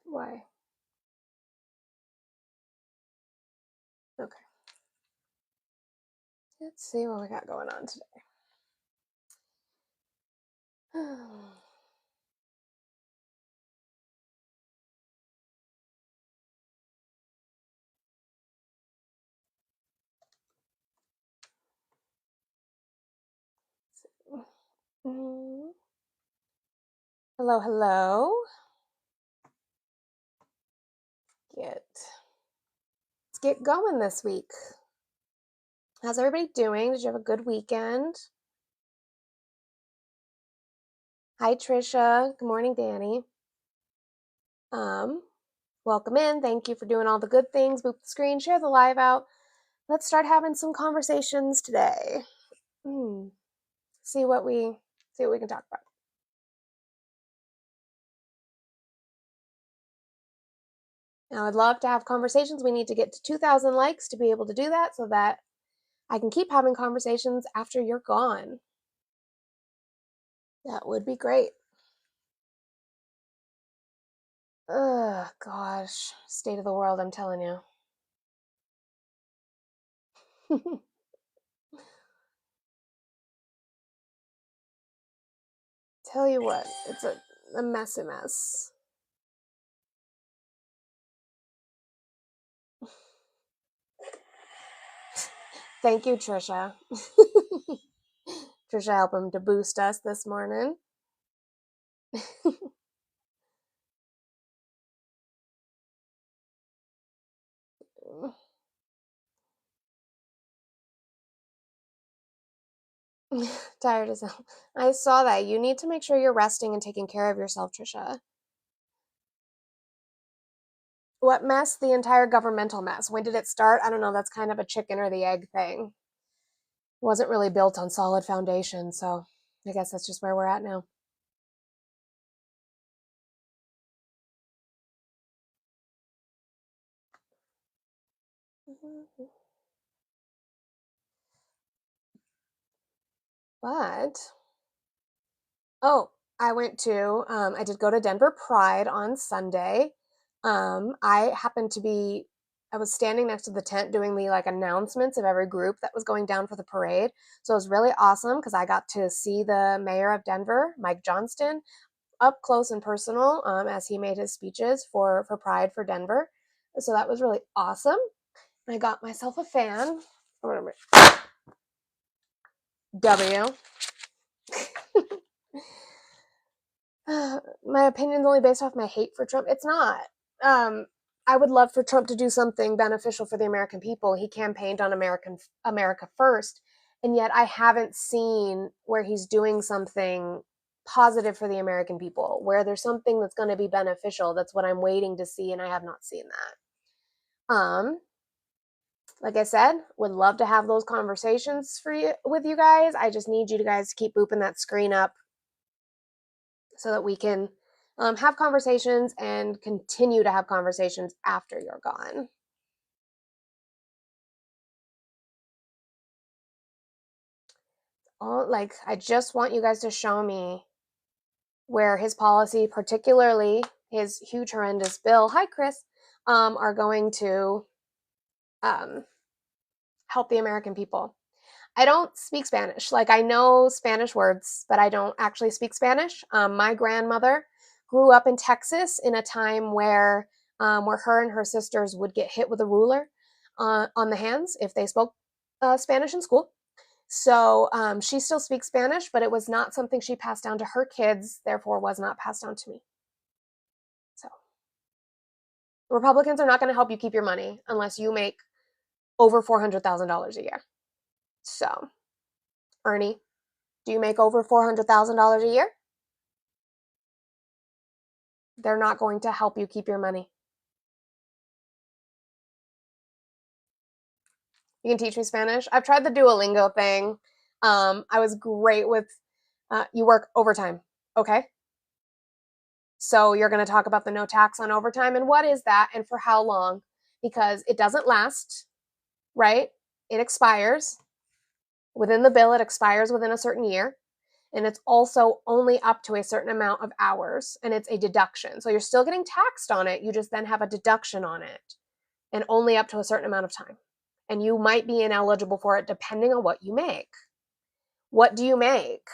Why? Okay. Let's see what we got going on today. Hello, hello. Let's get going this week. How's everybody doing? Did you have a good weekend? Hi, Trisha. Good morning, Danny. Welcome in. Thank you for doing all the good things. Boop the screen, share the live out. Let's start having some conversations today. See what we can talk about. Now, I'd love to have conversations. We need to get to 2,000 likes to be able to do that so that I can keep having conversations after you're gone. That would be great. Ugh, gosh. State of the world, I'm telling you. Tell you what, it's a messy mess. Thank you, Trisha. Trisha helped him to boost us this morning. Tired as hell. I saw that. You need to make sure you're resting and taking care of yourself, Trisha. What mess? The entire governmental mess. When did it start? I don't know. That's kind of a chicken or the egg thing. It wasn't really built on solid foundation, so I guess that's just where we're at now. But, I did go to Denver Pride on Sunday. I was standing next to the tent doing the announcements of every group that was going down for the parade. So it was really awesome because I got to see the mayor of Denver, Mike Johnston, up close and personal as he made his speeches for Pride for Denver. So that was really awesome. I got myself a fan. W. My opinion's only based off my hate for Trump. It's not. I would love for Trump to do something beneficial for the American people. He campaigned on America first, and yet I haven't seen where he's doing something positive for the American people, where there's something that's going to be beneficial. That's what I'm waiting to see, and I have not seen that. Like I said, would love to have those conversations with you guys. I just need you guys to keep booping that screen up so that we can have conversations and continue to have conversations after you're gone. I just want you guys to show me where his policy, particularly his huge, horrendous bill, hi, Chris, are going to help the American people. I don't speak Spanish. I know Spanish words, but I don't actually speak Spanish. My grandmother grew up in Texas in a time where her and her sisters would get hit with a ruler on the hands if they spoke Spanish in school. So she still speaks Spanish, but it was not something she passed down to her kids, therefore was not passed down to me. So Republicans are not going to help you keep your money unless you make over $400,000 a year. So, Ernie, do you make over $400,000 a year? They're not going to help you keep your money. You can teach me Spanish. I've tried the Duolingo thing. I was great with you work overtime. Okay. So you're going to talk about the no tax on overtime and what is that and for how long? Because it doesn't last, right? it expires within the bill, it expires within a certain year. And it's also only up to a certain amount of hours, and it's a deduction. So you're still getting taxed on it. You just then have a deduction on it, and only up to a certain amount of time. And you might be ineligible for it depending on what you make. What do you make?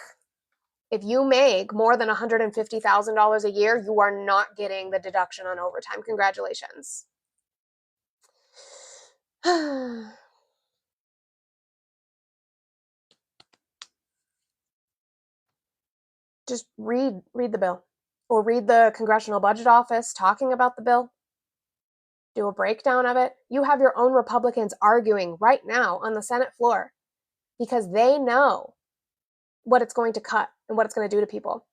If you make more than $150,000 a year, you are not getting the deduction on overtime. Congratulations. Just read the bill, or read the Congressional Budget Office talking about the bill. Do a breakdown of it. You have your own Republicans arguing right now on the Senate floor because they know what it's going to cut and what it's going to do to people.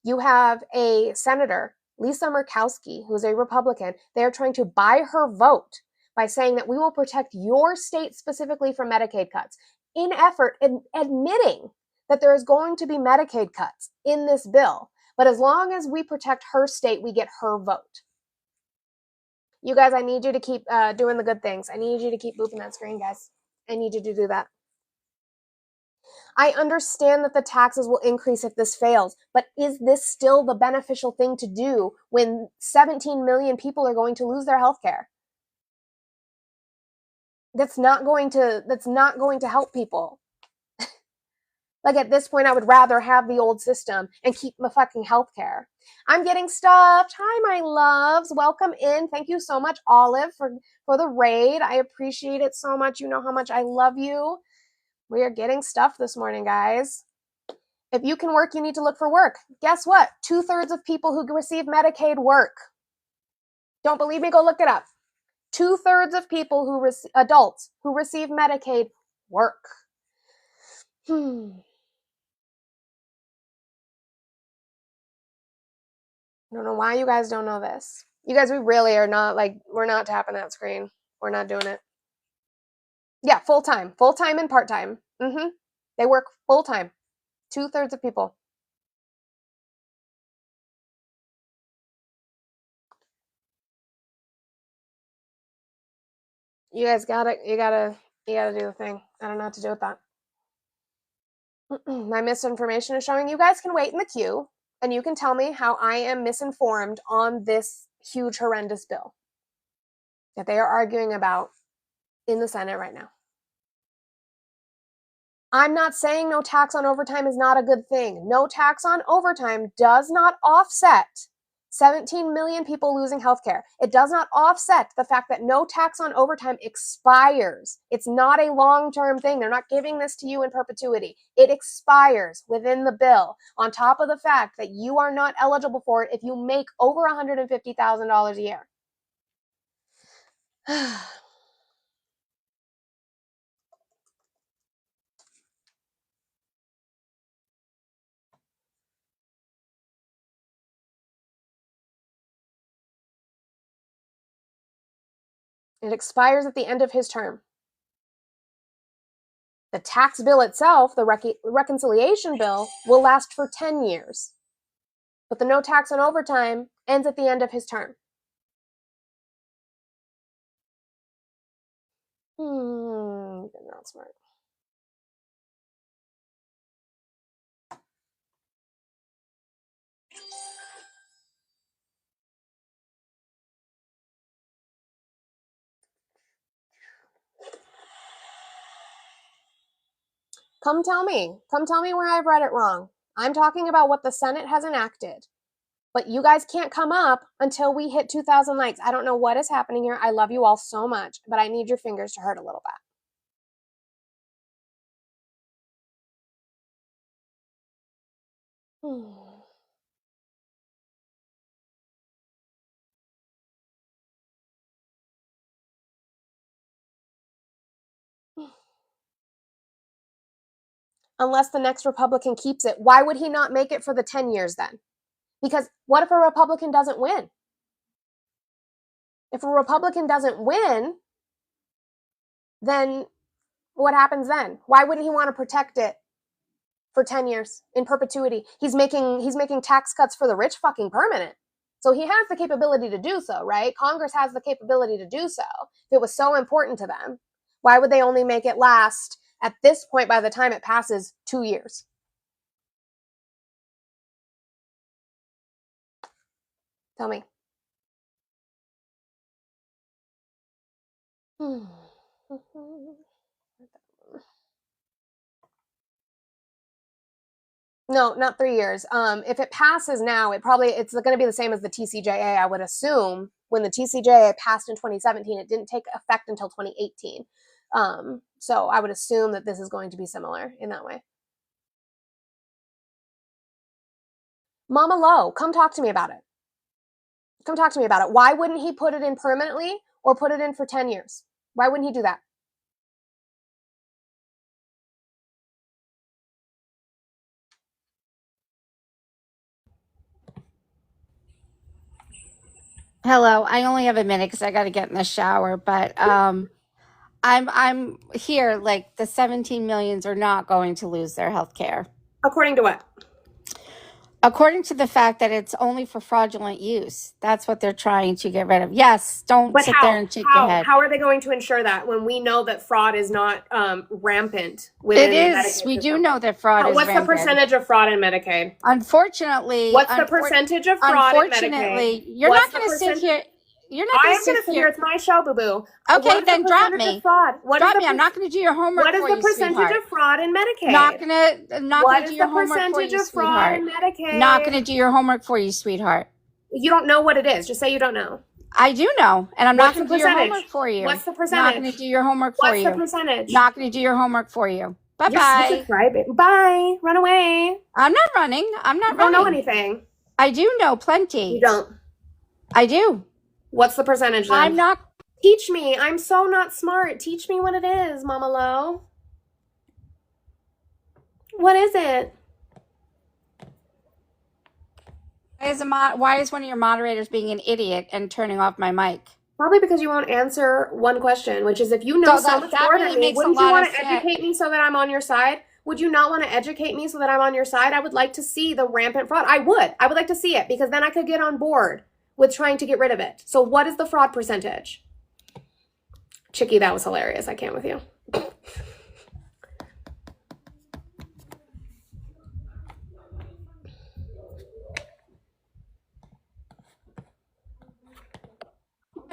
You have a senator, Lisa Murkowski, who's a Republican. They are trying to buy her vote by saying that we will protect your state specifically from Medicaid cuts, in effort in admitting that there is going to be Medicaid cuts in this bill. But as long as we protect her state, we get her vote. You guys, I need you to keep doing the good things. I need you to keep booping that screen, guys. I need you to do that. I understand that the taxes will increase if this fails, but is this still the beneficial thing to do when 17 million people are going to lose their health care? That's not going to help people. Like, at this point, I would rather have the old system and keep my fucking health care. I'm getting stuffed. Hi, my loves. Welcome in. Thank you so much, Olive, for the raid. I appreciate it so much. You know how much I love you. We are getting stuffed this morning, guys. If you can work, you need to look for work. Guess what? 2/3 of people who receive Medicaid work. Don't believe me? Go look it up. 2/3 of people adults who receive Medicaid work. I don't know why you guys don't know this. You guys, we really are not, we're not tapping that screen. We're not doing it. Yeah, full-time and part-time. They work full-time. 2/3 of people. You guys gotta do the thing. I don't know what to do with that. My misinformation is showing. You guys can wait in the queue, and you can tell me how I am misinformed on this huge, horrendous bill that they are arguing about in the Senate right now. I'm not saying no tax on overtime is not a good thing. No tax on overtime does not offset 17 million people losing healthcare. It does not offset the fact that no tax on overtime expires. It's not a long-term thing. They're not giving this to you in perpetuity. It expires within the bill, on top of the fact that you are not eligible for it if you make over $150,000 a year. It expires at the end of his term. The tax bill itself, the reconciliation bill, will last for 10 years. But the no tax on overtime ends at the end of his term. Not smart. Come tell me where I've read it wrong. I'm talking about what the Senate has enacted. But you guys can't come up until we hit 2,000 likes. I don't know what is happening here. I love you all so much, but I need your fingers to hurt a little bit. Unless the next Republican keeps it. Why would he not make it for the 10 years then? Because what if a Republican doesn't win? If a Republican doesn't win, then what happens then? Why wouldn't he want to protect it for 10 years in perpetuity? He's making tax cuts for the rich fucking permanent. So he has the capability to do so, right? Congress has the capability to do so. If it was so important to them, Why would they only make it last at this point by the time it passes 2 years? Tell me. No, not 3 years. If it passes now, it's going to be the same as the TCJA, I would assume. When the TCJA passed in 2017, it didn't take effect until 2018. So I would assume that this is going to be similar in that way. Mama Lo, come talk to me about it. Come talk to me about it. Why wouldn't he put it in permanently or put it in for 10 years? Why wouldn't he do that? Hello, I only have a minute because I got to get in the shower, but I'm here. Like the 17 millions are not going to lose their health care, According to what? according to the fact that it's only for fraudulent use. That's what they're trying to get rid of. Yes, don't But sit there and shake your head. How are they going to ensure that when we know that fraud is not rampant It within the is. Medicaid We do system? know that fraud is What's the rampant. percentage of fraud in Medicaid? Unfortunately, What's the percentage of fraud in Medicaid? unfortunately, you're What's not the going to sit percent- here. You're not I going am to going to sit sit here. here. It's my show, boo boo. Okay, What is then the drop percentage me. of fraud? What Drop is me. the I'm not going to do your homework What is for the you, percentage sweetheart. of fraud in Medicaid? Not gonna What do is your the homework for percentage you, of fraud sweetheart. in Medicaid? Not gonna do your homework for you, sweetheart. You don't know what it is. Just say you don't know. I do know, and I'm What's not the gonna do your percentage? homework for you. What's the Not gonna percentage? do your homework for What's the you. percentage? Not gonna do your homework for you. Bye You're such a bye. crybaby. Bye. Run away. I'm not running. I'm not You don't know running. anything. I do know You plenty. don't. I do. What's the percentage then? I'm not. Teach me. I'm so not smart. Teach me what it is, Mama Lo. What is it? Why is one of your moderators being an idiot and turning off my mic? Probably because you won't answer one question, which is if you know so much more than me, wouldn't you want to educate me so that I'm on your side? Would you not want to educate me so that I'm on your side? I would like to see the rampant fraud. I would like to see it because then I could get on board with trying to get rid of it. So what is the fraud percentage? Chicky, that was hilarious. I can't with you.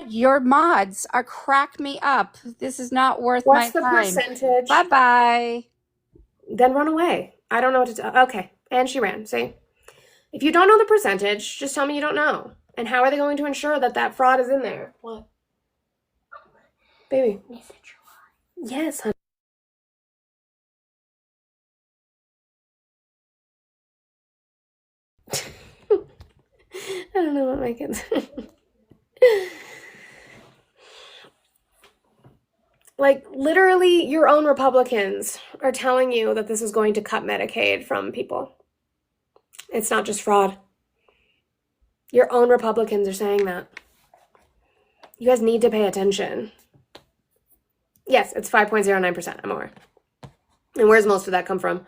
Your mods are crack me up. This is not worth What's my the time. percentage? Bye bye. Then run away. I don't know what to do. Okay. And she ran. See? If you don't know the percentage, just tell me you don't know. And how are they going to ensure that that fraud is in there? What? Baby. Yes, honey. I don't know what my kids. Like, literally, your own Republicans are telling you that this is going to cut Medicaid from people. It's not just fraud. Your own Republicans are saying that. You guys need to pay attention. Yes, it's 5.09%. I'm aware. And where's most of that come from?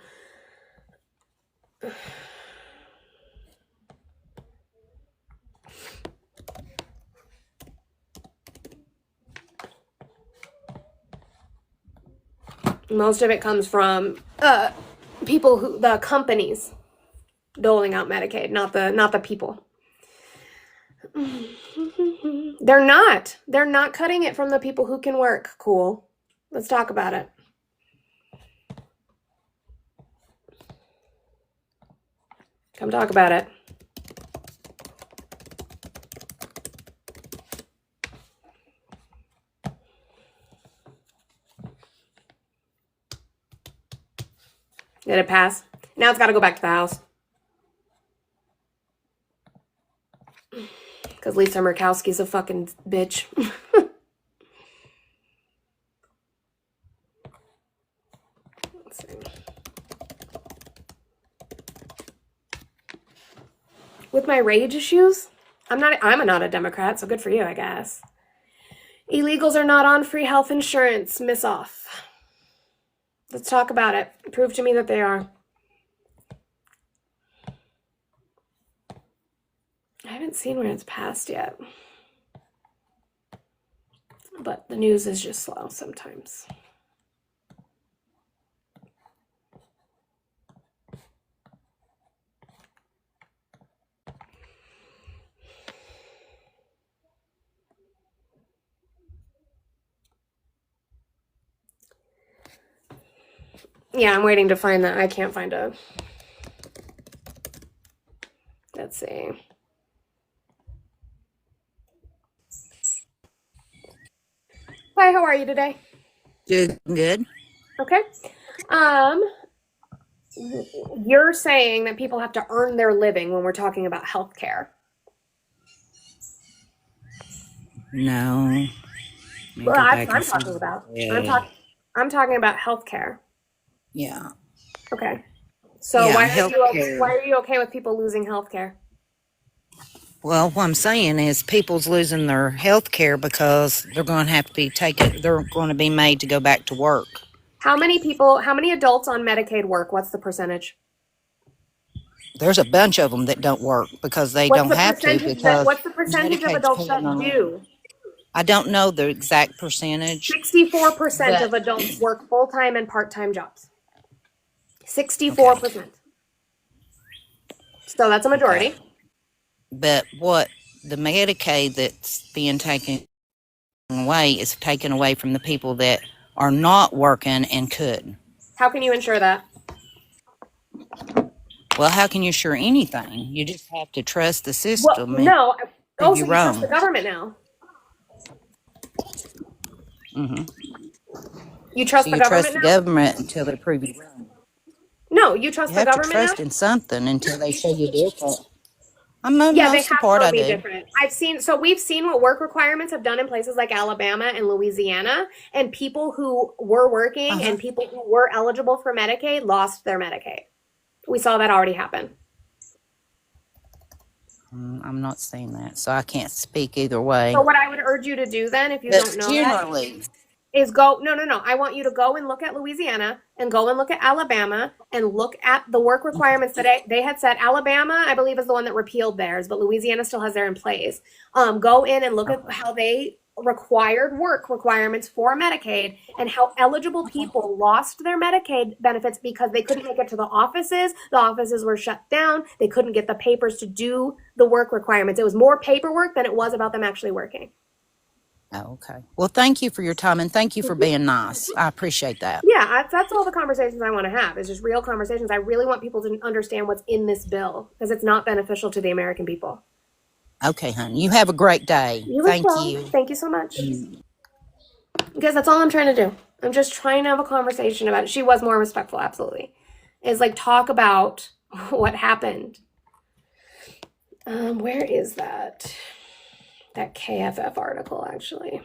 Most of it comes from people the companies doling out Medicaid, not the people. They're not cutting it from the people who can work. Cool. Let's talk about it. Come talk about it. Did it pass? Now it's got to go back to the House. Because Lisa Murkowski's a fucking bitch. Let's see. With my rage issues, I'm not a Democrat, so good for you, I guess. Illegals are not on free health insurance. Miss off. Let's talk about it. Prove to me that they are. I haven't seen where it's passed yet. But the news is just slow sometimes. Yeah, I'm waiting to find that. I can't find a. Let's see. Hi, how are you today? Good. Okay. Um, you're saying that people have to earn their living when we're talking about healthcare. No. Let me Well, go that's back what and I'm see. talking about. Yeah. I'm talking about healthcare. Yeah. Okay. So Yeah. why Healthcare. are you okay with people losing healthcare? Well, what I'm saying is people's losing their health care because they're going to have to be taken, they're going to be made to go back to work. How many adults on Medicaid work? What's the percentage? There's a bunch of them that don't work because they don't have to because What's the percentage of Medicaid's adults paying that them. do? I don't know the exact percentage, 64% but of adults work full-time and part-time jobs. okay. 64%. So that's a Okay. majority. But what the Medicaid that's being taken away is taken away from the people that are not working and could. How can you ensure that? Well, how can you assure anything? You just have to trust the Well, system and no. Oh, prove so you you trust the wrong. government now? Hmm. You So trust the you trust government the now? government until they prove you wrong. No, you You trust the have to government now? trust in something until they show you different. Yeah, they Most of the have part shown I me do. different. We've seen what work requirements have done in places like Alabama and Louisiana, and people who were Uh working huh. and people who were eligible for Medicaid lost their Medicaid. We saw that already happen. I'm not saying that, so I can't speak either So way. what I would urge you to do then, if you But don't know that, generally, is go no, I want you to go and look at Louisiana and go and look at Alabama and look at the work requirements that they had set. Alabama, I believe, is the one that repealed theirs, but Louisiana still has their in place. Go in and look at okay. how they required work requirements for Medicaid and how eligible people lost their Medicaid benefits because they couldn't make it to the offices. The offices were shut down. They couldn't get the papers to do the work requirements. It was more paperwork than it was about them actually working. Oh, okay. Well, thank you for your time and thank you for being nice. I appreciate that. Yeah, that's all the conversations I want to have. Is just real conversations. I really want people to understand what's in this bill because it's not beneficial to the American people. Okay, honey. You have a great day. You as Thank well. you. Thank you so much. Because that's all I'm trying to do. I'm just trying to have a conversation about it. She was more respectful, absolutely. Is like talk about what happened. Where is that? That KFF article, actually.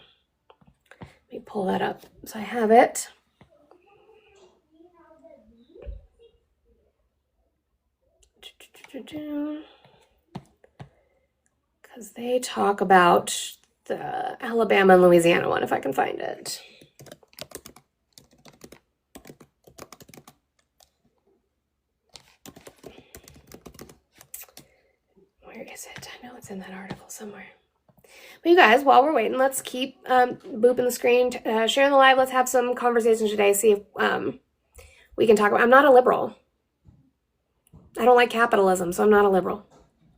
Let me pull that up so I have it. Because they talk about the Alabama and Louisiana one, if I can find it. Where is it? I know it's in that article somewhere. But you guys, while we're waiting, let's keep booping the screen, sharing the live. Let's have some conversations today. See if we can talk about. I'm not a liberal. I don't like capitalism, so I'm not a liberal.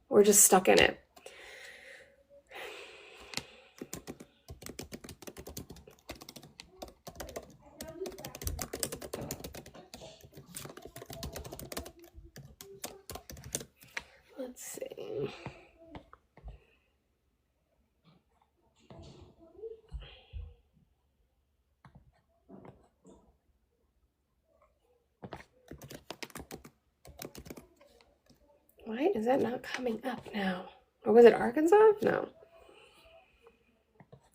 We're just stuck in it. Let's see. Why is that not coming up now? Or was it Arkansas? No.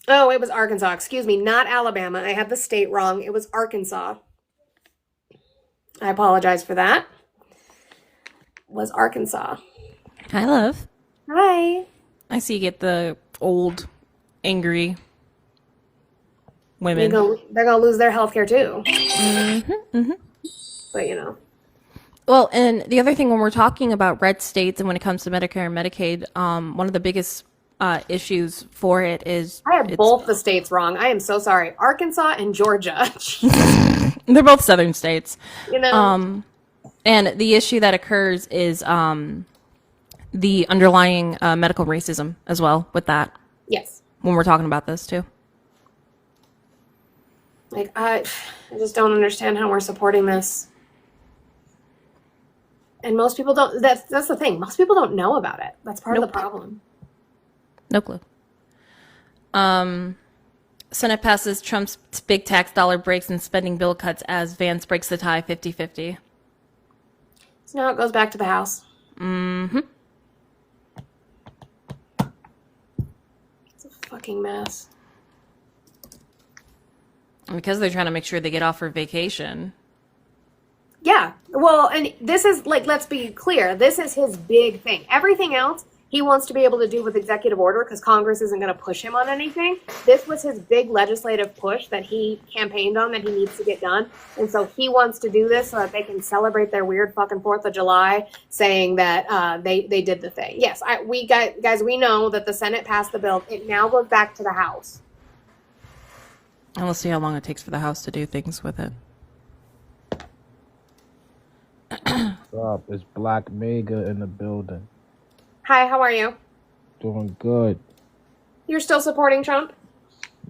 Oh, it was Arkansas. Excuse me, not Alabama. I had the state wrong. It was Arkansas. I apologize for that. It was Arkansas. Hi, love. Hi. I see you get the old, angry They're women. gonna lose their health care too. Mm-hmm. But you know. Well, and the other thing when we're talking about red states and when it comes to Medicare and Medicaid, one of the biggest issues for it is I have both the states wrong. I am so sorry. Arkansas and Georgia. they're both southern states. You know, And the issue that occurs is the underlying medical racism as well with that yes. when we're talking about this too. Like I just don't understand how we're supporting this. And most people don't. That's the thing. Most people don't know about it. That's part of the problem. No clue. Senate passes Trump's big tax dollar breaks and spending bill cuts as Vance breaks the tie 50-50. So now it goes back to the House. Mm-hmm. It's a fucking mess. Because they're trying to make sure they get off for vacation. Yeah. Well, and this is like, let's be clear. This is his big thing. Everything else he wants to be able to do with executive order because Congress isn't going to push him on anything. This was his big legislative push that he campaigned on that he needs to get done. And so he wants to do this so that they can celebrate their weird fucking 4th of July saying that they did the thing. Yes, guys, we know that the Senate passed the bill. It now goes back to the House. And we'll see how long it takes for the House to do things with it. Up, it's Black Mega in the building. Hi, how are you? Doing good. You're still supporting Trump?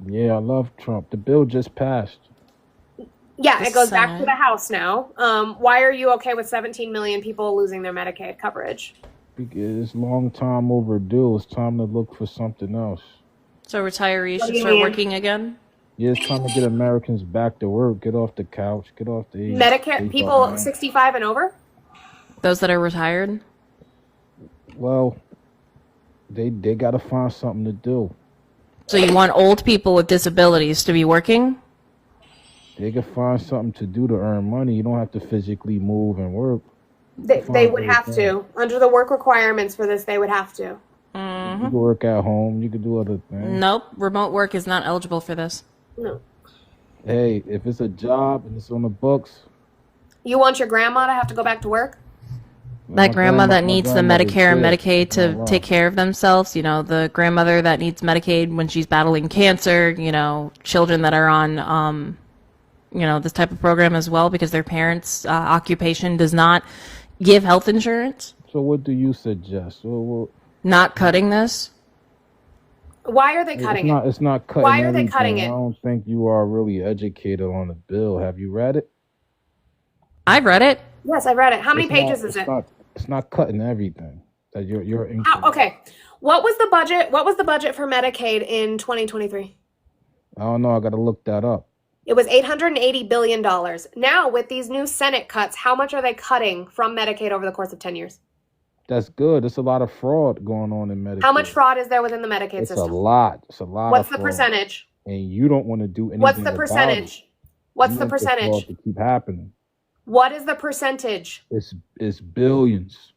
Yeah, I love Trump. The bill just passed. Yeah, it goes back to Senate. the House now. Why are you okay with 17 million people losing their Medicaid coverage? Because it's long time overdue. It's time to look for something else. So retirees What should do you start mean? working again? Yeah, it's time to get Americans back to work. Get off the couch. Get off the Medicare, people 65 and over? Those that are retired? Well, they got to find something to do. So you want old people with disabilities to be working? They can find something to do to earn money. You don't have to physically move and work. They would have to. Under the work requirements for this, they would have to. You can work at home. You can do other things. Nope. Remote work is not eligible for this. No. Hey, if it's a job and it's on the books, You want your grandma to have to go back to work? That grandma that my needs the grandmother's Medicare and sick. Medicaid to Oh, wow. take care of themselves, you know, the grandmother that needs Medicaid when she's battling cancer, you know, children that are on, you know, this type of program as well because their parents' occupation does not give health insurance. So what do you suggest? Well, Not cutting this. Why are they cutting it? It's not cutting. Why are they everything. cutting it? I don't think you are really educated on the bill. Have you read it? I've read it. Yes, I read it. How many It's pages not, is it's it? Not, it's not cutting everything. That you're Okay. What was the budget? What was the budget for Medicaid in 2023? I don't know. I got to look that up. It was $880 billion. Now, with these new Senate cuts, how much are they cutting from Medicaid over the course of 10 years? That's good. There's a lot of fraud going on in Medicaid. How much fraud is there within the Medicaid It's a system? lot. It's a lot. What's of the fraud. percentage? And you don't want to do anything. What's the about it. percentage? What's You the want fraud percentage? to keep happening. What is the percentage? It's billions.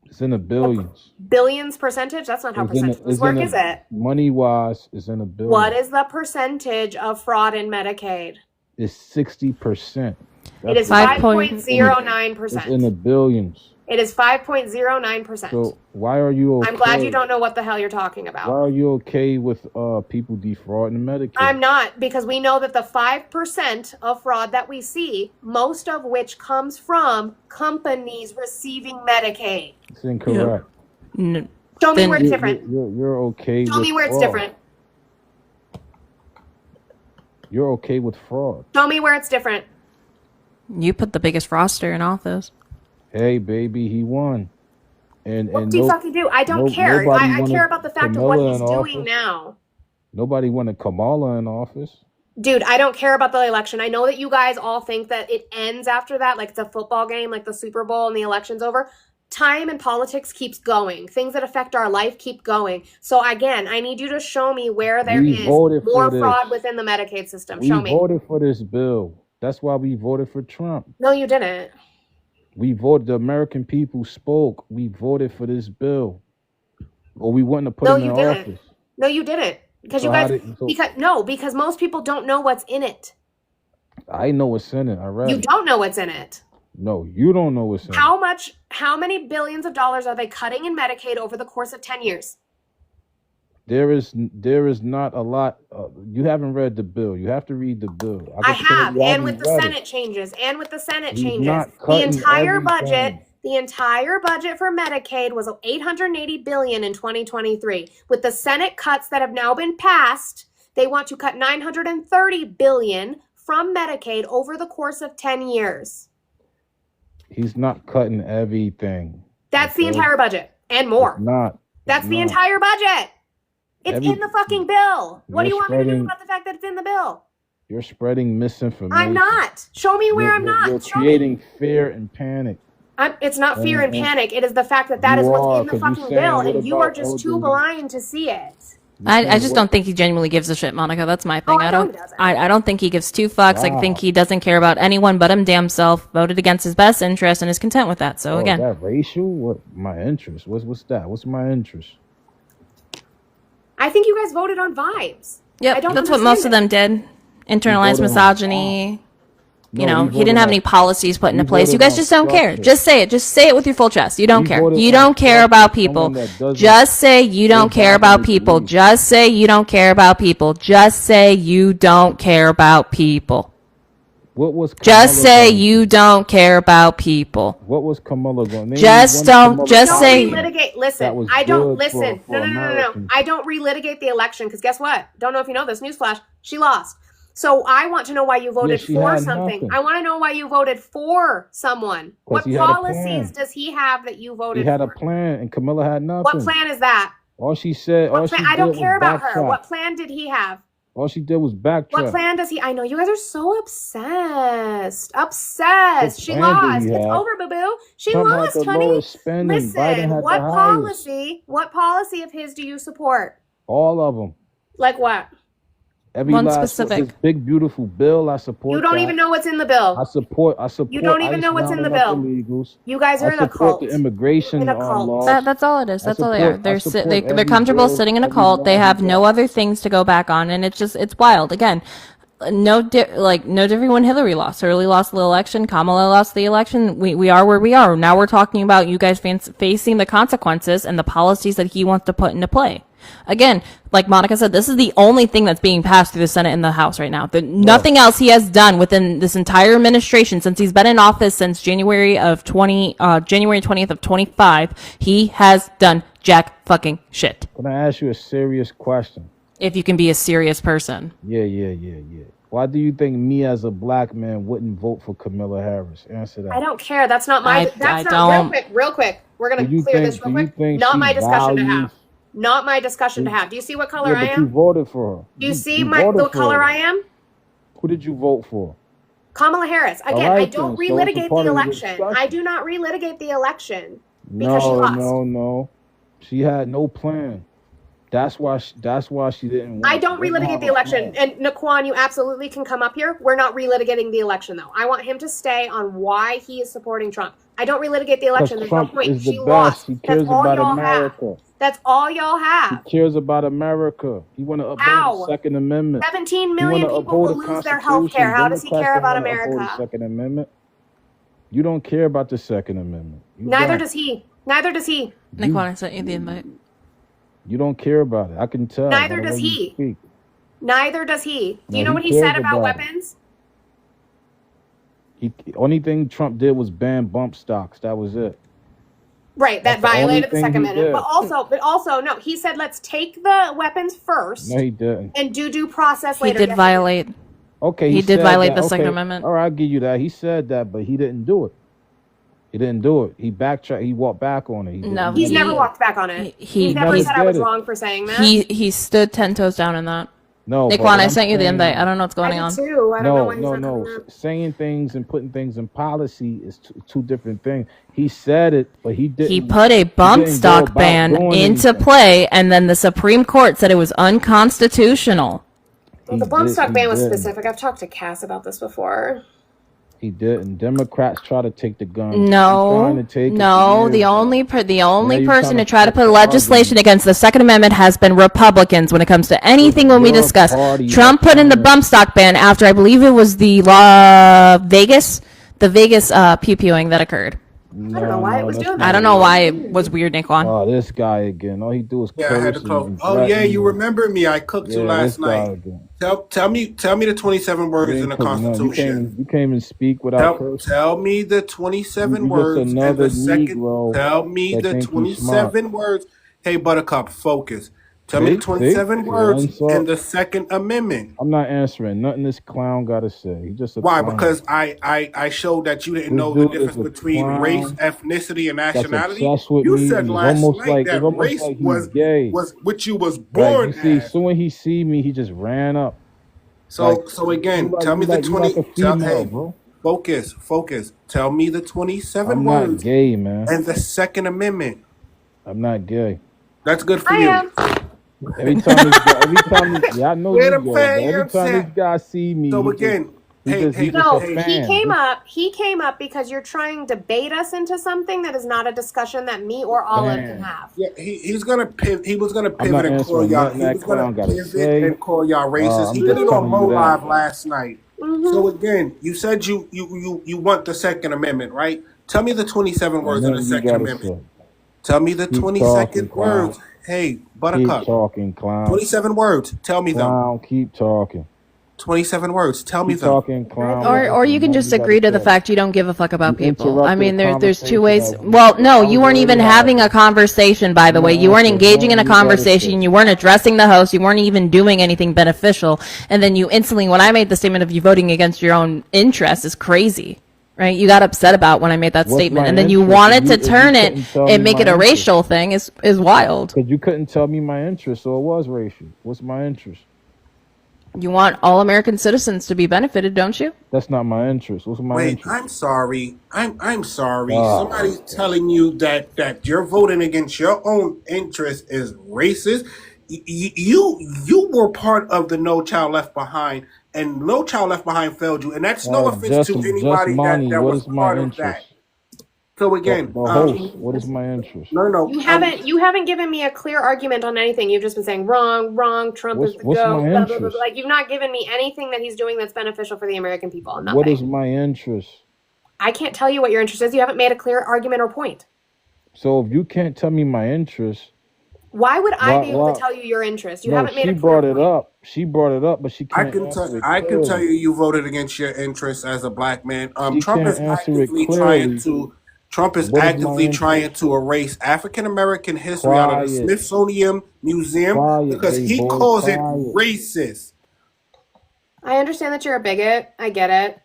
It's in the billions. Billions percentage? That's not how It's in percentages it's work, in is it? Money wise, it's in the billions. What is the percentage of fraud in Medicaid? It's 60%. It is Five 5.09%. It's in the billions. It is 5.09%. So why are you okay? I'm glad you don't know what the hell you're talking Why about. are you okay with people defrauding Medicaid? I'm not, because we know that the 5% of fraud that we see, most of which comes from companies receiving Medicaid. It's incorrect. N- Show me Then- where it's different. You're okay. Show with me where it's fraud. different. You're okay with fraud. Show me where it's different. You put the biggest roster in office. Hey, baby, he won. And What do you fucking do? I don't care. nobody I wanted care about the fact of what Camilla he's in doing office. now. Nobody wanted Kamala in office. Dude, I don't care about the election. I know that you guys all think that it ends after that, like it's a football game, like the Super Bowl and the election's over. Time and politics keeps going. Things that affect our life keep going. So again, I need you to show me where there We is voted for more this. fraud within the Medicaid system. We Show me. voted for this bill. That's why we voted for Trump. No, you didn't. We voted. The American people spoke. We voted for this bill, or we wouldn't have put No, him you in didn't. office. No, you didn't. Because So you how guys, did- so- because most people don't know what's in it. I know what's in it. I read You it. don't know what's in it. No, you don't know what's in it. How many billions of dollars are they cutting in Medicaid over the course of 10 years? There is not a lot. You haven't read the bill. You have to read the bill. I can tell have, you and haven't with the read it. Senate changes, He's not the cutting entire budget, everything. the entire budget for Medicaid was $880 billion in 2023. With the Senate cuts that have now been passed, they want to cut $930 billion from Medicaid over the course of 10 years. He's not cutting everything. That's the Okay? entire budget and It's more. not. That's It's the not. entire budget. It's Every- in the fucking bill. What do you You're want me to do spreading- about the fact that it's in the bill? You're spreading misinformation. I'm not. Show me where I'm not. You're Show me. creating fear and panic. It's not fear and And- panic. It is the fact that that You is what's are, in the 'cause you're fucking saying, bill, what and you about are just too elderly? blind to see it. I just don't think he genuinely gives a shit, Monica. That's my thing. Oh, I know he doesn't. I don't think he gives two fucks. I Wow. think he doesn't care about anyone but him damn self. Voted against his best interest and is content with that. So Oh, again, that racial? What my interest? What's that? What's my interest? I think you guys voted on vibes. I yep, don't that's what most of understand them did. Internalized voted on- misogyny. You No, know, we he didn't voted have on- any policies put into we place. You voted guys on just don't care. structure. Just say it. Just say it with your full chest. You don't We care. voted You on don't care structure. about people. Someone that doesn't- Just say you don't care about doesn't people. believe. Just say you don't care about people. Just say you don't care about people. What was Just Kamala say going- you don't care about people. What was Kamala going? Name Just me one don't- Kamala just Don't say- going. relitigate. That Listen, was I don't good listen. for No. Americans. I don't relitigate the election because guess what? Don't know if you know this. Newsflash: she lost. So I want to know why you voted she for had something. nothing. I want to know why you voted for someone. What he had a policies plan. does he have that you He voted had a for? plan, and Camilla had nothing. What plan is that? All she said, all What she plan? I did don't was care about her. backtrack. What plan did he have? All she did was backtrack. What plan does he? I know you guys are so obsessed. Obsessed. What She plan did lost. he It's have? over, boo boo. She Trump had lost, the honey. lowest spending. Biden Listen, had what the highest. policy of his do you support? All of them. Like what? Every One last specific. His big beautiful bill. I support. You don't that. even know what's in the bill. I support. You don't even ICE know what's in the rounding up bill. illegals. You guys are I in a support cult. the immigration In a cult. laws. That's all it is. That's all they are. I support They're every comfortable bill, sitting in a every cult. They law have he no got. other things to go back on, and it's wild. Again, no different when Hillary lost. Hillary lost the election. Kamala lost the election. We are where we are. Now we're talking about you guys facing the consequences and the policies that he wants to put into play. Again, like Monica said, this is the only thing that's being passed through the Senate and the House right now. Nothing else he has done within this entire administration since he's been in office since January 20th of 25. He has done jack fucking shit. Can I ask you a serious question? If you can be a serious person. Yeah. Why do you think me as a black man wouldn't vote for Camilla Harris? Answer that. I don't care. That's not my. I That's not don't- real quick. We're gonna Do you clear think- this real do you quick. think Not she my discussion to values- have. Not my discussion to have. Do you see what color Yeah, I but you am? voted for her. Do you see voted the for color her. I am? Who did you vote for? Kamala Harris. Again, right I then, don't so it's a relitigate part the of the election. discussion. I do not relitigate the election because she No, lost. no. She had no plan. That's why she didn't. I win. don't She didn't relitigate have the a election. plan. And Naquan, you absolutely can come up here. We're not relitigating the election, though. I want him to stay on why he is supporting Trump. I don't relitigate the election. Because There's no Trump point. is the She best. lost. He cares That's all about y'all have. America. That's all y'all have. He cares about America. He want to uphold How? the Second Amendment. 17 He million wanna people will uphold the lose their health care. Constitution. How does he Democrats care don't about wanna uphold America? the Second Amendment. You don't care about the Second Amendment. You Neither don't. does he. Neither does he. Nick, I sent you the invite. You don't care about it. I can tell. Neither by the does way you he. speak. Neither does he. Do you No, know he what he cares said about about it. weapons? Only thing Trump did was ban bump stocks. That was it. Right, that That's the only violated the thing Second he Amendment. did. But also, no. He said let's take the weapons first No, he didn't. and do due process He later. did Yes, violate. Okay, He did said violate that. the Second Okay, Amendment. All right, I'll give you that. He said that, but he didn't do it. He didn't do it. He backtracked. He walked back on it. He No, didn't He's do never it. walked back on it. He- He's never he said I was did it. wrong for saying that. He stood 10 toes down in that. No, Nick, but I I'm sent you the saying- invite. I don't know what's going I on. did too. I don't know No, why he's no, not no. coming up. Saying things and putting things in policy is two different things. He said it, but he didn't. He put a bump didn't go stock about ban doing into anything. play, and then the Supreme Court said it was unconstitutional. Well, the He bump did- stock he ban was didn't. specific. I've talked to Cass about this before. He didn't. Democrats try to take the gun. No, Trying to take it no. for The years. only Now you're person trying to to try to flip put the legislation argument. against the Second Amendment has been Republicans when it comes to anything when we Your discuss. party Trump put in the is- bump stock ban after I believe it was the Vegas pew-pewing that occurred. I don't know why it was that's doing not I that don't to know me. why it was weird, Naquan. Oh, this guy again. All he do is Yeah, I had curse to close. and Oh yeah, threaten you and remember me? I cooked you yeah, this last guy night. again. Tell me the 27 You words in ain't the cook none. Constitution. You can't even speak without Tell cursing. tell me the You 27 you just words and the another second. Negro Tell me that the think you smart. 27 words. Hey Buttercup, focus. Tell me the See? 27 See, words unsaw. and the Second Amendment. I'm not answering nothing this clown gotta say. He's just a Why? clown. Because I showed that you didn't This know the dude difference is a between race, clown ethnicity, and that's nationality. obsessed with You me. said It's last almost night like that race he's gay. was what you was Right? born You see, as. soon when he see me, he just ran up. So Like so again, tell me you the like 20. a female, Hey, bro. focus. Tell me the 27 I'm not words gay, man. and the Second Amendment. I'm not gay. That's good for I you. am. Every time yeah, I know Where you the go, fan? but You know every what I'm time this saying? guy see me, So again, he hey, just a No, hey, he fan. came up. He came up because you're trying to bait us into something that is not a discussion that me or Olive can Man, have. yeah, he's gonna pivot. He was gonna I'm pivot not and call answering y'all. nothing He that was gonna clown gotta pivot say. and call y'all racist. He I'm did just it on telling Mo you Live that. last night. So again, you said you want the Second Amendment, right? Tell me the 27 words of the Nothing you Second gotta Amendment. say. Tell me the Keep talking, 22nd clown. words. Hey, Keep Buttercup. talking, clown. 27 words. Tell me them. Clown, keep talking. 27 words. Tell me Keep them. talking, clown. Or you can Nothing just you gotta agree to the say. fact you don't give a fuck about You people. I interrupted mean, the there's two ways. conversation Well, of no, I you was weren't even already having a having. conversation, by the I'm way. not You weren't answering engaging in nothing a you gotta conversation. say. You weren't addressing the host. You weren't even doing anything beneficial. And then you instantly, when I made the statement of you voting against your own interests, is crazy. Right? You got upset about when I made that What's statement, my and then you interest? wanted to If you turn it couldn't tell and me make it my a interest, racial thing is wild. because you couldn't tell me my interest, so it was racial. What's my interest? You want all American citizens to be benefited, don't you? That's not my interest. What's my Wait, interest? I'm sorry. I'm sorry. Oh, Somebody's telling you that you're voting against your own interest is racist. You were part of the No Child Left Behind, and No Child Left Behind failed you. And that's no offense just to anybody money. that What was is my part of interest? that. So again, The host. What is my interest? no, You haven't given me a clear argument on anything. You've just been saying wrong. Trump is the What's goat. my Blah, blah, blah, interest? blah. Like you've not given me anything that he's doing that's beneficial for the American people. What is Nothing. my interest? I can't tell you what your interest is. You haven't made a clear argument or point. So if you can't tell me my interest, Why would I be able why? to tell you your interest? You No, haven't made she a clear brought it point. up. She brought it up, but she I can't can answer tell it I can tell clearly. you voted against your interests as a black man. She Trump can't is answer it actively trying clearly. to Trump is What is my actively trying interest? to erase African American history out of the Quiet. Smithsonian Museum Quiet, because gay he boy. calls it Quiet. racist. I understand that you're a bigot. I get it.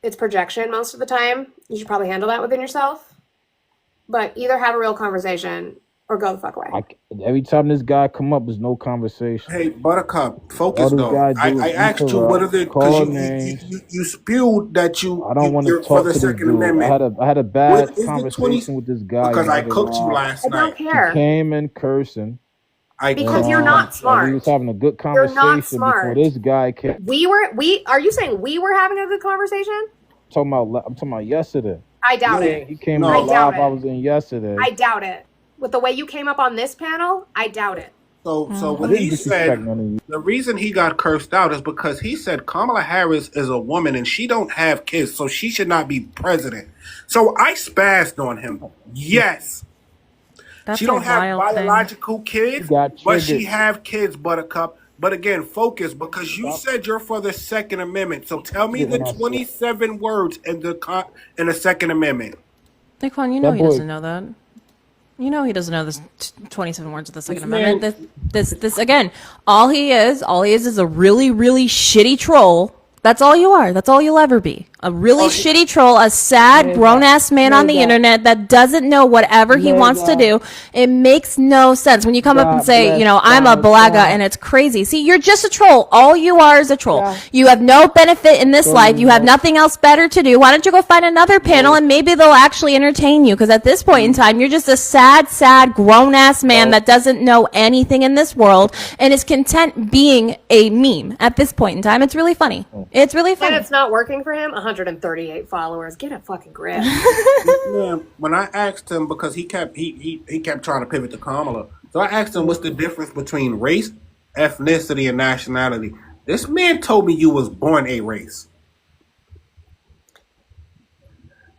It's projection most of the time. You should probably handle that within yourself. But either have a real conversation or go the fuck away. Every time this guy come up, there's no conversation. Hey, Buttercup, All focus this though. guy do I is asked you what are interrupt, the call because names. you spewed that I don't want to you're for talk the to this Second dude. Amendment. I had a What bad is the 20? conversation with this guy Because I the other cooked you night. last I don't night. He care. came in cursing, I and Because you're not and we was smart. having a good You're not conversation before smart. this guy came. Are you saying we were having a good conversation? I'm talking about yesterday. I doubt it. He came in I No. doubt live I it. was in yesterday. I doubt it. With the way you came up on this panel, I doubt it. So I what didn't he disrespect said, none of you. the reason he got cursed out is because he said Kamala Harris is a woman and she don't have kids, so she should not be president. So I spazzed on him. Yes, That's she a don't have wild thing. biological He kids, got but she triggered. have kids, Buttercup. But again, focus because you said you're for the Second Amendment. So tell me the When I said 27 words in the Second Amendment. Naquan, you know that he boy, doesn't know that. You know he doesn't know this 27 words of the Second This man, Amendment. This again. All he is a really, really shitty troll. That's all you are. That's all you'll ever be. A really shitty troll, a sad, grown-ass man on the internet that doesn't know whatever he wants to do. It makes no sense. When you come up and God say, bless I'm a Donald blaga Trump. and it's crazy. See, you're just a troll. All you are is a troll. You have no benefit in this life. You have nothing else better to do. Why don't you go find another panel and maybe they'll actually entertain you? Because at this point in time, you're just a sad, grown-ass man that doesn't know anything in this world and is content being a meme at this point in time. It's really funny. It's really And funny. it's not working for him. 138 followers. Get a fucking grip. man, when I asked him because he kept trying to pivot to Kamala, so I asked him what's the difference between race, ethnicity, and nationality. This man told me you was born a race.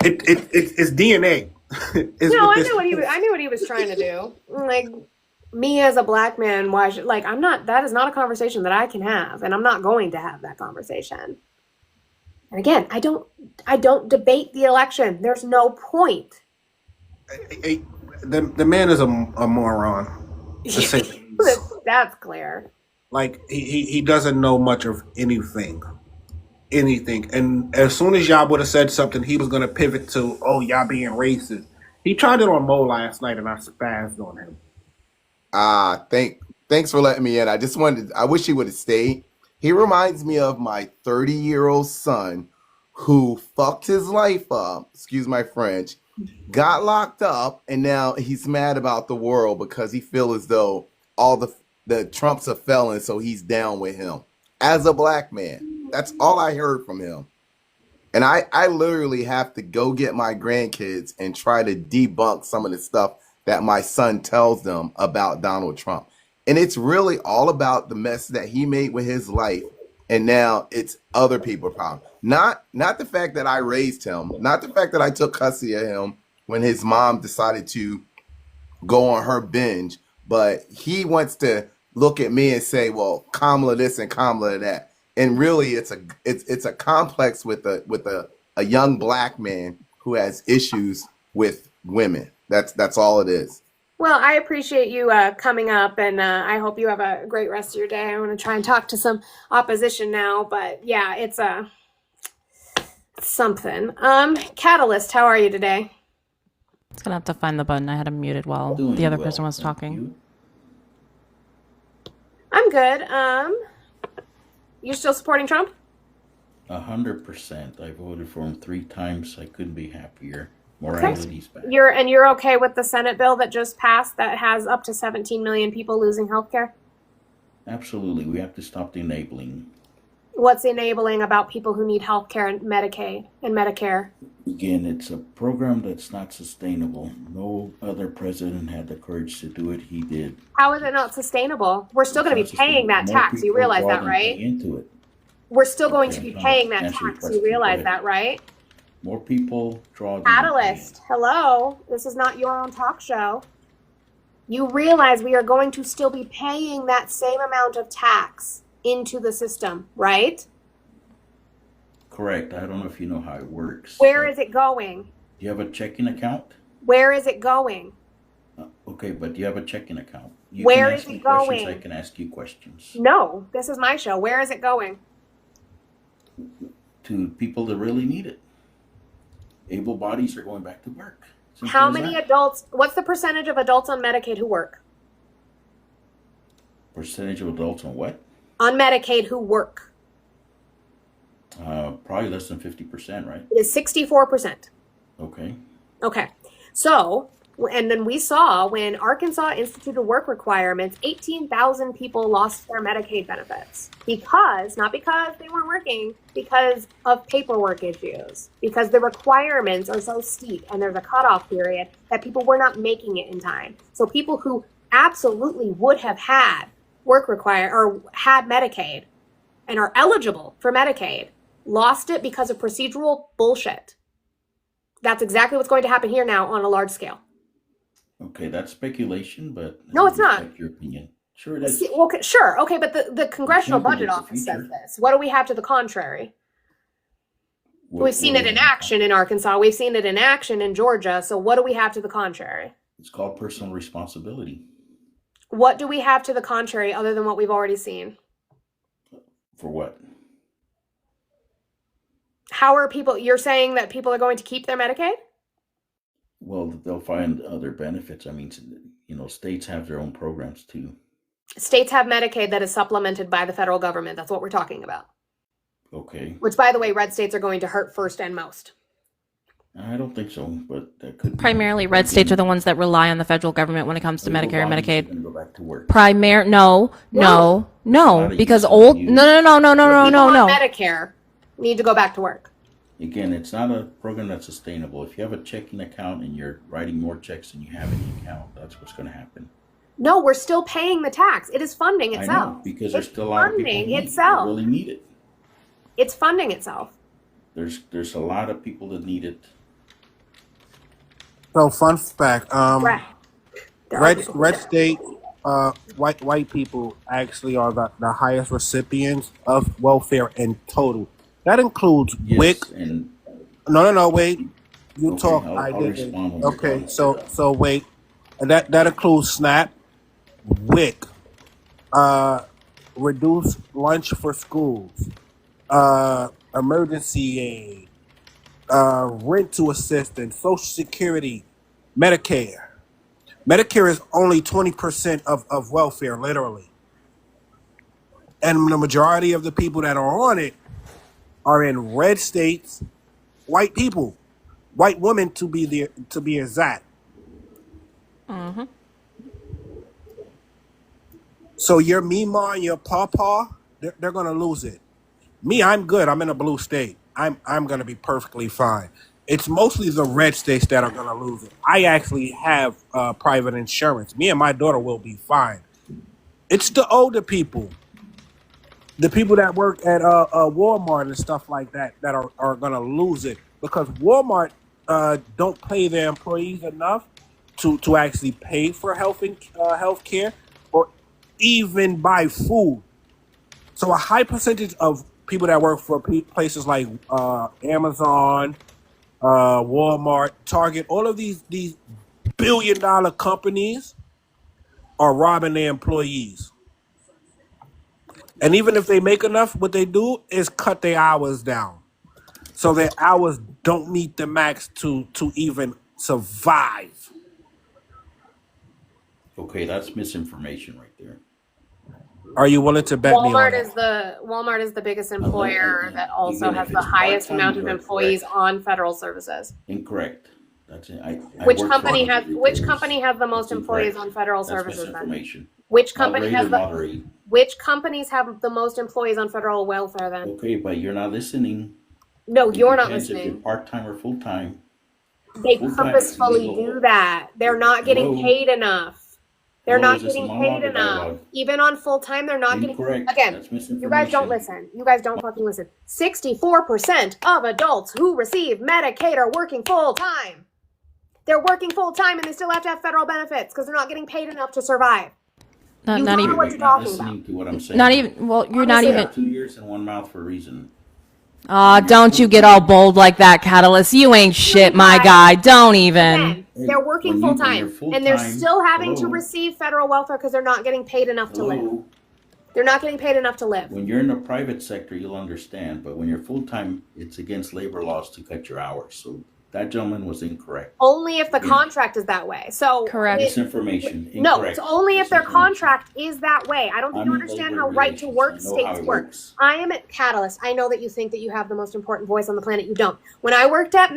It's DNA. Is No, what I this knew what he was. is. I knew what he was trying to do. Like me as a black man, why should like I'm not. That is not a conversation that I can have, and I'm not going to have that conversation. And again, I don't debate the election. There's no point. The man is a moron. To say the least. That's clear. Like he doesn't know much of anything. Anything. And as soon as y'all would have said something, he was gonna pivot to, oh, y'all being racist. He tried it on Mo last night and I spazzed on him. Thanks for letting me in. I wish he would have stayed. He reminds me of my 30-year-old son who fucked his life up, excuse my French, got locked up, and now he's mad about the world because he feels as though all the Trump's a felon, so he's down with him. As a black man, that's all I heard from him. And I literally have to go get my grandkids and try to debunk some of the stuff that my son tells them about Donald Trump. And it's really all about the mess that he made with his life. And now it's other people's problem. Not the fact that I raised him, not the fact that I took custody of him when his mom decided to go on her binge, but he wants to look at me and say, well, Kamala this and Kamala that. And really it's a complex with a young black man who has issues with women. That's all it is. Well, I appreciate you coming up, and I hope you have a great rest of your day. I want to try and talk to some opposition now, but yeah, it's something. Catalyst, how are you today? I was gonna have to find the button. I had him muted while Doing the other well, person was thank talking. you. I'm good. You still supporting Trump? 100%. I voted for him 3 times. I couldn't be happier. Okay. Morality's back. You're okay with the Senate bill that just passed that has up to 17 million people losing health care? Absolutely. We have to stop the enabling. What's enabling about people who need health care and Medicaid and Medicare? Again, it's a program that's not sustainable. No other president had the courage to do it. He did. How is it not sustainable? We're still It's going not to be paying sustainable. that More tax. You people realize draw that, than right? pay into it. We're still going Okay, to be I'm trying paying to that answer your tax. You question. Go realize ahead. that, right? More people draw than they pay in. Catalyst, hello. This is not your own talk show. You realize we are going to still be paying that same amount of tax into the system, right? Correct. I don't know if you know how it works. Where but is it going? do you have a checking account? Where is it going? Okay, but do you have a checking account? You Where can is ask me it questions. I going? can ask you questions. No, this is my show. Where is it going? To people that really need it. Able bodies are going back to work. Simple How as many that. adults, what's the percentage of adults on Medicaid who work? Percentage of adults on what? On Medicaid who work. Probably less than 50%, right? It is 64%. Okay. Okay. So, and then we saw when Arkansas instituted work requirements, 18,000 people lost their Medicaid benefits not because they weren't working, because of paperwork issues, because the requirements are so steep and there's a cutoff period that people were not making it in time. So people who absolutely would have had had Medicaid and are eligible for Medicaid lost it because of procedural bullshit. That's exactly what's going to happen here now on a large scale. Okay, that's speculation, but No, I it's not. respect your opinion. Sure it is. Okay, sure. Okay, but the Congressional can't Budget predict the Office says future. this. What do we have to the contrary? We've seen what it do in we have? action in Arkansas. We've seen it in action in Georgia. So what do we have to the contrary? It's called personal responsibility. What do we have to the contrary other than what we've already seen? For what? How are people, you're saying that people are going to keep their Medicaid? Well, they'll find other benefits. I mean, states have their own programs too. States have Medicaid that is supplemented by the federal government. That's what we're talking about. Okay. Which, by the way, red states are going to hurt first and most. I don't think so, but that could be. Primarily, red states are the ones that rely on the federal government when it comes to Able Medicare and bodies are Medicaid. gonna go back to work. No, because Not old, even no, People on no. Medicare need to go back to work. Again, it's not a program that's sustainable. If you have a checking account and you're writing more checks than you have in the account, that's what's going to happen. No, we're still paying the tax. It is funding I itself. know, because there's It's still a lot of people funding who need it, itself. that really need it. It's funding itself. There's a lot of people that need it. So fun fact, Right. There are red people who red don't. state white people actually are the highest recipients of welfare in total. That includes WIC. Yes, and No, wait. You okay, talk. I I'll didn't. respond when you're Okay, done. so wait, and that includes SNAP, WIC, uh, reduced lunch for schools, emergency aid, rental assistance, Social Security, Medicare. Medicare is only 20% of welfare, literally, and the majority of the people that are on it are in red states, white people, white women to be exact. So your Mima and your Pawpaw, they're gonna lose it. Me, I'm good. I'm in a blue state. I'm gonna be perfectly fine. It's mostly the red states that are gonna lose it. I actually have private insurance. Me and my daughter will be fine. It's the older people, the people that work at Walmart and stuff like that, that are gonna lose it because Walmart don't pay their employees enough to actually pay for health care or even buy food. So a high percentage of people that work for places like Amazon, Walmart, Target, all of these billion-dollar companies are robbing their employees. And even if they make enough, what they do is cut their hours down, so their hours don't meet the max to even survive. Okay, that's misinformation right there. Are you willing to bet me on Walmart is the biggest Unless, employer that also even has if the it's highest part-time, amount of you are employees correct. on federal services. Incorrect. That's it. I Which work for company other has which retailers. company has the most That's employees incorrect. on federal That's services then? misinformation. Which company Moderate has or the moderate. which companies have the most employees on federal welfare then? Okay, but you're not listening. No, It you're not depends if you're listening. part-time or full-time. They Full-time is purposefully legal. do that. They're not getting Hello? paid enough. They're Hello, not is this a getting monologue paid or enough. dialogue? Even on full time, they're not getting. Incorrect. Again, That's you guys don't misinformation. listen. You guys don't fucking listen. 64% of adults who receive Medicaid are working full time. They're working full time and they still have to have federal benefits because they're not getting paid enough to survive. Not, You not don't know even. Okay, what but you're you're not talking about. listening to what I'm saying. Not even. Well, you're not Honestly, You even. have 2 ears and one mouth for a reason. Aw, don't you get all bold like that, Catalyst. You ain't shit, my guys, guy. Don't even. again, they're working When full you're time and they're full-time, still having to hello, receive federal welfare because they're not getting paid enough to live. hello. They're not getting paid enough to live. When you're in the private sector, you'll understand. But when you're full-time, it's against labor laws to cut your hours. So that gentleman was incorrect. Only if the Again, contract is that way. So Correct. misinformation. no, Incorrect. it's only if their Misinformation. contract is that way. I don't think I'm you in understand labor how right to relations. work I know how states it work. works. I am at Catalyst. I know that you think that you have the most important voice on the planet. You don't. When I worked at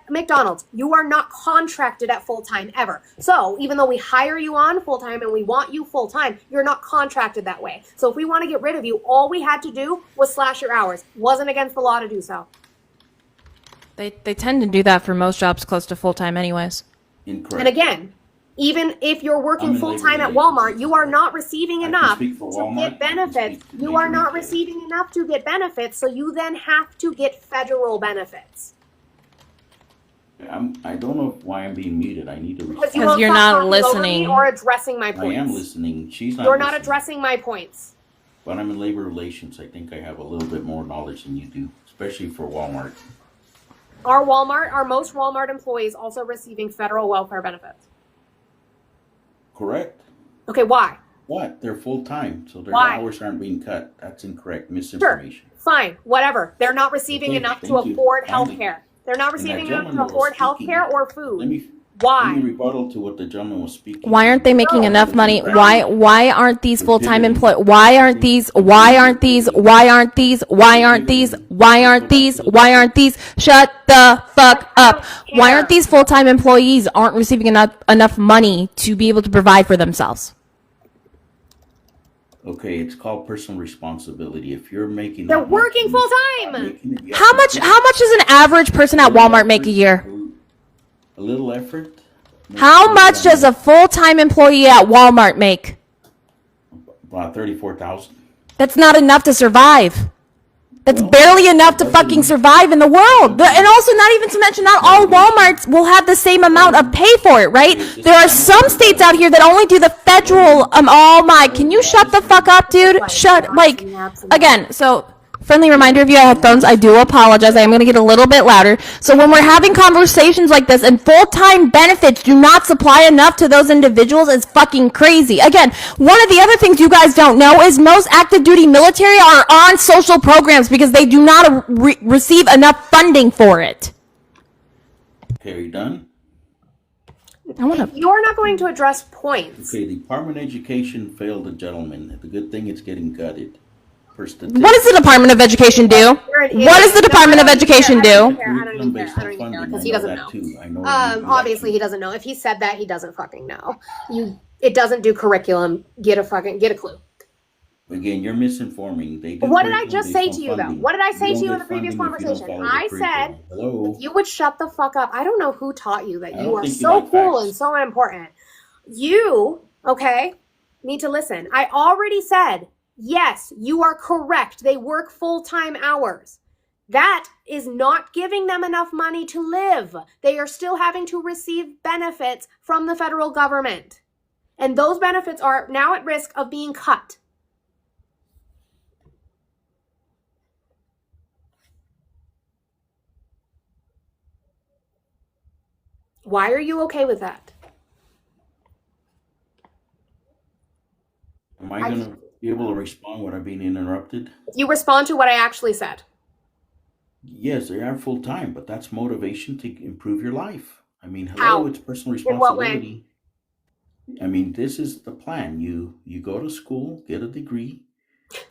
McDonald's, you are not contracted at full time ever. So even though we hire you on full time and we want you full time, you're not contracted that way. So if we want to get rid of you, all we had to do was slash your hours. Wasn't against the law to do so. They tend to do that for most jobs close to full time, anyways. Incorrect. And again, even if you're I'm working in full labor time at relations. Walmart, you are not receiving I can enough speak for to Walmart. get I can benefits. speak for You are major not retailers. receiving enough to get benefits, so you then have to get federal benefits. I don't know why I'm being muted. I need to Because you respond. won't you're stop not talking over me listening. or addressing my I points. am listening. She's not You're not listening. addressing my points. But I'm in labor relations. I think I have a little bit more knowledge than you do, especially for Walmart. Our most Walmart employees also receiving federal welfare benefits. Correct? Okay, why? What? They're full time, so their Why? hours aren't being cut. That's incorrect. Sure, Misinformation. fine, whatever. They're not receiving Okay, enough to thank you. afford health Finally. care. They're not And that receiving enough gentleman to that was afford health speaking, care or let food. me Why? rebuttal to what the gentleman was speaking. Why aren't they making No. enough money? Right. Why aren't these We're full time giving- employees? Why aren't these? Why aren't these? Why aren't these? Why aren't these? Why aren't these? Why aren't these? Shut the fuck up. Why aren't these full time employees aren't receiving enough money to be able to provide for themselves? Okay, it's called personal responsibility. If you're making They're that much, working you- full time. making it- you How have to much does an average person at put Walmart make a year? A little effort. makes How it much does a full time employee at Walmart make? about 34,000? That's not enough to survive. That's Well, barely enough that to doesn't fucking mean survive in the world. doesn't And also, not even to mention, not all Walmarts will have the same amount of pay for it, right? okay, There are I don't some think states that out here that only do the federal. Oh my! Can you shut the fuck up, dude? Shut like again. So. Friendly reminder if you have headphones, I do apologize. I am going to get a little bit louder. So when we're having conversations like this and full-time benefits do not supply enough to those individuals, it's fucking crazy. Again, one of the other things you guys don't know is most active duty military are on social programs because they do not receive enough funding for it. Okay, are you done? I want to. You're not going to address points. Okay, the Department of Education failed a gentleman. The good thing it's getting gutted. For What does statistics, the Department of Education do? You're an What does idiot. the Department of I don't even Education care. I don't do? even care. I don't even care. based I on don't even care funding. because I he know doesn't that know. too. I know Obviously he doesn't know. If he said that, he doesn't fucking know. It doesn't do curriculum. Get a clue. Again, you're misinforming. They do What did I curriculum just based say on to you though? funding. What did I say don't to you in get the previous funding if you don't conversation? follow the I said curriculum. Hello? if you would shut the fuck up. I don't know who taught you that I you don't are think you so like cool facts. and so important. You, okay, need to listen. I already said, yes, you are correct. They work full-time hours. That is not giving them enough money to live. They are still having to receive benefits from the federal government. And those benefits are now at risk of being cut. Why are you okay with that? Am I going to be able to respond without being interrupted? You respond to what I actually said. Yes, they are full time, but that's motivation to improve your life. I mean, How? hello, it's personal In what way? responsibility. I mean, this is the plan. You go to school, get a degree,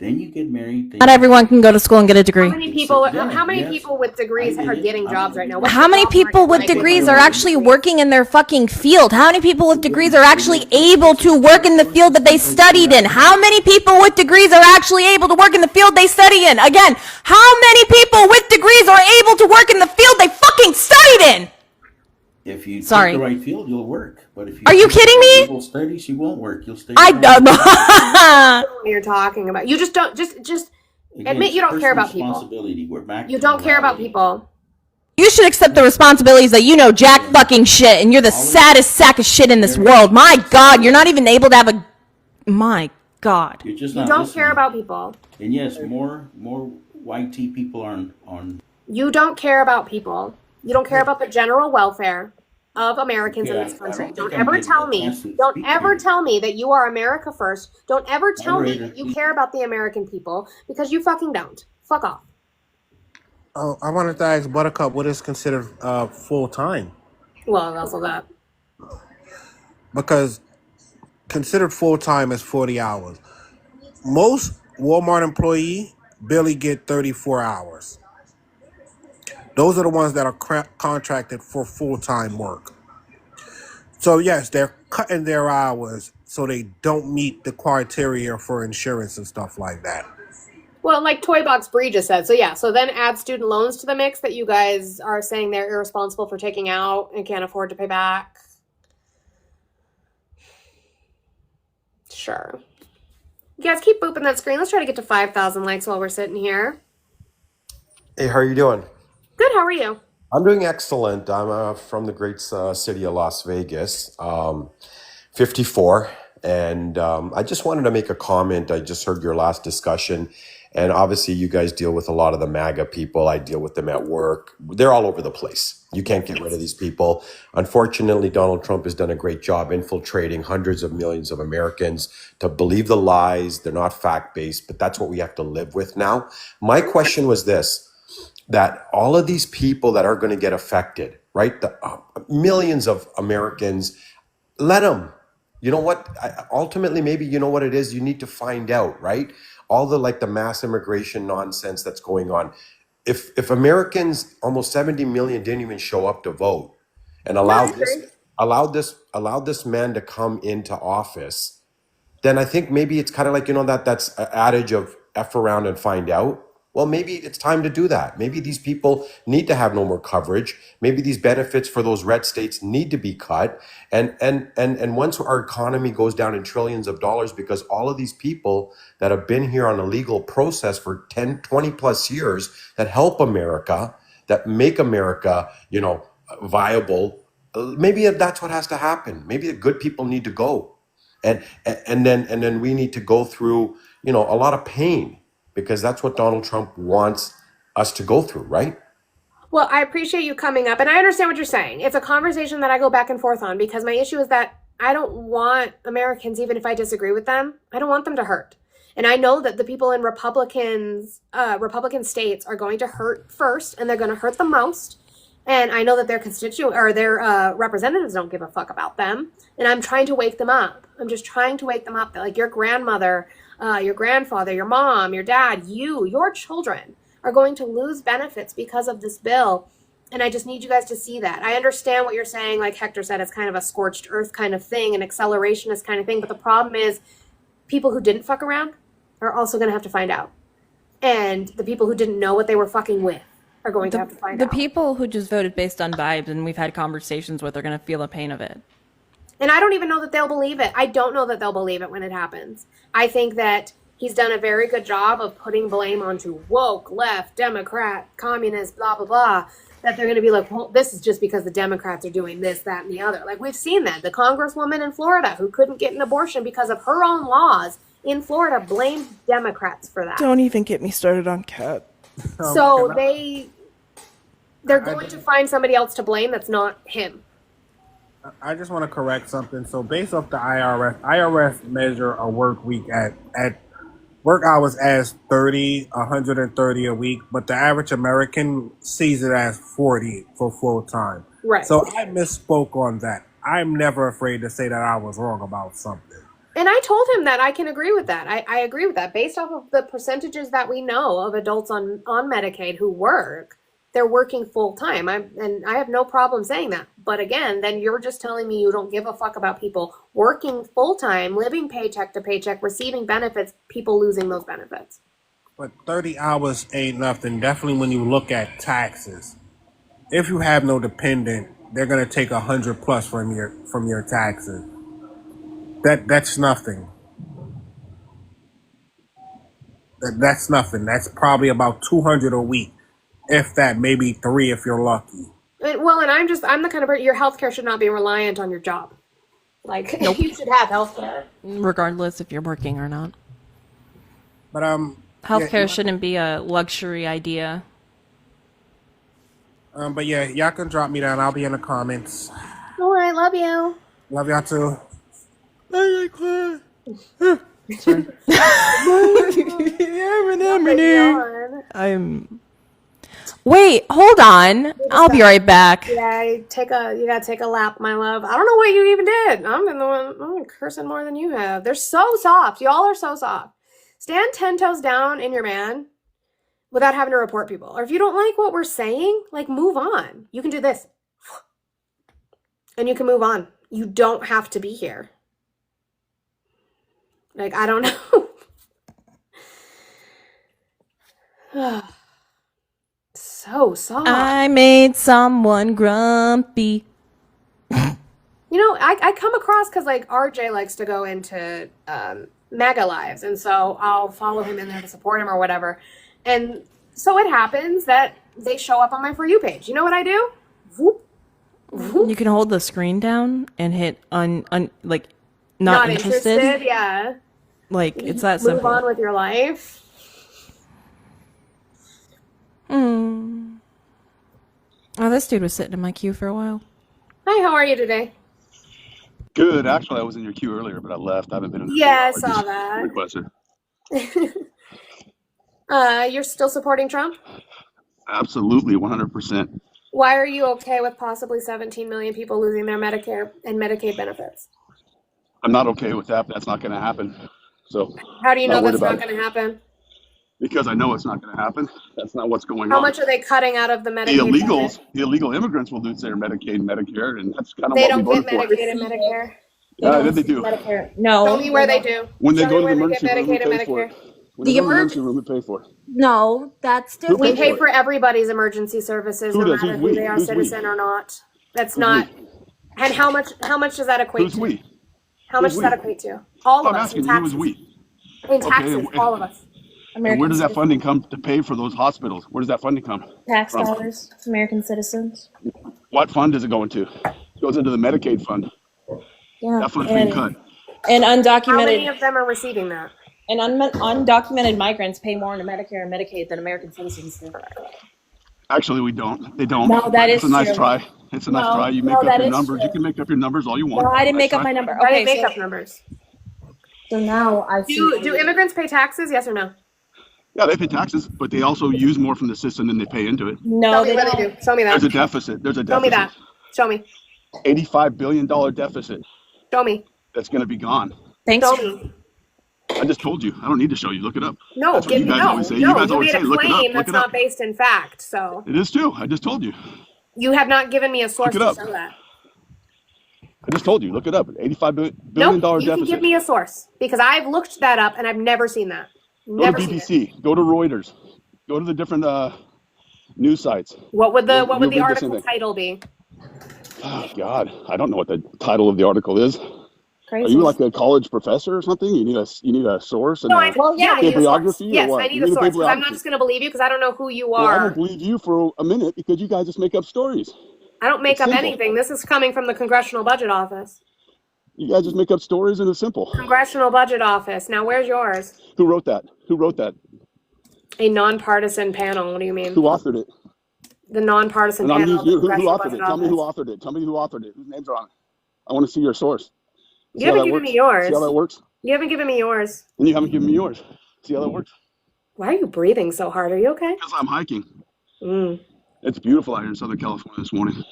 then you get married. Then Not everyone can go to school and get a degree. How many people? Yeah, how many yes. people with degrees I are did it. getting I'm jobs a right now? degree. What's How the many job people market with like degrees right are now? actually working in their fucking field? How many people with degrees are actually able to work in the field that they studied in? How many people with degrees are actually able to work in the field they study in? Again, how many people with degrees are able to work in the field they fucking studied in? If you Sorry. take the right field, you'll work. But if you Are you take kidding me? legal studies, you won't work. You'll stay. at home. What you're talking about. You just don't just Again, admit it's you don't care about personal people. responsibility. We're back. You to don't care about morality. people. You should accept the responsibilities that you know jack fucking shit and you're the saddest sack of shit in this world. My God, you're not even able to have a... My God. You're just You not don't listening. care about people. And yes, more white tea people are on. You don't care about people. You don't care about the general welfare of Americans in Yeah, this I country. don't Don't think I'm ever getting tell a me. chance to Don't speak ever here. tell me that you are America first. Don't ever tell me Moderator, that you please. care about the American people because you fucking don't. Fuck off. Oh, I wanted to ask Buttercup what is considered full time, Well, also that. because considered full time is 40 hours. Most Walmart employee barely get 34 hours. Those are the ones that are contracted for full time work. So yes, they're cutting their hours so they don't meet the criteria for insurance and stuff like that. Well, like Toy Box Bree just said. So yeah, so then add student loans to the mix that you guys are saying they're irresponsible for taking out and can't afford to pay back. Sure. You guys keep booping that screen. Let's try to get to 5,000 likes while we're sitting here. Hey, how are you doing? Good, how are you? I'm doing excellent. I'm from the great city of Las Vegas, 54. And I just wanted to make a comment. I just heard your last discussion. And obviously, you guys deal with a lot of the MAGA people. I deal with them at work. They're all over the place. You can't get rid of these people. Unfortunately, Donald Trump has done a great job infiltrating hundreds of millions of Americans to believe the lies. They're not fact-based, but that's what we have to live with now. My question was this, that all of these people that are going to get affected, right? The millions of Americans, let them. You know what? Ultimately, maybe you know what it is. You need to find out, right? All the mass immigration nonsense that's going on. If Americans, almost 70 million, didn't even show up to vote, and allowed this man to come into office, then I think maybe it's kind of like, that's an adage of F around and find out. Well, maybe it's time to do that. Maybe these people need to have no more coverage. Maybe these benefits for those red states need to be cut. And once our economy goes down in trillions of dollars, because all of these people that have been here on a legal process for 10, 20 plus years that help America, that make America, viable, maybe that's what has to happen. Maybe the good people need to go. And then we need to go through, a lot of pain, because that's what Donald Trump wants us to go through, right? Well, I appreciate you coming up, and I understand what you're saying. It's a conversation that I go back and forth on, because my issue is that I don't want Americans, even if I disagree with them, I don't want them to hurt. And I know that the people in Republican states are going to hurt first, and they're going to hurt the most. And I know that their representatives don't give a fuck about them. And I'm trying to wake them up. I'm just trying to wake them up that, like, your grandmother, your grandfather, your mom, your dad, your children are going to lose benefits because of this bill. And I just need you guys to see that. I understand what you're saying. Like Hector said, it's kind of a scorched earth kind of thing, an accelerationist kind of thing. But the problem is people who didn't fuck around are also going to have to find out. And the people who didn't know what they were fucking with are going to have to find out. The people who just voted based on vibes and we've had conversations with are going to feel the pain of it. And I don't even know that they'll believe it. I don't know that they'll believe it when it happens. I think that he's done a very good job of putting blame onto woke, left, Democrat, communist, blah, blah, blah. That they're going to be like, well, this is just because the Democrats are doing this, that, and the other. Like, we've seen that. The congresswoman in Florida who couldn't get an abortion because of her own laws in Florida blamed Democrats for that. Don't even get me started on Cat. So they're going to find somebody else to blame that's not him. I just want to correct something. So based off the IRS measure a work week at work hours as 130 a week, but the average American sees it as 40 for full time. Right. So I misspoke on that. I'm never afraid to say that I was wrong about something. And I told him that I can agree with that. I agree with that. Based off of the percentages that we know of adults on Medicaid who work, they're working full time. And I have no problem saying that. But again, then you're just telling me you don't give a fuck about people working full time, living paycheck to paycheck, receiving benefits, people losing those benefits. But 30 hours ain't nothing. Definitely when you look at taxes. If you have no dependent, they're gonna take 100 plus from your taxes. That's nothing. That's nothing. That's probably about 200 a week. If that, maybe 3 if you're lucky. And I'm the kind of person, your healthcare should not be reliant on your job. Like, nope. You should have healthcare. Regardless if you're working or not. But healthcare shouldn't be a luxury idea. But yeah, y'all can drop me down. I'll be in the comments. All right, love you. Love y'all too. Wait, hold on. I'll be right back. Yeah, you gotta take a lap, my love. I don't know what you even did. I'm cursing more than you have. They're so soft. Y'all are so soft. Stand 10 toes down in your man without having to report people. Or if you don't like what we're saying, like, move on. You can do this. And you can move on. You don't have to be here. Like, I don't know. So soft. I made someone grumpy. I come across, because, like, RJ likes to go into mega lives, and so I'll follow him in there to support him or whatever. And so it happens that they show up on my For You page. You know what I do? Whoop. Whoop. You can hold the screen down and hit like not interested. Yeah. Like, it's that simple. Move on with your life. Oh, this dude was sitting in my queue for a while. Hi, how are you today? Good. Actually, I was in your queue earlier, but I left. I haven't been in the Yeah, I saw that. requested. You're still supporting Trump? Absolutely, 100%. Why are you okay with possibly 17 million people losing their Medicare and Medicaid benefits? I'm not okay with that, but that's not going to happen. So How do you know not worried that's about not it. going to happen? Because I know it's not going to happen. That's not what's going How on. much are they cutting out of the The Medicaid illegals, budget? the illegal immigrants will lose their Medicaid and Medicare, and that's kind of They what don't we get voted for. Medicaid and Medicare. Yeah, they do. Medicare. No. Tell me where they do. When they Show go me to the where they get emergency room, who Medicaid and pays for Medicare. it? What The does our emerg emergency room pay for? no, that's Who We pays pay for for it? everybody's emergency services, Who no does? matter Who's who we? they are, Who's we? citizen or not. That's Who's not. we? And how much does that equate Who's to? we? How much Who's does that we? equate to? All Well, of I'm us in asking you, who is taxes. we? In Okay, taxes, all of us. and where American does that citizens. funding come to pay for those hospitals? Where does that funding come Tax from? dollars. American citizens. What fund does it go into? It goes into the Medicaid fund. Yeah. That fund's being cut. And How many undocumented of them are receiving that? and undocumented migrants pay more into Medicare and Medicaid than American citizens do. Actually, we don't. They don't. No, that It's is a nice true. try. It's a nice try. You make No, up that your is numbers. You true. can make up your numbers all you want. No, I didn't Nice make up try. my number. I Okay, didn't make so, up numbers. so now I see. Do immigrants pay taxes? Yes or no? Yeah, they pay taxes, but they also use more from the system than they pay into it. No, Show me they where don't. they do. Show me that. There's a deficit. There's a Show me deficit. that. Show me. $85 billion deficit Show me. that's going to be gone. Thanks. Show me. I just told you. I don't need to show you. Look it up. No, That's what give you me guys no. always say. No, You guys you always made say, a look it up. claim Look that's it up. not based in fact. So It is too. I just told you. you have not given me a source it to up. show that. I just told you. Look it up. $85 billion Nope. You deficit. can give me a source because I've looked that up and I've never seen that. Go to Never seen it. BBC. Go to Reuters. Go to the different news sites. What would the You'll read the same article thing. title be? Oh, God. I don't know what the title of the article is. Crazy. Are you like a college professor or something? You need a source and No, a I need a source. bibliography or Yes, what? I need You a source because I'm bibliography. not just going to believe you because I don't know who you Well, I are. don't believe you for a minute because you guys just make up stories. I don't make It's up simple. anything. This is coming from the Congressional Budget Office. You guys just make up stories and it's simple. Congressional Budget Office. Now, where's yours? Who wrote that? Who wrote that? A nonpartisan panel. What do you mean? Who authored it? The nonpartisan And I'm panel. of the who Congressional authored Budget it? Tell me who Office. authored it. Tell me who authored it. Whose names are on it? I want to see your source. You See how haven't that given works? me yours. See how that works? You haven't given me yours. And you haven't given me yours. See how that works? Why are you breathing so hard? Are you okay? Because I'm hiking. Mm. It's beautiful out here in Southern California this morning.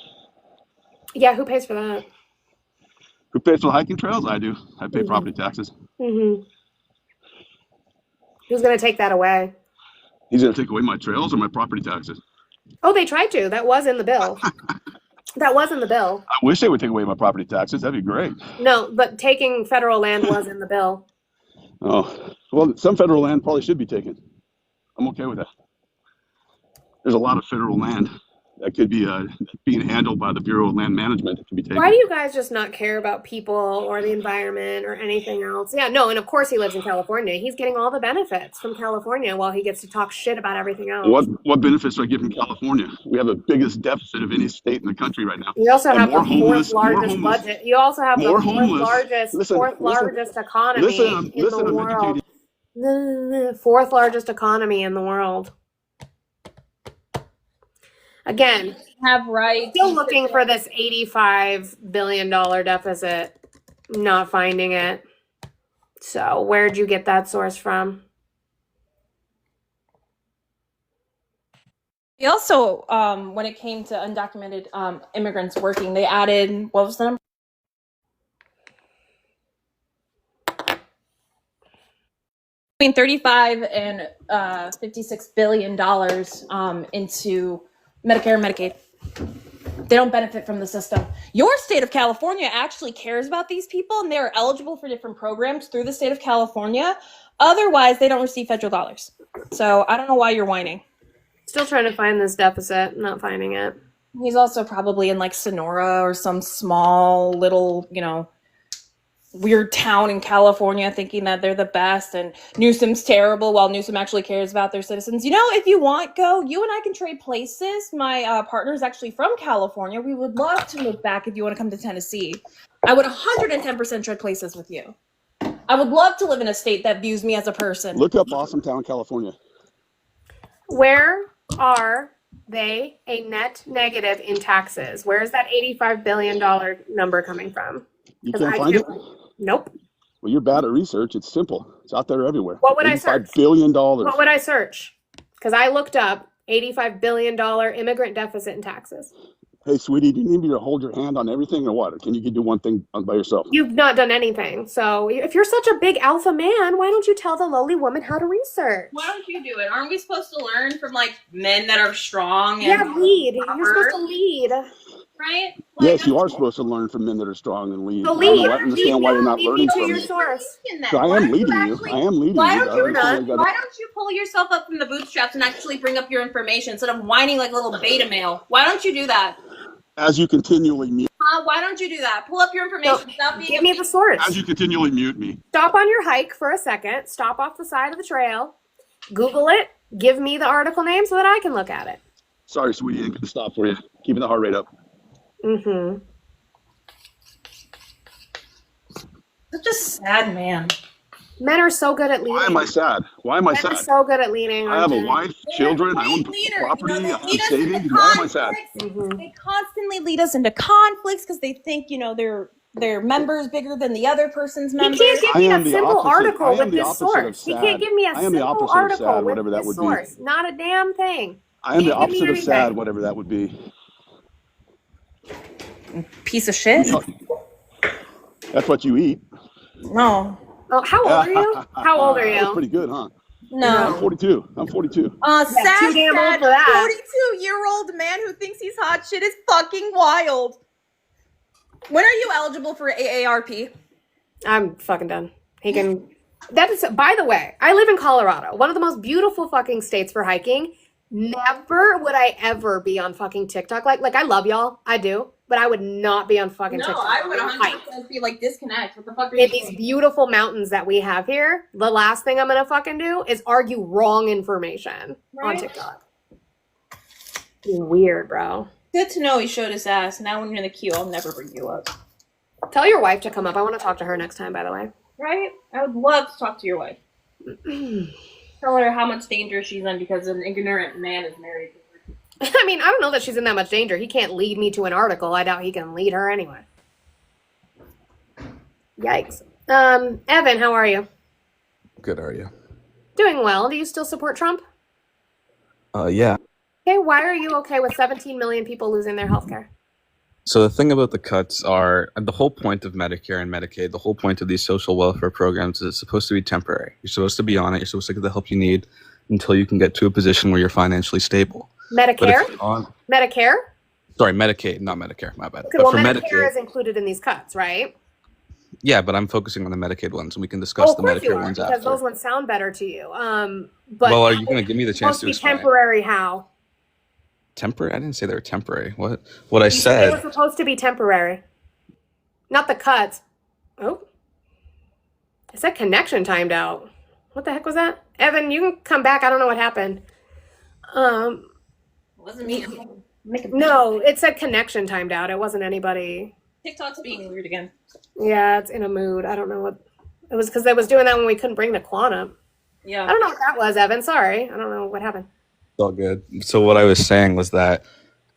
Yeah, who pays for that? Who pays for the hiking trails? I do. I pay Mhm. property taxes. Mm-hmm. Who's going to take that away? He's going to take away my trails or my property taxes. Oh, they tried to. That was in the bill. That was in the bill. I wish they would take away my property taxes. That'd be great. No, but taking federal land was in the bill. Oh, well, some federal land probably should be taken. I'm okay with that. There's a lot of federal land that could be being handled by the Bureau of Land Management that can be taken. Why do you guys just not care about people or the environment or anything else? Yeah, no, and of course he lives in California. He's getting all the benefits from California while he gets to talk shit about everything else. What benefits do I get from California? We have the biggest deficit of any state in the country right now. You also And have the more homeless, fourth more largest homeless. budget. You also have the More fourth homeless. largest, Listen, fourth listen. largest economy Listen, in the I'm world. educated. Fourth largest economy in the world. Again, Have rights. still looking for this $85 billion deficit, not finding it. So, where'd you get that source from? They also, when it came to undocumented immigrants working, they added, what was the number? Between 35 and $56 billion into Medicare and Medicaid. They don't benefit from the system. Your state of California actually cares about these people and they're eligible for different programs through the state of California. Otherwise, they don't receive federal dollars. So I don't know why you're whining. Still trying to find this deficit, not finding it. He's also probably in like Sonora or some small little, weird town in California thinking that they're the best and Newsom's terrible while Newsom actually cares about their citizens. If you want, you and I can trade places. My partner is actually from California. We would love to move back if you want to come to Tennessee. I would 110% trade places with you. I would love to live in a state that views me as a person. Look up Awesome Town, California. Where are they a net negative in taxes? Where is that $85 billion number coming from? You 'Cause can't I find it? Nope. Well, you're bad at research. It's simple. It's out there everywhere. What would I search? $85 billion. What would I search? Because I looked up $85 billion immigrant deficit in taxes. Hey, sweetie, do you need me to hold your hand on everything or what? Or can you do one thing by yourself? You've not done anything. So if you're such a big alpha man, why don't you tell the lowly woman how to research? Why don't you do it? Aren't we supposed to learn from men that are strong? Yeah, lead. You're supposed to lead. right? Yes, you are supposed to learn from men that are strong and lead. So I don't lead. understand why you're not Lead me learning to from your me. source. So I am leading you. I am leading Why you. don't but I you don't understand why you why gotta- don't you pull yourself up from the bootstraps and actually bring up your information instead of whining like a little beta male? Why don't you do that? As you continually mute, Why don't you do that? Pull up your information. Stop being Give me the source. as you continually mute me. Stop on your hike for a second. Stop off the side of the trail. Google it. Give me the article name so that I can look at it. Sorry, sweetie, I'm gonna stop for you. Keeping the heart rate up. Mm-hmm. Such a sad man. Men are so good at leading. Why am I sad? Why am I Men are sad? so good at leading. I have a aren't they? wife, children, I own property, I have savings. Why am I sad? They constantly lead us into conflicts because they think, their members bigger than the other person's He members. can't give I me am a the simple opposite- article I am with the this opposite of source. He sad. can't give me a I am the simple opposite of article sad, with whatever that this would be. source. Not a damn thing. I am the Can't give me opposite of sad, anything. whatever that would be. Piece of shit. That's what you eat. No. Oh, how old are you? How old are That's you? pretty good, huh? No. I'm 42. I'm 42. Yeah, too damn old for that. 42-year-old man who thinks he's hot shit is fucking wild. When are you eligible for AARP? I'm fucking done. He can. That is. By the way, I live in Colorado, one of the most beautiful fucking states for hiking. Never would I ever be on fucking TikTok. Like I love y'all, I do, but I would not be on fucking No, TikTok. I would Hike. 100% be like, disconnect. What the fuck are you In these doing? beautiful mountains that we have here, the last thing I'm gonna fucking do is argue wrong information on Right. TikTok. Weird, bro. Good to know he showed his ass. Now when you're in the queue, I'll never bring you up. Tell your wife to come up. I want to talk to her next time, by the way. Right? I would love to talk to your wife. Tell her how much danger she's in because an ignorant man is married. I mean, I don't know that she's in that much danger. He can't lead me to an article. I doubt he can lead her anyway. Yikes. Evan, how are you? Good, are you? Doing well. Do you still support Trump? Yeah. Okay, why are you okay with 17 million people losing their health care? So the thing about the cuts are the whole point of Medicare and Medicaid, the whole point of these social welfare programs is it's supposed to be temporary. You're supposed to be on it. You're supposed to get the help you need until you can get to a position where you're financially stable. But Medicare? if you're on, Medicare? sorry, Medicaid, not Medicare, my bad. Okay, But well, for Medicare Medicaid, is included in these cuts, right? yeah, but I'm focusing on the Medicaid ones, and we can discuss Of the course you Medicare are, ones because after. those ones sound better to you. But Well, are you going to give me the it's chance supposed to to be explain? temporary how? Temporary? I didn't say they were temporary. What I You said they were said, supposed to be temporary. Not the cuts. Oh. It said connection timed out. What the heck was that? Evan, you can come back. I don't know what happened. Wasn't me. No, it said connection timed out. It wasn't anybody. TikTok's being weird again. Yeah, it's in a mood. I don't know what. It was because they was doing that when we couldn't bring the Quan up. Yeah. I don't know what that was, Evan. Sorry. I don't know what happened. it's all good. So what I was saying was that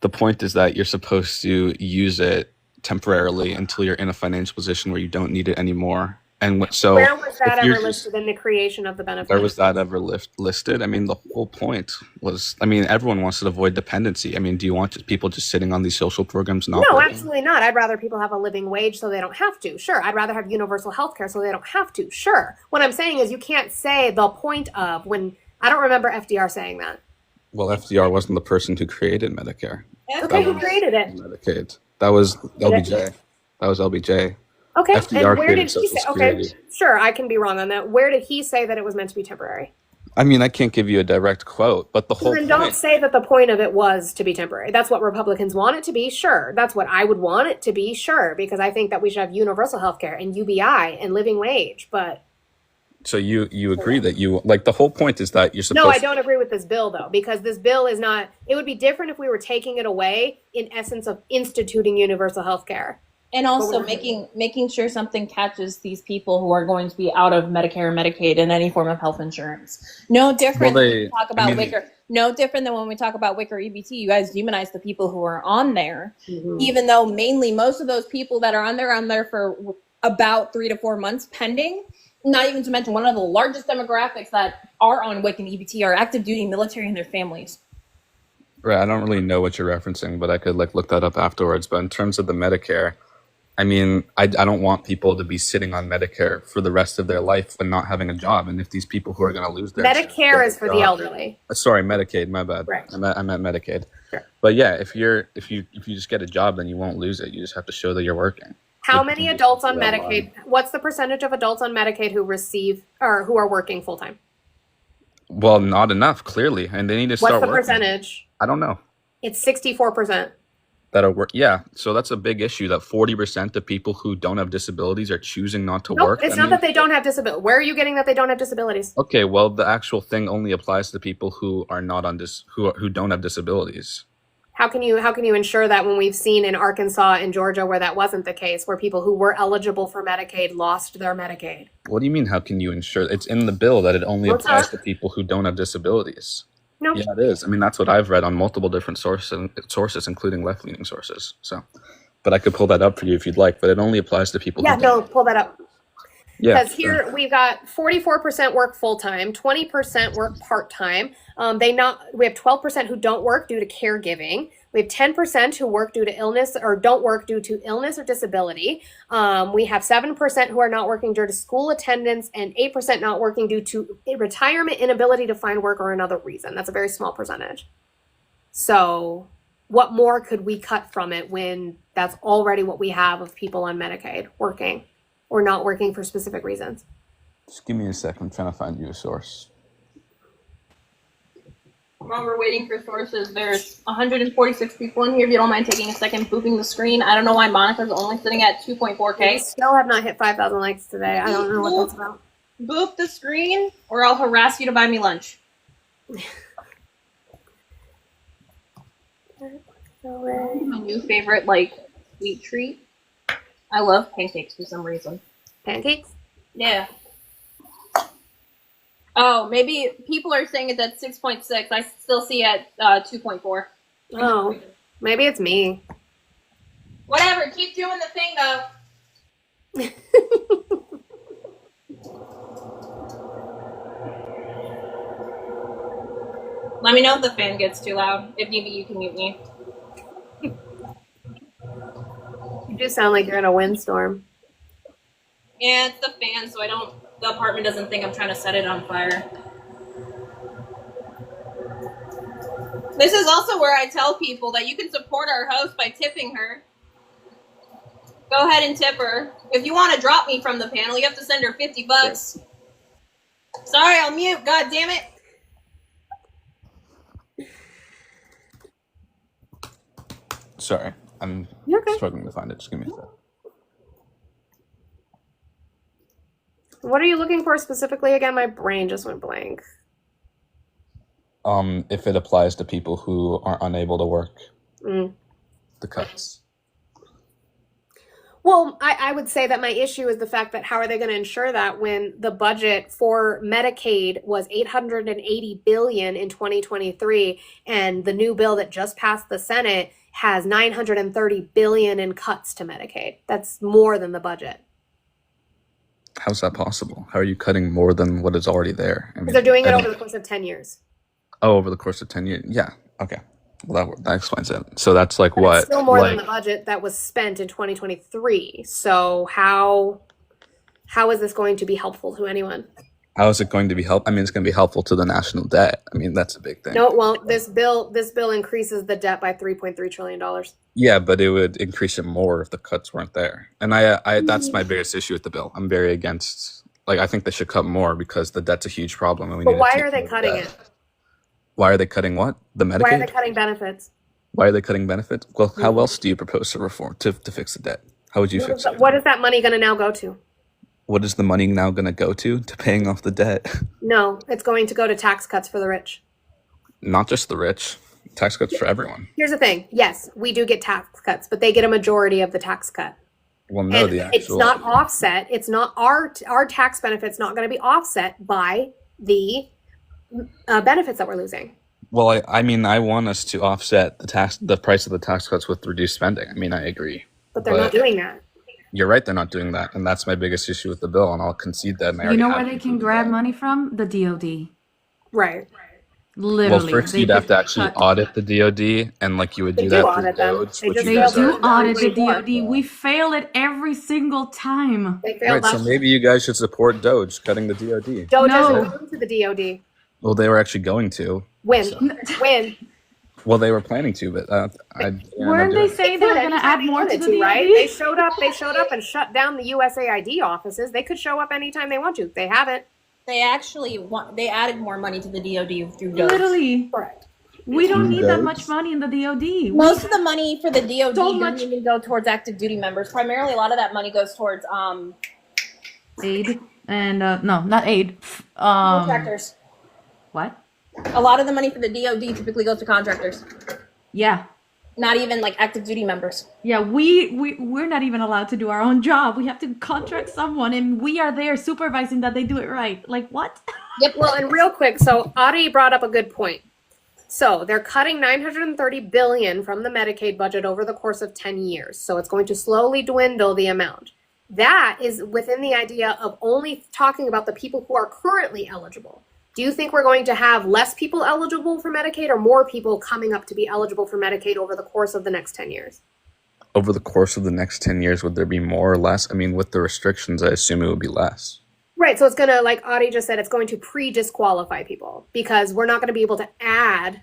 the point is that you're supposed to use it temporarily until you're in a financial position where you don't need it anymore. And so Where was that if you're ever just- listed in the creation of the benefit? where was that ever listed? I mean, the whole point was, I mean, everyone wants to avoid dependency. I mean, do you want people just sitting on these social programs not No, working? absolutely not. I'd rather people have a living wage so they don't have to. Sure. I'd rather have universal health care so they don't have to. Sure. What I'm saying is you can't say the point of when I don't remember FDR saying that. Well, FDR wasn't the person who created Medicare. Okay, who was created it? Medicaid. That was LBJ. That was LBJ. Okay, FDR and where did created he Social say? Okay, Security. sure, I can be wrong on that. Where did he say that it was meant to be temporary? I mean, I can't give you a direct quote, but the So whole then don't point. say that the point of it was to be temporary. That's what Republicans want it to be, sure. That's what I would want it to be, sure, because I think that we should have universal health care and UBI and living wage. But So you agree that you like the whole point is that you're supposed. no, I don't agree with this bill though, because this bill is not. It would be different if we were taking it away in essence of instituting universal health care. And also making sure something catches these people who are going to be out of Medicare and Medicaid and any form of health insurance. No different Well, than when they- we talk I about mean- Wicker. No different than when we talk about Wicker EBT. You guys demonize the people who are on there, even though mainly most of those people that are on there for about 3 to 4 months pending. Not even to mention one of the largest demographics that are on WIC and EBT are active duty military and their families. Right, I don't really know what you're referencing, but I could like look that up afterwards. But in terms of the Medicare, I mean, I don't want people to be sitting on Medicare for the rest of their life and not having a job. And if these people who are going to lose their Medicare is for the elderly. Sorry, Medicaid, my bad. Right. I meant Medicaid. Sure. But yeah, if you just get a job, then you won't lose it. You just have to show that you're working. How many adults on Medicaid? What's the percentage of adults on Medicaid who receive or who are working full time? Well, not enough, clearly, and they need to start What's the working. percentage? I don't know. It's 64%. That are work. Yeah, so that's a big issue. That 40% of people who don't have disabilities are choosing not to Nope, work. it's not that they don't have disabilities. Where are you getting that they don't have disabilities? Okay, well, the actual thing only applies to people who are not on who don't have disabilities. How can you ensure that when we've seen in Arkansas and Georgia where that wasn't the case, where people who were eligible for Medicaid lost their Medicaid? What do you mean? How can you ensure? It's in the bill that it only No, it's applies not. to people who don't have disabilities. No. Yeah, it is. I mean, that's what I've read on multiple different sources, including left-leaning sources. So, but I could pull that up for you if you'd like. But it only applies to people. Yeah, who don't. no, pull that up. Yeah. Because here we've got 44% work full time, 20% work part time. We have 12% who don't work due to caregiving. We have 10% who work due to illness or don't work due to illness or disability. We have 7% who are not working due to school attendance and 8% not working due to retirement, inability to find work, or another reason. That's a very small percentage. So what more could we cut from it when that's already what we have of people on Medicaid working or not working for specific reasons? Just give me a second. I'm trying to find you a source. While we're waiting for sources, there's 146 people in here. If you don't mind taking a second booping the screen. I don't know why Monica's only sitting at 2.4K. We still have not hit 5,000 likes today. I don't know what that's about. Boop the screen, or I'll harass you to buy me lunch. My new favorite, sweet treat. I love pancakes for some reason. Pancakes? Yeah. Oh, maybe people are saying it's at 6.6. I still see at 2.4. Oh, maybe it's me. Whatever, keep doing the thing though. Let me know if the fan gets too loud. If need be, you can mute me. You do sound like you're in a windstorm. Yeah, it's the fan, so the apartment doesn't think I'm trying to set it on fire. This is also where I tell people that you can support our host by tipping her. Go ahead and tip her. If you want to drop me from the panel, you have to send her $50. Sorry, I'll mute. God damn it. Sorry, I'm struggling to find it. Just give me a second. What are you looking for specifically again? My brain just went blank. If it applies to people who are unable to work, the cuts. Well, I would say that my issue is the fact that how are they going to ensure that when the budget for Medicaid was $880 billion in 2023, and the new bill that just passed the Senate has $930 billion in cuts to Medicaid. That's more than the budget. How's that possible? How are you cutting more than what is already there? I mean, They're doing it over the course of 10 years. Oh, over the course of 10 years. Yeah. Okay. Well, that explains it. So that's like what? It's still more than the budget that was spent in 2023. So how is this going to be helpful to anyone? How is it going to be help? I mean, it's going to be helpful to the national debt. I mean, that's a big thing. No, it won't. This bill increases the debt by $3.3 trillion. Yeah, but it would increase it more if the cuts weren't there. And I that's my biggest issue with the bill. I'm very against. I think they should cut more because the debt's a huge problem. And we But need to why take are they care of cutting that. it? Why are they cutting what? The Medicaid? Why are they cutting benefits? Why are they cutting benefits? Well, how else do you propose to reform to fix the debt? How would you fix it? What is that money going to now go to? What is the money now going to go to? To paying off the debt? No, it's going to go to tax cuts for the rich. Not just the rich. Tax cuts for everyone. Here's the thing. Yes, we do get tax cuts, but they get a majority of the tax cut. Well, no, And the actual. it's not offset. It's not our tax benefits not going to be offset by the benefits that we're losing. Well, I mean, I want us to offset the price of the tax cuts with reduced spending. I mean, I agree. But they're not doing that. You're right, they're not doing that, and that's my biggest issue with the bill, and I'll concede that. And I You know already where have. they can grab money from? The DOD. Right. Well, Literally, first they you'd have could to actually cut. audit the DoD, and like you would They do do that through audit them. Doge, They which just you They failed guys do in are. audit the 2024. DoD. We fail it every single time. They failed Right, so last year. maybe you guys should support Doge cutting the DoD. Doge isn't No. going to the DoD. Well, they were actually going to. When? So, When? well, they were planning to, but I didn't Weren't do they it. saying They they were could going to anytime add they more to wanted the to, DoD? right? They showed up and shut down the USAID offices. They could show up anytime they want to. They haven't. They actually they added more money to the DoD through Doge. Literally. Correct. We don't Through need that Doge? much money in the DoD. Most of the money for the DoD So doesn't much even go towards active duty members. Primarily, a lot of that money goes towards aid and no, not aid. contractors. What? A lot of the money for the DoD typically goes to contractors, Yeah. not even like active duty members. Yeah, we're not even allowed to do our own job. We have to contract someone, and we are there supervising that they do it right. Like what? Yep. Well, and real quick, so Audie brought up a good point. So they're cutting $930 billion from the Medicaid budget over the course of 10 years. So it's going to slowly dwindle the amount. That is within the idea of only talking about the people who are currently eligible. Do you think we're going to have less people eligible for Medicaid or more people coming up to be eligible for Medicaid over the course of the next 10 years? Over the course of the next 10 years, would there be more or less? I mean, with the restrictions, I assume it would be less. Right. So it's going to, like Audie just said, it's going to pre-disqualify people because we're not going to be able to add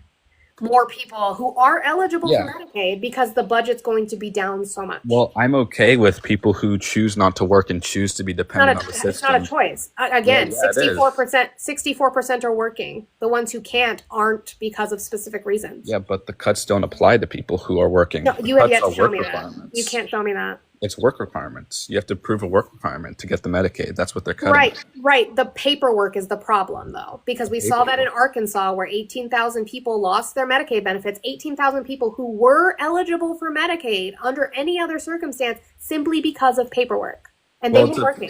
more people who are eligible Yeah. for Medicaid because the budget's going to be down so much. Well, I'm okay with people who choose not to work and choose to be dependent on the It's not a system. choice. Again, Yeah, it is. 64% are working. The ones who can't aren't because of specific reasons. Yeah, but the cuts don't apply to people who are working. No, The you have cuts yet to are show work me that. requirements. You can't show me that. It's work requirements. You have to prove a work requirement to get the Medicaid. That's what they're cutting. Right. The paperwork is the problem, though, because we saw that in Arkansas where 18,000 people lost their Medicaid benefits, 18,000 people who were eligible for Medicaid under any other circumstance simply because of paperwork. And they Well, weren't working.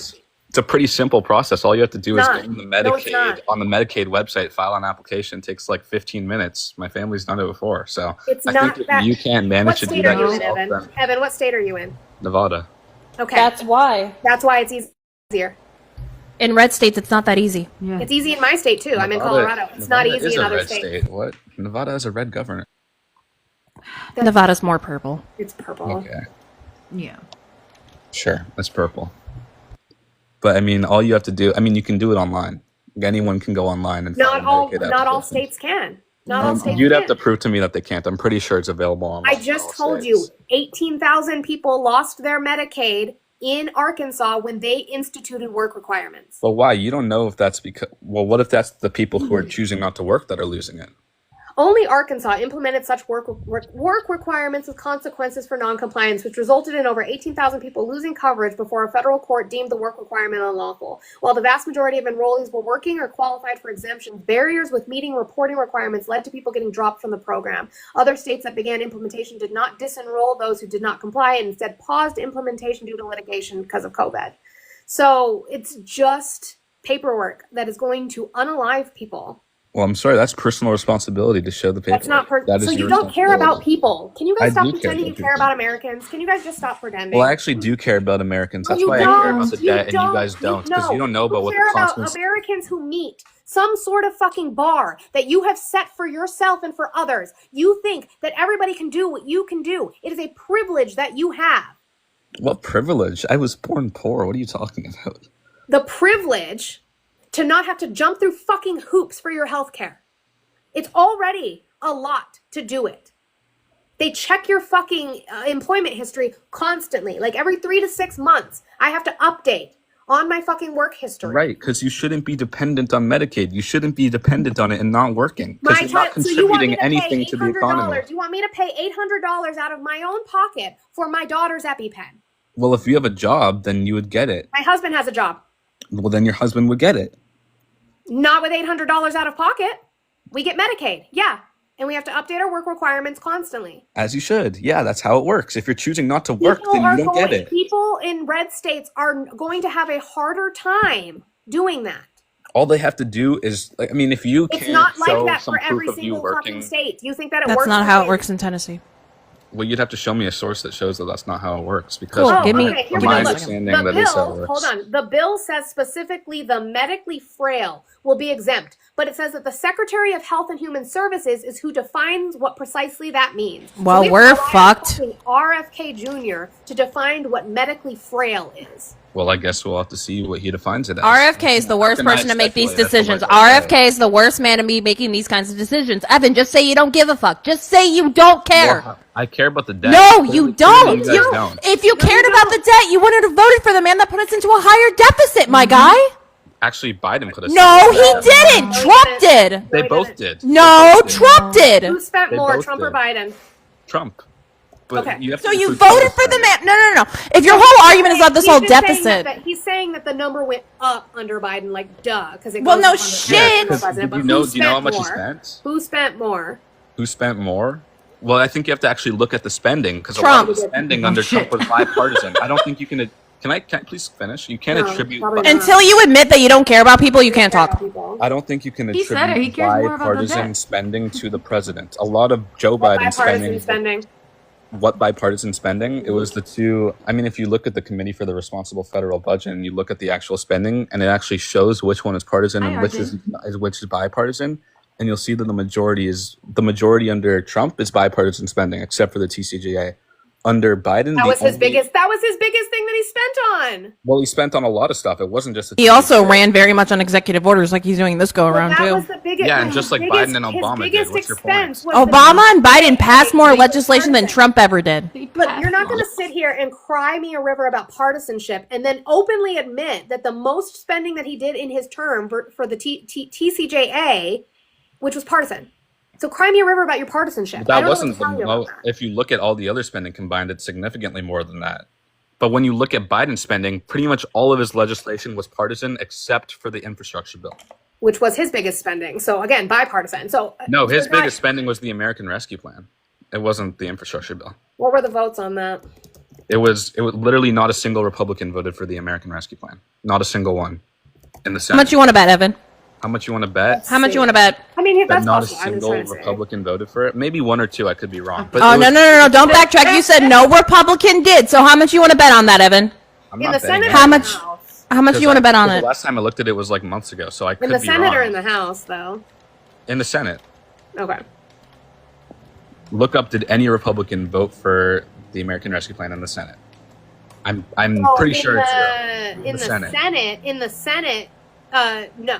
It's a pretty simple process. All you have to do is Not. go on the No, it's Medicaid not. on the Medicaid website, file an application. It takes like 15 minutes. My family's done it before, so It's I not think if that. you can't What manage to do state are that you in, yourself, Evan? then Evan, what state are you in? Nevada. Okay. That's why. That's why it's easier. In red states, it's not that easy. Yeah. It's easy in my state too. I'm in Nevada- Colorado. It's not Nevada easy is in a other red states. state. What? Nevada has a red governor. Nevada's more purple. It's purple. Okay, Yeah. sure, that's purple. But I mean, all you have to do. I mean, you can do it online. Anyone can go online and file Not all. Medicaid Not all applications. states can. Not all states You'd can. have to prove to me that they can't. I'm pretty sure it's available online. I just for all told you, states. 18,000 people lost their Medicaid in Arkansas when they instituted work requirements. But why? You don't know if that's because. Well, what if that's the people who are choosing not to work that are losing it? Only Arkansas implemented such work requirements with consequences for noncompliance, which resulted in over 18,000 people losing coverage before a federal court deemed the work requirement unlawful. While the vast majority of enrollees were working or qualified for exemptions, barriers with meeting reporting requirements led to people getting dropped from the program. Other states that began implementation did not disenroll those who did not comply and instead paused implementation due to litigation because of COVID. So it's just paperwork that is going to unalive people. Well, I'm sorry. That's personal responsibility to show the paperwork. That's not That is so you your don't care about responsibility. people. Can you guys I stop do care pretending you about care people. about Americans? Can you guys just stop pretending? Well, I actually do care about Americans. No, That's you why I care about don't. the You debt, and you don't. guys don't, because you don't know about You what care the about consequences. Americans who meet some sort of fucking bar that you have set for yourself and for others. You think that everybody can do what you can do. It is a privilege that you have. What privilege? I was born poor. What are you talking about? The privilege to not have to jump through fucking hoops for your health care. It's already a lot to do it. They check your fucking employment history constantly. Like every 3 to 6 months, I have to update on my fucking work history. Right, because you shouldn't be dependent on Medicaid. You shouldn't be dependent on it and not working, because you're not So you want me contributing to pay anything to the economy. $800? You want me to pay $800 out of my own pocket for my daughter's EpiPen? Well, if you have a job, then you would get it. My husband has a job. Well, then your husband would get it. Not with $800 out of pocket. We get Medicaid. Yeah. And we have to update our work requirements constantly. As you should. Yeah, that's how it works. If you're choosing not to work, then you don't get it. People in red states are going to have a harder time doing that. All they have to do is, like, I mean, if you It's can't not like show that some for every proof of you single fucking working, state. You think that it That's works? not the how way- it works in Tennessee. Well, you'd have to show me a source that shows that that's not how it works. Because Cool. Give me- okay, here from we my go. Look, understanding, the that is how it bill, works. hold on. The bill says specifically the medically frail will be exempt, but it says that the Secretary of Health and Human Services is who defines what precisely that means. Well, we have we're to rely on fucked. fucking RFK Jr. to define what medically frail is. Well, I guess we'll have to see what he defines it as. RFK is the worst How can I person to make these speculate? That's decisions. all I can RFK is the worst man to be making these kinds of decisions. Evan, just say you don't give a fuck. Just say you don't care. Well, I care about the debt. No, Clearly- you clearly don't. You guys don't. If you cared about the debt, you wouldn't have voted for the man that put us into a higher deficit, my guy. Actually, Biden put us. No, in he debt. didn't. Trump did. They both did. No, Trump did. Who spent They more, both Trump or did. Biden? Trump. But Okay. you have So to you include voted Trump's for the spending. man? No. If your whole argument is about this He's whole just saying deficit. that he's saying that the number went up under Biden, like duh, because it Well, goes no up under shit. the Because president. do But you know? who Do you know how spent much he more? spent? Who spent more? Who spent more? Well, I think you have to actually look at the spending because a lot Trump. of the spending under Trump was bipartisan. I don't think you can. Can I please finish? You can't No, attribute. probably not. Until you admit that you don't care about people, you can't talk. I don't think you can He said it. He attribute cares more about the bipartisan debt. spending to the president. A lot of Joe Biden Bipartisan spending. spending. What bipartisan spending? It was the two. I mean, if you look at the Committee for the Responsible Federal Budget and you look at the actual spending, and it actually shows which one is partisan and which is bipartisan, and you'll see that the majority under Trump is bipartisan spending, except for the TCJA. Under Biden, That was his biggest thing that he spent on. Well, he spent on a lot of stuff. It wasn't just. He also ran very much on executive orders, like he's doing this go around that too. was the biggest. Yeah, and just like Biden and his Obama did. biggest What's your point? expense was Obama the- and Biden passed more legislation than Trump ever did. Look, you're not going to sit here and cry me a river about partisanship and then openly admit that the most spending that he did in his term for the TCJA, which was partisan. So cry me a river about your partisanship. I That don't wasn't know what to tell you about well. If you look at all the other spending combined, it's significantly more than that. But when you look at Biden's spending, pretty much all of his legislation was partisan except for the infrastructure bill. which was his biggest spending. So again, bipartisan. So No, his there's not- biggest spending was the American Rescue Plan. It wasn't the infrastructure bill. What were the votes on that? It was literally not a single Republican voted for the American Rescue Plan. Not a single one in the How Senate. much you want to bet, Evan? How much you want to bet? How much you want to bet? I mean, That that's not a possible. I'm just single trying to say. Republican voted for it. Maybe one or two. I could be wrong. But Oh, it was- no. Don't backtrack. You said no Republican did. So how much you want to bet on that, Evan? I'm In not the betting Senate, it. How much? How much you want to bet on The it? last time I looked at it was like months ago, so I could in the be Senate wrong. or in the House, though. In the Senate. Okay. Look up, did any Republican vote for the American Rescue Plan in the Senate? I'm Oh, pretty in sure it's the, zero. in the Senate, no.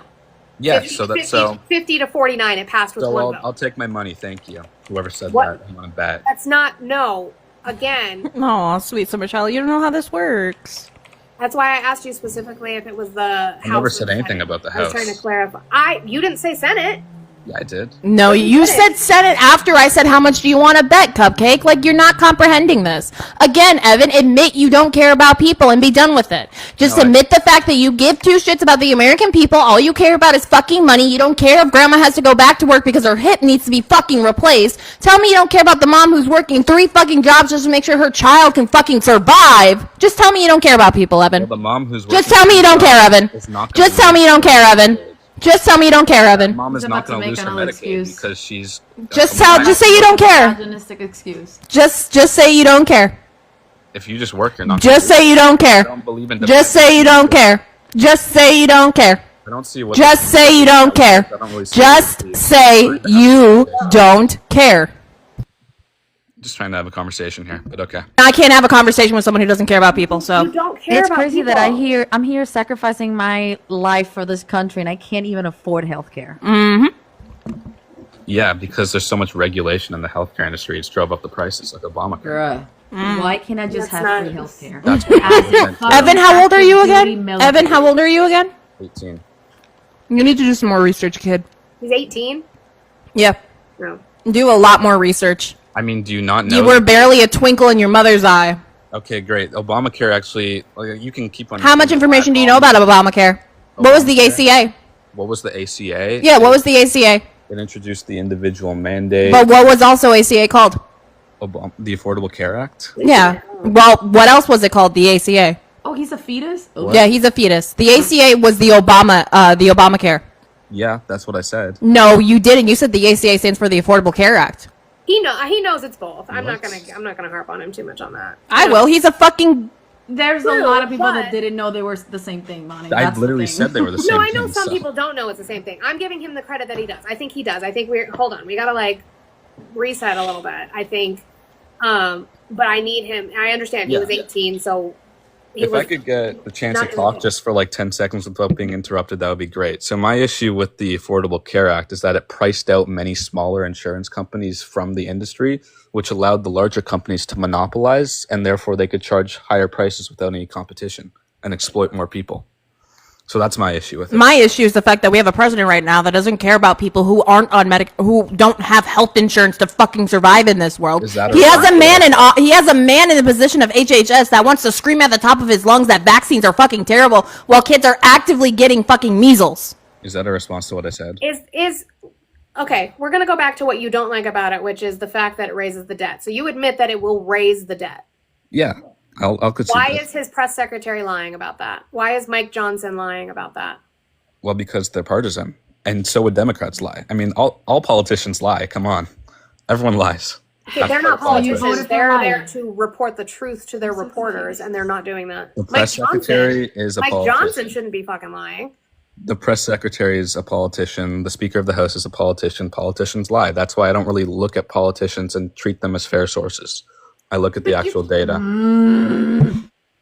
Yeah, 50, so that's 50, so. 50 to 49, it passed with So one I'll, vote. I'll take my money. Thank you. Whoever said What? that, I'm gonna bet. That's not no. Again, Oh, sweet summer child, you don't know how this works. that's why I asked you specifically if it was the House. I never or said the anything Senate. about the I was House. trying to clarify. You didn't say Senate. Yeah, I did. No, you said Senate after I said how much do you want to bet, Cupcake? Like you're not comprehending this. Again, Evan, admit you don't care about people and be done with it. Just No, I- admit the fact that you give two shits about the American people. All you care about is fucking money. You don't care if grandma has to go back to work because her hip needs to be fucking replaced. Tell me you don't care about the mom who's working 3 fucking jobs just to make sure her child can fucking survive. Just tell me you don't care about people, Evan. Well, the mom who's Just working tell me you don't care, Evan. is not gonna Just tell me you don't care, Evan. Just tell me you don't care, Evan. Mom is He's not about to going to make lose her another Medicaid excuse. because she's. Just say you don't care. Misogynistic excuse. Just say you don't care. If you just work, you're not. Just gonna say you don't I care. don't believe in. Just say you don't care. Just say you don't care. I don't see what. Just say you don't care. I don't really see Just what- say you don't care. Just trying to have a conversation here, but okay. I can't have a conversation with someone who doesn't care about people. You So don't care It's about crazy people. that I'm here sacrificing my life for this country and I can't even afford healthcare. Yeah, because there's so much regulation in the healthcare industry, it's drove up the prices like Obamacare. Bruh. Why can't I just That's have free not- healthcare? That's what As a Evan, fucking Evan, how old are you active duty again? military. Evan, how old are you again? 18. You need to do some more research, kid. He's 18. Yeah, No. do a lot more research. I mean, do you not know? You were barely a twinkle in your mother's eye. Okay, great. Obamacare actually, like, you can keep on. How much information do you know about Obamacare? What was the ACA? What was the ACA? Yeah, what was the ACA? It introduced the individual mandate. But what was also ACA called? The Affordable Care Act. Yeah. Well, what else was it called? The ACA. Oh, he's a fetus? What? Yeah, he's a fetus. The ACA was the Obamacare. Yeah, that's what I said. No, you didn't. You said the ACA stands for the Affordable Care Act. He knows it's both. I'm not gonna harp on him too much on that. I will. He's a fucking. There's a True, lot of people but- that didn't know they were the same thing, Bonnie. I That's the literally thing. said they were the same No, I know thing, some so- people don't know it's the same thing. I'm giving him the credit that he does. I think he does. I think hold on. We gotta like reset a little bit. I think, but I need him. I understand he Yeah. was 18, so he If was. I could get the chance to not talk really- just for like 10 seconds without being interrupted, that would be great. So my issue with the Affordable Care Act is that it priced out many smaller insurance companies from the industry, which allowed the larger companies to monopolize, and therefore they could charge higher prices without any competition and exploit more people. So that's my issue with it. My issue is the fact that we have a president right now that doesn't care about people who aren't on who don't have health insurance to fucking survive in this world. Is that a He has a response? man in the position of HHS that wants to scream at the top of his lungs that vaccines are fucking terrible while kids are actively getting fucking measles. Is that a response to what I said? Is okay. We're gonna go back to what you don't like about it, which is the fact that it raises the debt. So you admit that it will raise the debt. Yeah, I'll concede Why that. is his press secretary lying about that? Why is Mike Johnson lying about that? Well, because they're partisan, and so would Democrats lie. I mean, all politicians lie. Come on, everyone lies. Okay, they're not part of politics. politicians. They're there to report the truth to their reporters, and they're not doing that. The press secretary is a Mike politician. Johnson shouldn't be fucking lying. The press secretary is a politician. The Speaker of the House is a politician. Politicians lie. That's why I don't really look at politicians and treat them as fair sources. I look at the actual data.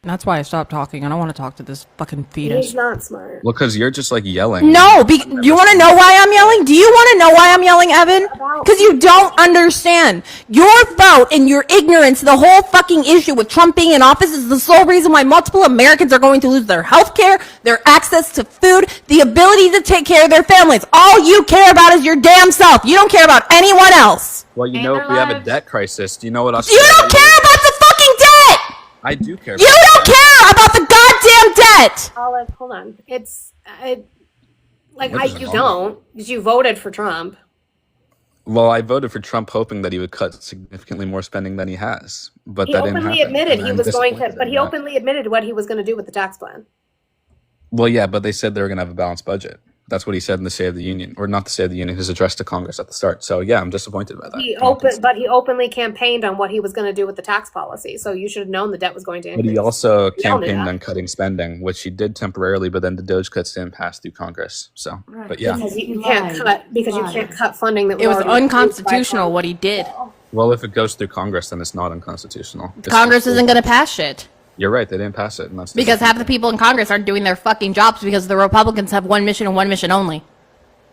That's why I stopped talking. I don't want to talk to this fucking fetus. He's not smart. Well, because you're just like yelling. No, do you want to know why I'm yelling? Do you want to know why I'm yelling, Evan? Because you don't understand. Your vote and your ignorance, the whole fucking issue with Trump being in office is the sole reason why multiple Americans are going to lose their health care, their access to food, the ability to take care of their families. All you care about is your damn self. You don't care about anyone else. Well, you know, if we have a debt crisis, do you know what You Australia don't care about the fucking debt! I do care. You don't care about the goddamn debt! Olive, hold on. It's What is you it, don't because you voted for Trump. Well, I voted for Trump hoping that he would cut significantly more spending than he has, but He that didn't openly happen. admitted and he I'm was going to, disappointed but in he that. openly admitted what he was going to do with the tax plan. Well, yeah, but they said they were going to have a balanced budget. That's what he said in the State of the Union, or not the State of the Union, his address to Congress at the start. So yeah, I'm disappointed by that. He openly campaigned on what he was going to do with the tax policy. So you should have known the debt was going to But increase. he also We all knew campaigned that. on cutting spending, which he did temporarily, but then the Doge cuts didn't pass through Congress. So, but yeah. Because you can't cut funding that It was already approved by unconstitutional what he did. Well, if it goes through Congress, then it's not unconstitutional. It's Congress just- isn't going to pass shit. You're right. They didn't pass it, and that's Because half the people in Congress aren't doing their fucking jobs because the Republicans have one mission and one mission only.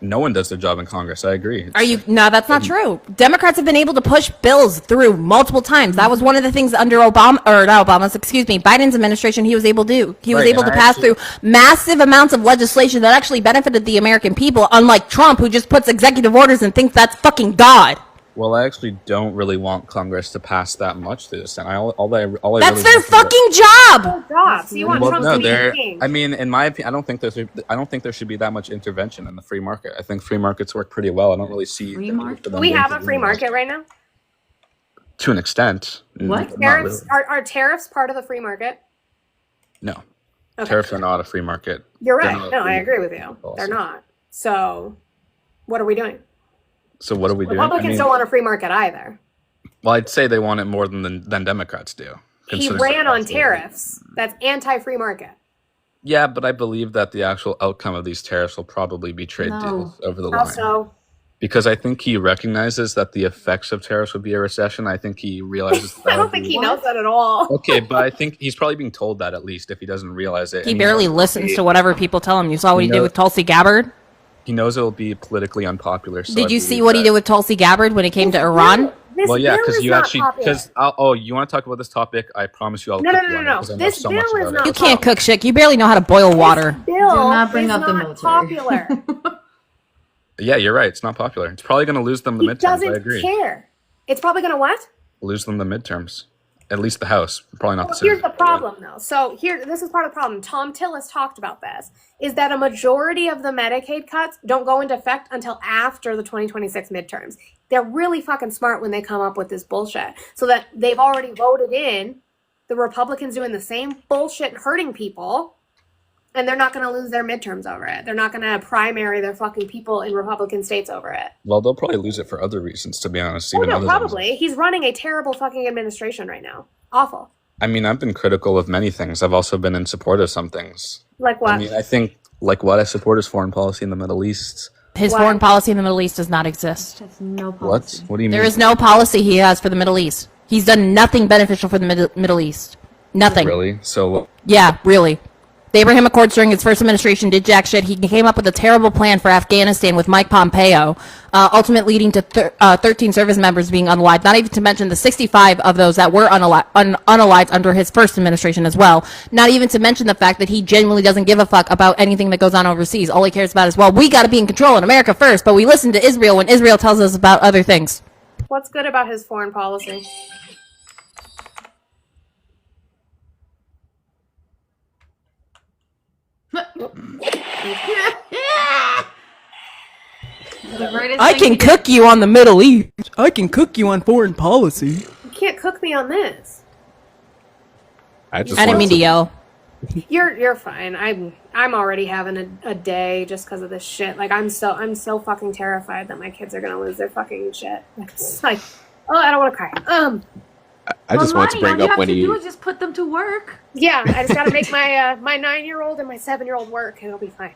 no one does their job in Congress. I agree. Are you? No, that's not true. Democrats have been able to push bills through multiple times. That was one of the things under Biden's administration he was able to do. He was Right, able and to I pass actually- through massive amounts of legislation that actually benefited the American people, unlike Trump, who just puts executive orders and thinks that's fucking God. Well, I actually don't really want Congress to pass that much through this, and all I That's really their want is that- fucking job. Jobs. You want Well, Trump no, to be there. king. I mean, in my opinion, I don't think there should be that much intervention in the free market. I think free markets work pretty well. I don't really see the need for Do them we to have a intervene free market right now? to an extent. What? Not Tariffs really. are tariffs part of the free market? No, Okay. tariffs are not a free market. You're They're right. not a No, free I agree market with you. policy. They're not. So, what are we doing? So what are we doing? I Republicans mean, don't want a free market either. well, I'd say they want it more than Democrats do. He considering ran the on actual- tariffs. That's anti-free market. Yeah, but I believe that the actual outcome of these tariffs will probably be trade No. deals over the line. Also, Because I think he recognizes that the effects of tariffs would be a recession. I think he realizes that. I don't think he knows that at all. Okay, but I think he's probably being told that at least if he doesn't realize it. He And barely knows listens to whatever people tell him. You saw what he did with Tulsi Gabbard? He knows it'll be politically unpopular. So Did I you see believe what he that- did with Tulsi Gabbard when it came to Iran? Well, yeah, because you actually you want to talk about this topic? I promise you I'll. No, cook no, you no, on no. it 'cause I know This so much bill is about not it. You can't cook shit. You barely know how to boil water. Bill not bring is up the not military. popular. Yeah, you're right. It's not popular. It's probably going to lose them the He midterms. I doesn't agree. care. It's probably going to what? Lose them the midterms. At least the House. Probably not the Well, Senate. here's the problem, though. So this is part of the problem. Tom Tillis talked about this. Is that a majority of the Medicaid cuts don't go into effect until after the 2026 midterms? They're really fucking smart when they come up with this bullshit, so that they've already voted in the Republicans doing the same bullshit, hurting people, And they're not going to lose their midterms over it. They're not going to primary their fucking people in Republican states over it. Well, they'll probably lose it for other reasons, to be honest. Oh, Even no, other probably. He's running a terrible fucking administration right now. Awful. I mean, I've been critical of many things. I've also been in support of some things. Like what? I mean, I think, like what I support is foreign policy in the Middle East. His foreign policy in the Middle East does not exist. No What? What do you mean? There is no policy he has for the Middle East. He's done nothing beneficial for the Middle East. Nothing. Really? So, Yeah, really. The Abraham Accords during his first administration did jack shit. He came up with a terrible plan for Afghanistan with Mike Pompeo, ultimately leading to 13 service members being unalived, not even to mention the 65 of those that were unalived under his first administration as well. Not even to mention the fact that he genuinely doesn't give a fuck about anything that goes on overseas. All he cares about is, well, we got to be in control in America first, but we listen to Israel when Israel tells us about other things. What's good about his foreign policy? I can cook you on the Middle East. I can cook you on foreign policy. You can't cook me on this. I didn't mean to yell. You're fine. I'm already having a day just because of this shit. Like I'm so fucking terrified that my kids are gonna lose their fucking shit. Like, it's like, oh, I don't want to cry. I just want to bring up when he. All you have to do is just put them to work. Yeah, I just gotta make my my 9-year-old and my 7-year-old work, and it'll be fine.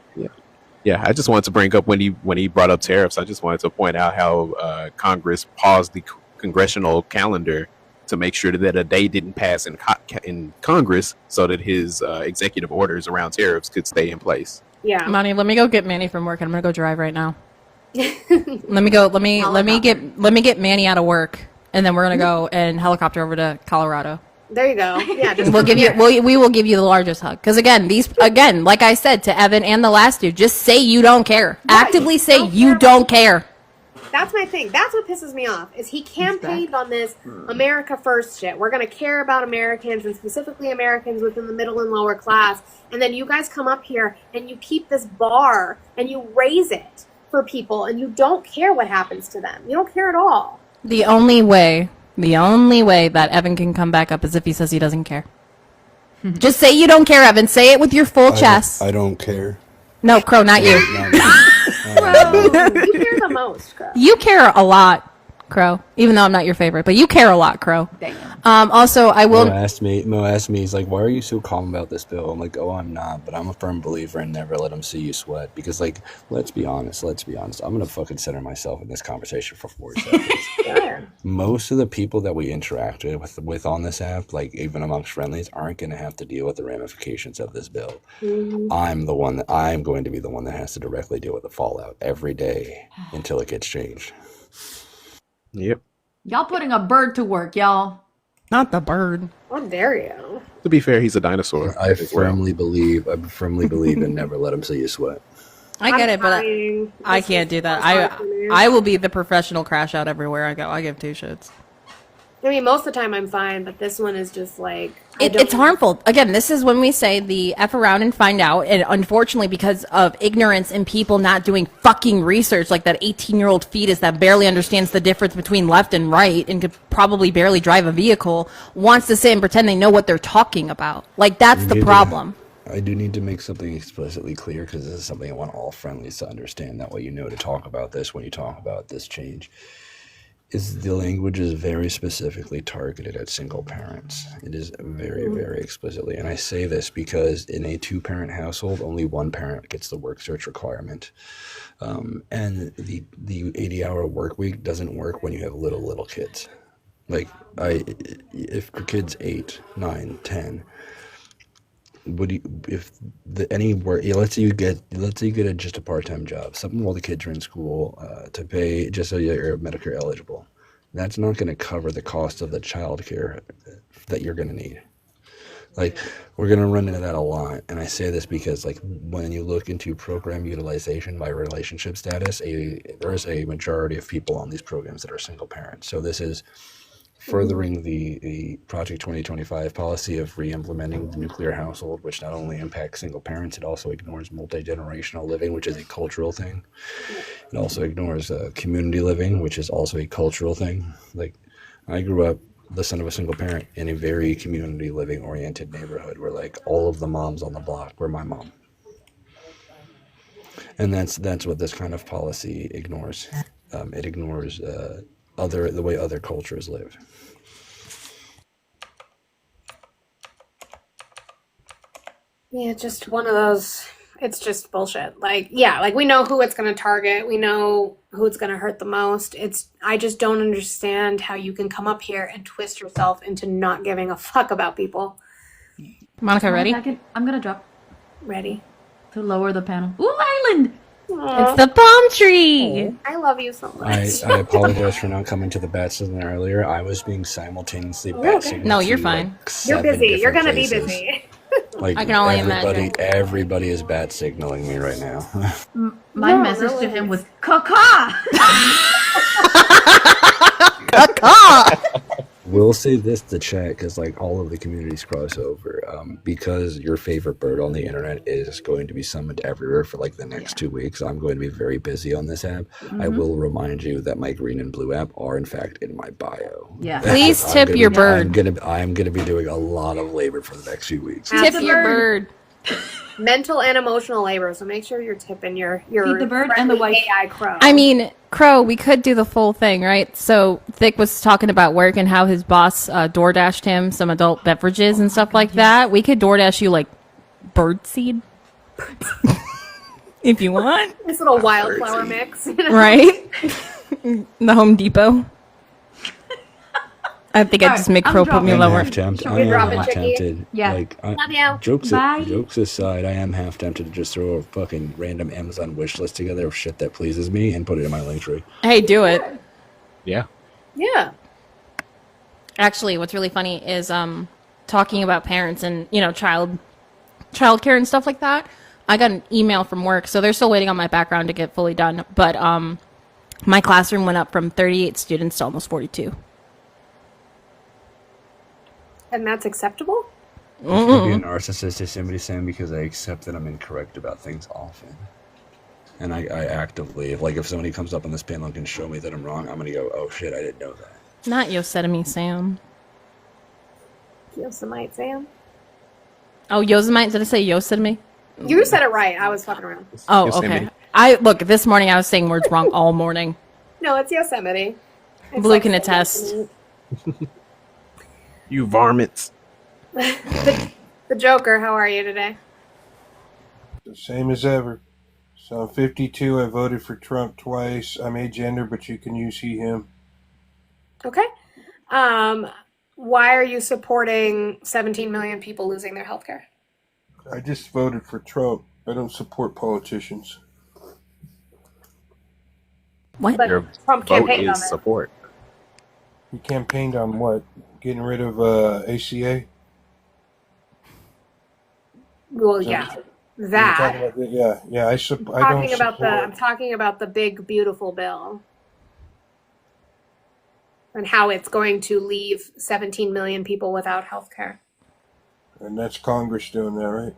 Yeah, I just wanted to bring up when he brought up tariffs. I just wanted to point out how Congress paused the congressional calendar to make sure that a day didn't pass in Congress, so that his executive orders around tariffs could stay in place. Yeah, Monty, let me go get Manny from work. I'm gonna go drive right now. Let me get Manny out of work, and then we're gonna go and helicopter over to Colorado. There you go. Yeah, just we will give you the largest hug. Because again, like I said to Evan and the last dude, just say you don't care. Actively say you don't care. That's my thing. That's what pisses me off. Is he campaigned on this America First shit? We're gonna care about Americans and specifically Americans within the middle and lower class, and then you guys come up here and you keep this bar and you raise it for people, and you don't care what happens to them. You don't care at all. The only way that Evan can come back up is if he says he doesn't care. Just say you don't care, Evan. Say it with your full chest. I don't care. No, Crow, not you. Well, you care the most, Crow. You care a lot, Crow. Even though I'm not your favorite, but you care a lot, Crow. Also, I will. Mo asked me, he's like, why are you so calm about this bill? I'm like, oh, I'm not, but I'm a firm believer in never let them see you sweat. Because, like, let's be honest. I'm going to fucking center myself in this conversation for 4 seconds. Most of the people that we interacted with on this app, like even amongst friendlies, aren't going to have to deal with the ramifications of this bill. I'm going to be the one that has to directly deal with the fallout every day until it gets changed. Yep. Y'all putting a bird to work, y'all. Not the bird. How dare you? To be fair, he's a dinosaur. I firmly believe in never let them see you sweat. I get it, but I can't do that. I will be the professional crash out everywhere I go. I give 2 shits. I mean, most of the time I'm fine, but this one is just like... It's harmful. Again, this is when we say the F around and find out, and unfortunately because of ignorance and people not doing fucking research, like that 18-year-old fetus that barely understands the difference between left and right and could probably barely drive a vehicle, wants to sit and pretend they know what they're talking about. Like, that's the problem. I do need to make something explicitly clear, because this is something I want all friendlies to understand. That way you know to talk about this when you talk about this change. Is the language is very specifically targeted at single parents. It is very, very explicitly. And I say this because in a 2-parent household, only 1 parent gets the work search requirement. And the 80-hour work week doesn't work when you have little kids. Like, if your kid's 8, 9, 10, let's say you get just a part-time job, something while the kids are in school, to pay just so you're Medicare eligible. That's not going to cover the cost of the child care that you're going to need. Like, we're going to run into that a lot. And I say this because, like, when you look into program utilization by relationship status, there's a majority of people on these programs that are single parents. So this is furthering the Project 2025 policy of re-implementing the nuclear household, which not only impacts single parents, it also ignores multi-generational living, which is a cultural thing. It also ignores community living, which is also a cultural thing. Like, I grew up the son of a single parent in a very community living oriented neighborhood where, like, all of the moms on the block were my mom. And that's what this kind of policy ignores. It ignores the way other cultures live. Yeah, just one of those. It's just bullshit. Like, yeah, like we know who it's going to target. We know who it's going to hurt the most. I just don't understand how you can come up here and twist yourself into not giving a fuck about people. Monica, ready? I'm gonna drop. Ready. To lower the panel. Ooh, Island! It's the palm tree. I love you so much. I apologize for not coming to the bat signal earlier. I was being simultaneously bat signaled. No, you're to, fine. You're busy. You're different going to be places. busy. Like I can only imagine. Everybody is bat signaling me right now. My message to him was caca. We'll say this to chat because like all of the communities cross over. Because your favorite bird on the internet is going to be summoned everywhere for like the next 2 weeks. I'm going to be very busy on this app. I will remind you that my green and blue app are in fact in my bio. Yeah. Please tip your bird. I'm gonna be doing a lot of labor for the next few weeks. Tip your bird. Mental and emotional labor. So make sure you're tipping your Feed the bird and the wife. AI crow. I mean, Crow, we could do the full thing, right? So Thick was talking about work and how his boss DoorDashed him some adult beverages and stuff like that. We could DoorDash you like bird seed if you want, this little wildflower mix, you know? right? The Home Depot. I think I just make Crow put me I'm lower. half tempted. Should I we am drop it, half Chicky? tempted. Yeah. Like, Love you. jokes aside, I am half tempted to just throw a fucking random Amazon wish list together of shit that pleases me and put it in my link tree. Hey, do it. Yeah. Yeah. Actually, what's really funny is talking about parents and child care and stuff like that. I got an email from work, so they're still waiting on my background to get fully done. But my classroom went up from 38 students to almost 42. And that's acceptable? It's gonna be a narcissist to somebody saying because I accept that I'm incorrect about things often. And I actively, if somebody comes up on this panel and can show me that I'm wrong, I'm gonna go, oh shit, I didn't know that. Not Yosemite Sam. Yosemite Sam. Oh, Yosemite? Did I say Yosemite? You said it right. I was fucking around. Oh, Yosemite. okay. Look, this morning I was saying words wrong all morning. No, it's Yosemite. It's Blue like can attest. You varmints. the Joker, how are you today? The same as ever. So I'm 52. I voted for Trump twice. I'm agender, but you can use he, him. Okay. Why are you supporting 17 million people losing their health care? I just voted for Trump. I don't support politicians. What? But Your Trump vote campaigned on is it. support. You campaigned on what? Getting rid of ACA? Well, Is yeah. that- That. You're talking about yeah. I don't support. I'm talking about the big beautiful bill. And how it's going to leave 17 million people without health care. And that's Congress doing that, right?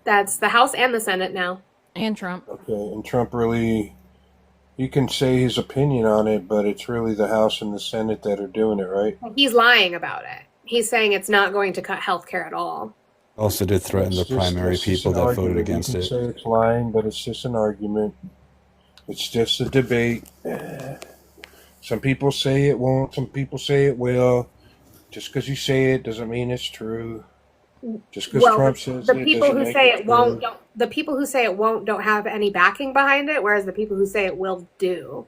That's the House and the Senate now. And Trump. Okay, and Trump really, you can say his opinion on it, but it's really the House and the Senate that are doing it, right? He's lying about it. He's saying it's not going to cut health care at all. Also did threaten the primary people that voted against you it. can say it's lying, but it's just an argument. It's just a debate. Some people say it won't, some people say it will. Just because you say it doesn't mean it's true. Just because Trump says the it people doesn't who make say it it won't, true. the people who say it won't don't have any backing behind it, whereas the people who say it will do.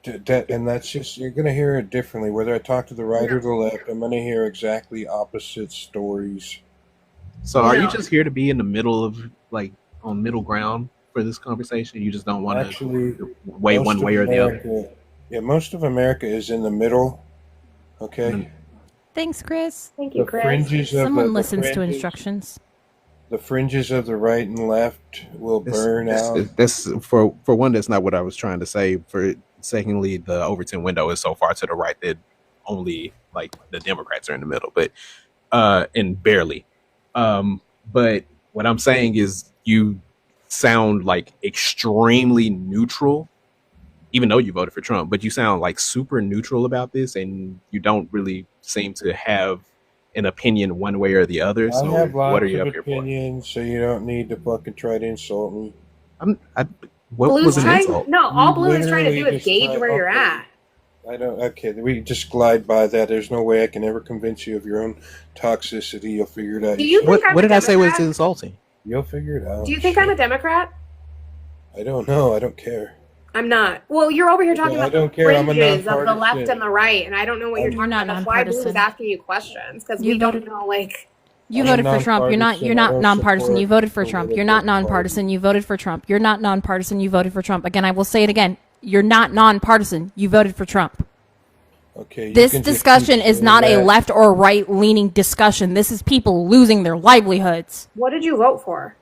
And that's just, you're going to hear it differently. Whether I talk to the right or the left, I'm going to hear exactly opposite stories. So are you just here to be in the middle of on middle ground for this conversation? You just don't want to weigh one way or the other. Yeah, most of America is in the middle. Okay. Thanks, Chris. Thank you, Chris. Fringes of Someone the listens to fringes. instructions. The fringes of the right and left will burn out. This for one, that's not what I was trying to say. For secondly, the Overton window is so far to the right that only the Democrats are in the middle, but and barely. But what I'm saying is you sound extremely neutral, even though you voted for Trump, but you sound super neutral about this, and you don't really seem to have an opinion one way or the other. So I have lots what are you of up here for? opinions, so you don't need to fucking try to insult me. What Blue's was an trying. insult? No, all You Blue is trying to do literally is just gauge try. where you're Okay, at. I don't. Okay, we just glide by that. There's no way I can ever convince you of your own toxicity. You'll figure it out. Do you think I'm What a did I say was Democrat? insulting? You'll figure it out. Do you think I'm a Democrat? I don't know. I don't care. I'm not. Well, you're over here talking I about the don't care. I'm a fringes of the left nonpartisan. and the right, and I don't know what you're I'm talking not about. That's why Blue is nonpartisan. asking you questions because You we don't voted- know. Like, You I'm voted for Trump. You're nonpartisan. I not don't nonpartisan. You support voted for Trump. You're political not nonpartisan. You voted for Trump. You're not nonpartisan. You voted for Trump. Again, I will say it again. You're not nonpartisan. You voted for Trump. Okay. You This can just discussion keep is saying not a that. left or right leaning discussion. This is people losing their livelihoods. what did you vote for?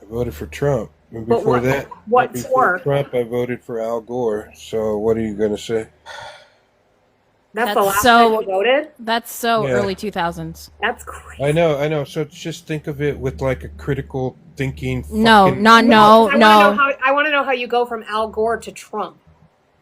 I voted for Trump. And But before what- that, what before for? Trump, I voted for Al Gore. So what are you gonna say? That's the That's last so- time you voted. That's so Yeah. early 2000s. That's crazy. I know. So just think of it with like a critical thinking. No, fucking- not no, no. I want to know how you go from Al Gore to Trump.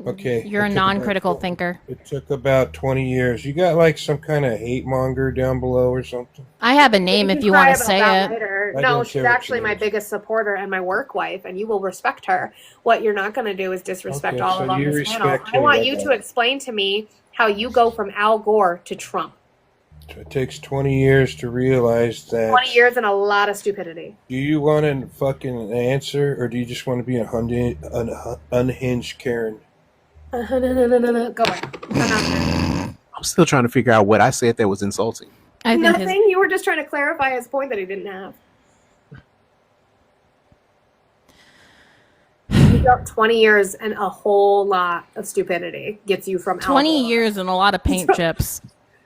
Okay. You're a it took about- non-critical thinker. It took about 20 years. You got like some kind of hate monger down below or something? I have a name We if can you cry want to about say that it. later. I No, don't she's care what actually she my is. biggest supporter and my work wife, and you will respect her. What you're not going to do is disrespect Okay, all so of on you this panel. respect I her, want I you got to it. explain to me how you go from Al Gore to Trump. It takes 20 years to realize that. 20 years and a lot of stupidity. Do you want a fucking answer, or do you just want to be an unhinged Karen? No. Go ahead. I'm still trying to figure out what I said that was insulting. I think his, Nothing. You were just trying to clarify his point that he didn't have. You got 20 years and a whole lot of stupidity gets you from Al 20 Gore. years and a lot of paint chips.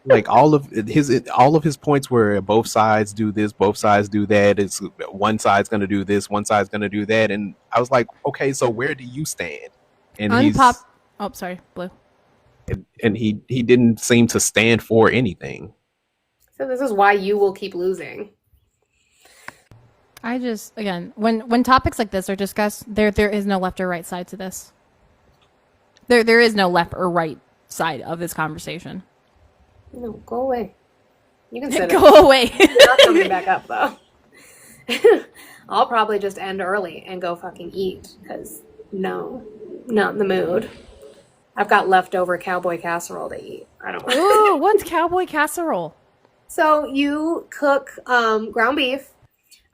Like all of his points were both sides do this, both sides do that. It's one side's gonna do this, one side's gonna do that, and I was like, okay, so where do you stand? And Oh, sorry, Blue. and he didn't seem to stand for anything. So this is why you will keep losing. I just again when topics like this are discussed, there is no left or right side to this. There is no left or right side of this conversation. No, go away. You can sit Go away. You're not coming back up though. I'll probably just end early and go fucking eat because no, not in the mood. I've got leftover cowboy casserole to eat. I don't want. Ooh, what's cowboy casserole? So you cook ground beef.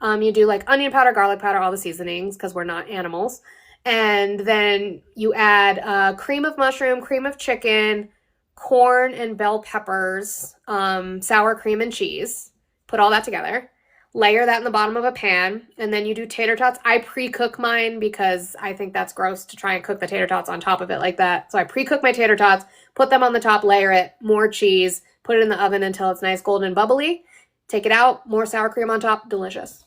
You do like onion powder, garlic powder, all the seasonings because we're not animals. And then you add cream of mushroom, cream of chicken, corn and bell peppers, sour cream and cheese. Put all that together. Layer that in the bottom of a pan. And then you do tater tots. I pre-cook mine because I think that's gross to try and cook the tater tots on top of it like that. So I pre-cook my tater tots, put them on the top, layer it, more cheese, put it in the oven until it's nice golden and bubbly. Take it out, more sour cream on top, delicious.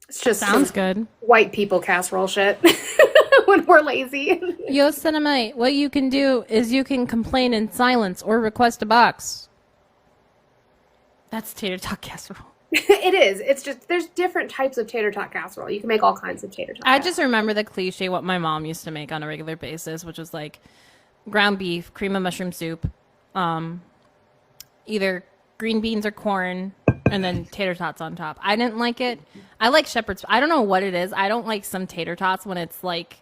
It's just Sounds good. white people casserole shit when we're lazy. Yo, Cinnamite, what you can do is you can complain in silence or request a box. That's tater tot casserole. It is. It's just there's different types of tater tot casserole. You can make all kinds of tater tot. I just remember the cliche what my mom used to make on a regular basis, which was like ground beef, cream of mushroom soup, either green beans or corn, and then tater tots on top. I didn't like it. I like shepherd's. I don't know what it is. I don't like some tater tots when it's like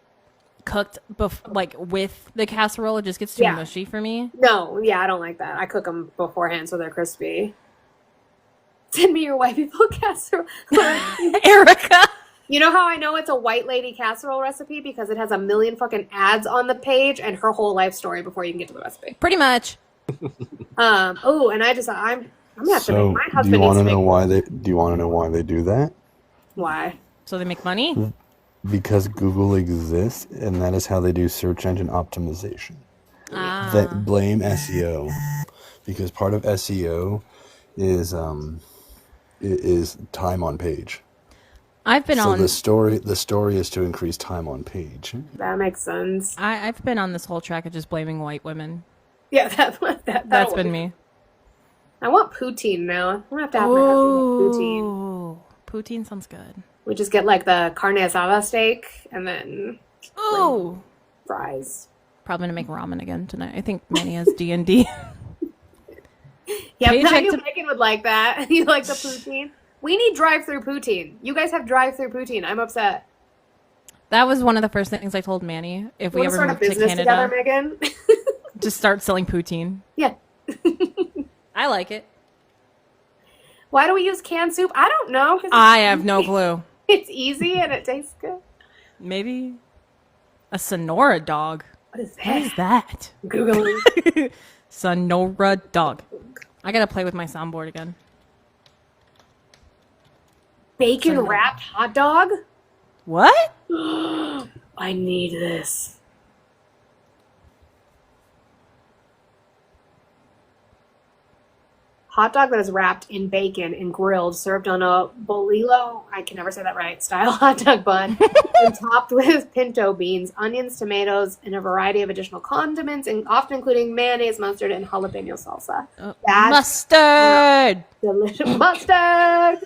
cooked like with the casserole. It just gets too Yeah. mushy for me. No, yeah, I don't like that. I cook them beforehand so they're crispy. Send me your white people casserole. Erica. You know how I know it's a white lady casserole recipe? Because it has a million fucking ads on the page and her whole life story before you can get to the recipe. Pretty much. Oh, and I'm gonna have to make my do husband you want needs to to know make why they? Do you want to know why they do that? why? So they make money? Because Google exists, and that is how they do search engine optimization. Ah. They blame SEO because part of SEO is time on page. I've been so on the story is to increase time on page. That makes sense. I've been on this whole track of just blaming white women. Yeah, that's That's been me. I want poutine now. I'm gonna have to have my husband make poutine. Ooh, poutine sounds good. We just get like the carne asada steak and then Ooh, fries. probably gonna make ramen again tonight. I think Manny has D&D. Yeah, Paycheck I knew to- Megan would like that. You like the poutine? We need drive-through poutine. You guys have drive-through poutine. I'm upset. That was one of the first things I told Manny. If You we want to ever start a moved to business Canada, together, Megan? just start selling poutine. Yeah. I like it. Why do we use canned soup? I don't know. 'Cause I have no clue. It's easy and it tastes good. Maybe a Sonora dog. What is that? What is that? Googling. Sonora dog. I gotta play with my soundboard again. Bacon wrapped hot dog? What? I need this. Hot dog that is wrapped in bacon and grilled, served on a bolillo, I can never say that right, style hot dog bun, and topped with pinto beans, onions, tomatoes, and a variety of additional condiments, and often including mayonnaise, mustard, and jalapeno salsa. Mustard! Delicious. Mustard!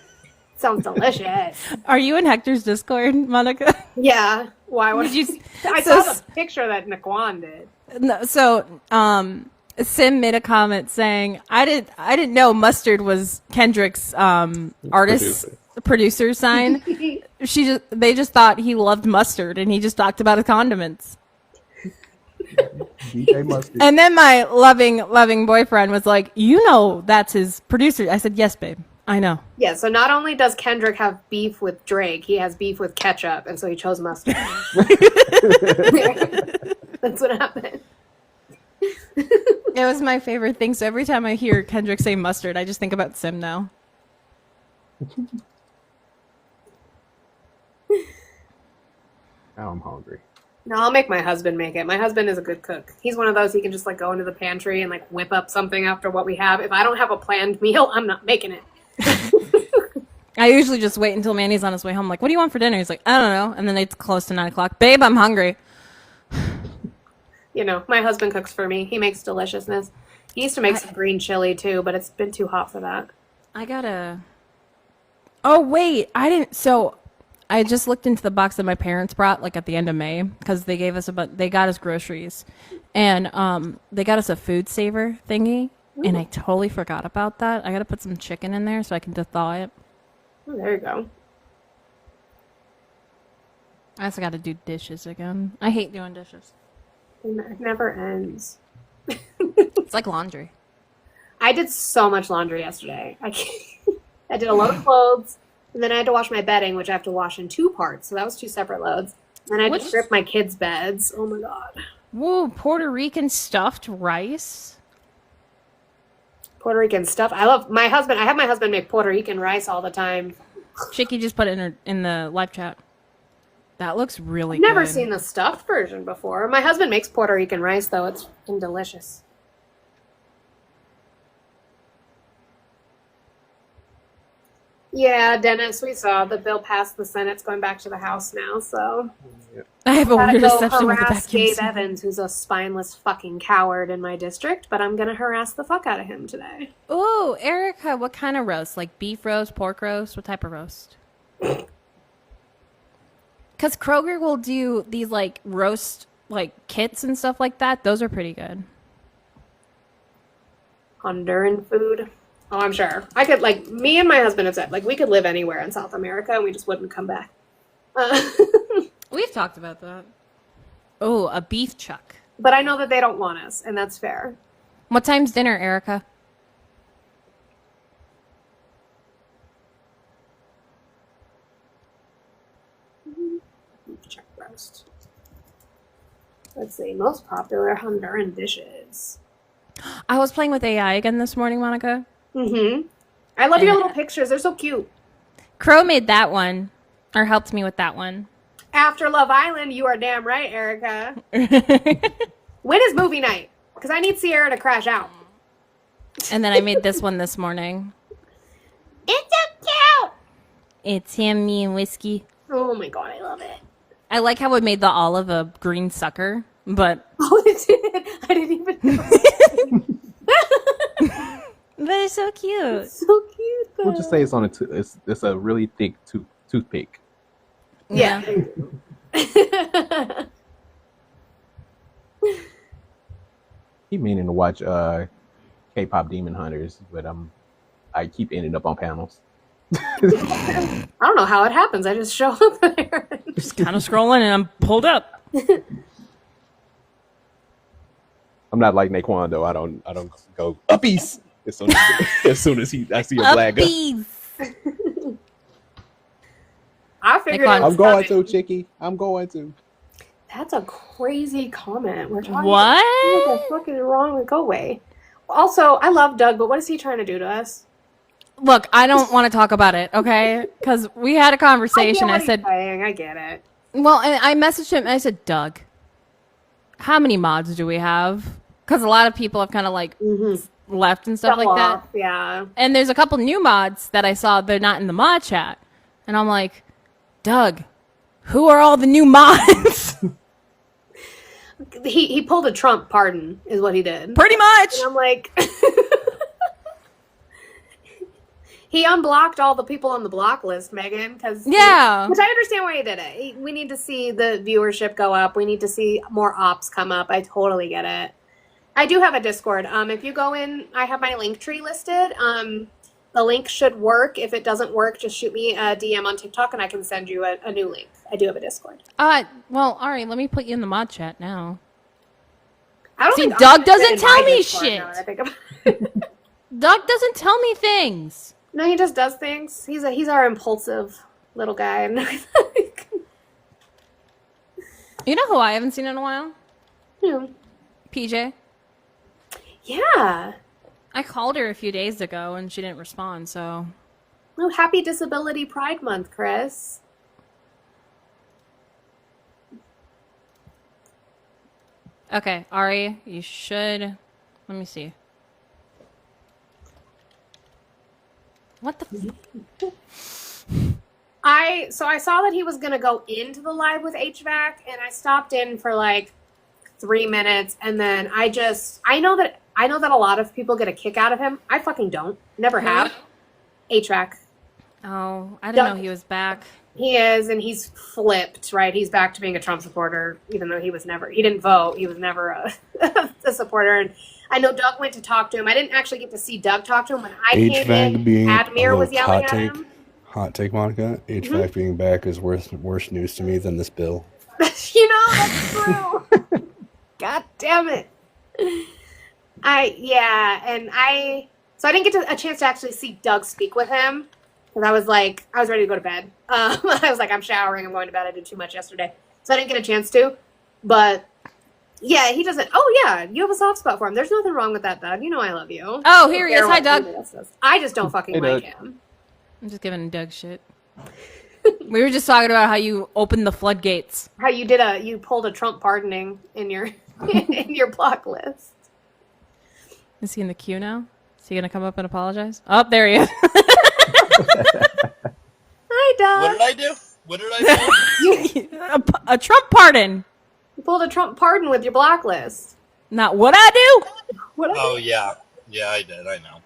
Sounds delicious. Are you in Hector's Discord, Monica? Yeah. Why would you? I so saw the picture that Naquan did. No, so, Sim made a comment saying, "I didn't know mustard was Kendrick's producer sign. They just thought he loved mustard, and he just talked about his condiments." DJ Mustard. And then my loving boyfriend was like, "You know that's his producer." I said, "Yes, babe, I know." Yeah, so not only does Kendrick have beef with Drake, he has beef with ketchup, and so he chose mustard. That's what happened. It was my favorite thing. So every time I hear Kendrick say mustard, I just think about Sim now. Now I'm hungry. No, I'll make my husband make it. My husband is a good cook. He's one of those, he can just like go into the pantry and like whip up something after what we have. If I don't have a planned meal, I'm not making it. I usually just wait until Manny's on his way home. Like, what do you want for dinner? He's like, I don't know. And then it's close to 9 o'clock. Babe, I'm hungry. You know, my husband cooks for me. He makes deliciousness. He used to make some green chili too, but it's been too hot for that. I gotta. Oh wait, I didn't. So I just looked into the box that my parents brought, like at the end of May, because they gave us they got us groceries, and they got us a food saver thingy, and I totally forgot about that. I gotta put some chicken in there so I can thaw it. Oh, there you go. I also gotta do dishes again. I hate doing dishes. It never ends. It's like laundry. I did so much laundry yesterday. I did a load of clothes, and then I had to wash my bedding, which I have to wash in 2 parts. So that was 2 separate loads. And I had to strip my kids' beds. Oh my god. Whoa, Puerto Rican stuffed rice. Puerto Rican stuff. I have my husband make Puerto Rican rice all the time. Chicky just put it in the live chat. That looks really I've never good. seen the stuffed version before. My husband makes Puerto Rican rice, though. It's delicious. Yeah, Dennis, we saw the bill passed the Senate. It's going back to the House now, so... I have a Gotta weird go reception with the harass vacuum Gabe sealer. Evans, who's a spineless fucking coward in my district, but I'm gonna harass the fuck out of him today. Ooh, Erica, what kind of roast? Like beef roast, pork roast? What type of roast? Because Kroger will do these like roast like kits and stuff like that. Those are pretty good. Honduran food. Oh, I'm sure. I could, like, me and my husband have said, like, we could live anywhere in South America and we just wouldn't come back. We've talked about that. Oh, a beef chuck. But I know that they don't want us, and that's fair. What time's dinner, Erica? Beef chuck roast. Let's see. Most popular Honduran dishes. I was playing with AI again this morning, Monica. Mm-hmm. I love your little pictures. They're so cute. Crow made that one, or helped me with that one. After Love Island, you are damn right, Erica. When is movie night? Because I need Sierra to crash out. And then I made this one this morning. It's so cute! It's him, me, and whiskey. Oh my god, I love it. I like how it made the olive a green sucker, but... Oh, it did? I didn't even know. But it's so cute. It's so cute, though. We'll just say it's on it's a really thick toothpick. Yeah. Keep meaning to watch K-pop Demon Hunters, but I keep ending up on panels. I don't know how it happens. I just show up there. Just kind of scrolling and I'm pulled up. I'm not like Naquan though. I don't go uppies as soon as I see a black guy. Uppies. I figured Naquan. it I'm was going coming. to, Chicky. I'm going to. That's a crazy comment. We're talking What? What the fuck is wrong with Go Away? Also, I love Doug, but what is he trying to do to us? Look, I don't want to talk about it, okay? Because we had a conversation. I said, I get it. well, and I messaged him and I said, Doug, how many mods do we have? Because a lot of people have kind of like left and stuff like that. Yeah. And there's a couple new mods that I saw, they're not in the mod chat. And I'm like, Doug, who are all the new mods? He pulled a Trump pardon, is what he did. Pretty much. And I'm like, he unblocked all the people on the block list, Megan. Yeah. Which I understand why he did it. We need to see the viewership go up. We need to see more ops come up. I totally get it. I do have a Discord. If you go in, I have my link tree listed. The link should work. If it doesn't work, just shoot me a DM on TikTok and I can send you a new link. I do have a Discord. Well, all right, let me put you in the mod chat now. I don't See, think Doug I've doesn't been in tell my me Discord shit. now that I think about it. Doug doesn't tell me things. No, he just does things. He's our impulsive little guy. You know who I haven't seen in a while? Who? PJ. Yeah. I called her a few days ago and she didn't respond, so. Oh, happy Disability Pride Month, Chris. Okay, Ari, you should. Let me see. What the? I saw that he was gonna go into the live with HVAC, and I stopped in for like 3 minutes, and then I know that a lot of people get a kick out of him. I fucking don't. Never have. HVAC. Oh, I didn't know he was back. He is, and he's flipped, right? He's back to being a Trump supporter, even though he didn't vote. He was never a supporter. And I know Doug went to talk to him. I didn't actually get to see Doug talk to him. When I came HVAC in, being Admir was yelling hot at take, him. hot take, Monica. HVAC being back is worse news to me than this bill. You know, that's true. God damn it. So I didn't get a chance to actually see Doug speak with him. Because I was ready to go to bed. I was like, I'm showering, I'm going to bed. I did too much yesterday. So I didn't get a chance to. But, yeah, he doesn't. Oh, yeah, you have a soft spot for him. There's nothing wrong with that, Doug. You know I love you. Oh, here he is. Hi, Doug. I just don't fucking Hey, like Doug. him. I'm just giving Doug shit. We were just talking about how you opened the floodgates. How you pulled a Trump pardoning in your in your block list. Is he in the queue now? Is he going to come up and apologize? Oh, there he is. Hi, Doug. What did I do? What did I do? a Trump pardon. You pulled a Trump pardon with your block list. Not what I do. What Oh yeah, I did. I know.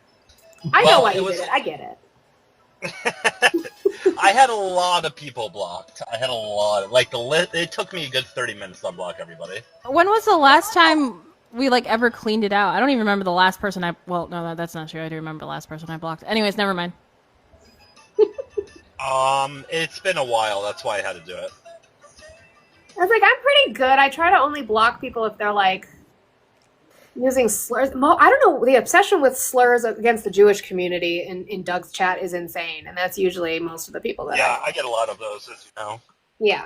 I know Well, why it you was- did it. I get it. I had a lot of people blocked. I had a lot. It took me a good 30 minutes to unblock everybody. When was the last time we ever cleaned it out? I don't even remember the last person well, no, that's not true. I do remember the last person I blocked. Anyways, never mind. It's been a while. That's why I had to do it. I was like, I'm pretty good. I try to only block people if they're using slurs. I don't know. The obsession with slurs against the Jewish community in Doug's chat is insane, and that's usually most of the people that. Yeah, I get a lot of those, as you know. Yeah.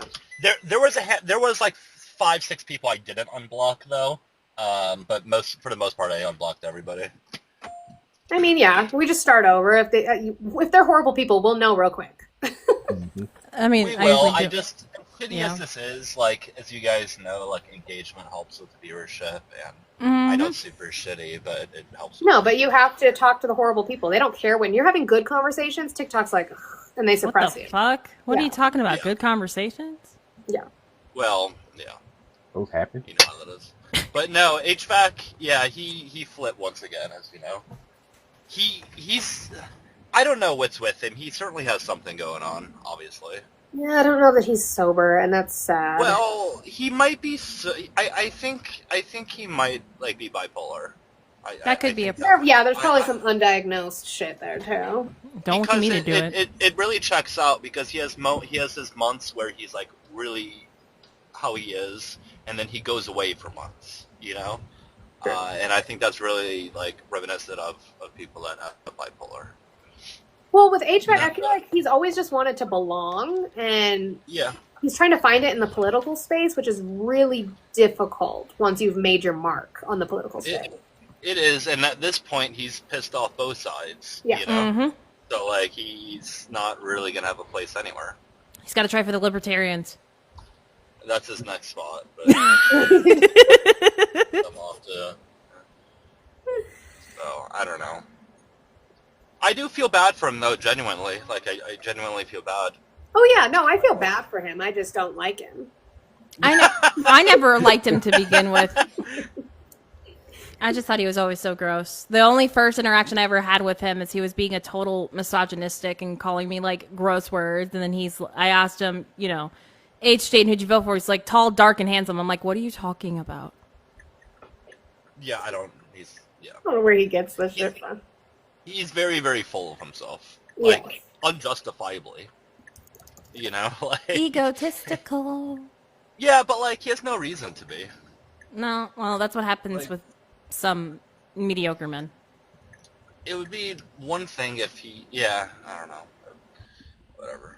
There was like 5-6 people I didn't unblock though. But for the most part, I unblocked everybody. I mean, yeah. We just start over. If they're horrible people, we'll know real quick. I mean, We I will. usually I do- just, shitty Yeah. as this is, as you guys know, engagement helps with viewership, and I know it's super shitty, but it helps. No, but you have to talk to the horrible people. They don't care when you're having good conversations. TikTok's like, ugh, and they suppress What the you. fuck? What are Yeah. you talking about? Good conversations? Yeah. Well, yeah, Those happen. you know how that is. But no, HVAC, yeah, he flipped once again, as you know. He's I don't know what's with him. He certainly has something going on, obviously. Yeah, I don't know that he's sober, and that's sad. Well, he might be. I think he might be bipolar. That could be a There's probably some undiagnosed shit there too. Don't want me to do it. It really checks out because he has his months where he's like really how he is, and then he goes away for months, you know. And I think that's really like reminiscent of people that have bipolar. Well, with HVAC, I feel like he's always just wanted to belong, and Yeah. he's trying to find it in the political space, which is really difficult once you've made your mark on the political space. It is, and at this point, he's pissed off both sides. Yeah. You know? Mm-hmm. So like he's not really gonna have a place anywhere. He's got to try for the libertarians. That's his next spot. But I'm off to. So I don't know. I do feel bad for him though, genuinely. Like I genuinely feel bad. Oh yeah, no, I feel bad for him. I just don't like him. I never liked him to begin with. I just thought he was always so gross. The only first interaction I ever had with him is he was being a total misogynistic and calling me like gross words. And then I asked him, you know, H. Dayton, who'd you vote for? He's like tall, dark, and handsome. I'm like, what are you talking about? Yeah, I don't. I don't know where he gets this shit from. He's very, very full of himself. Yeah. Like unjustifiably. You know, like Egotistical. yeah, but like he has no reason to be. No, well, that's what happens with some mediocre men. It would be one thing if I don't know. Whatever.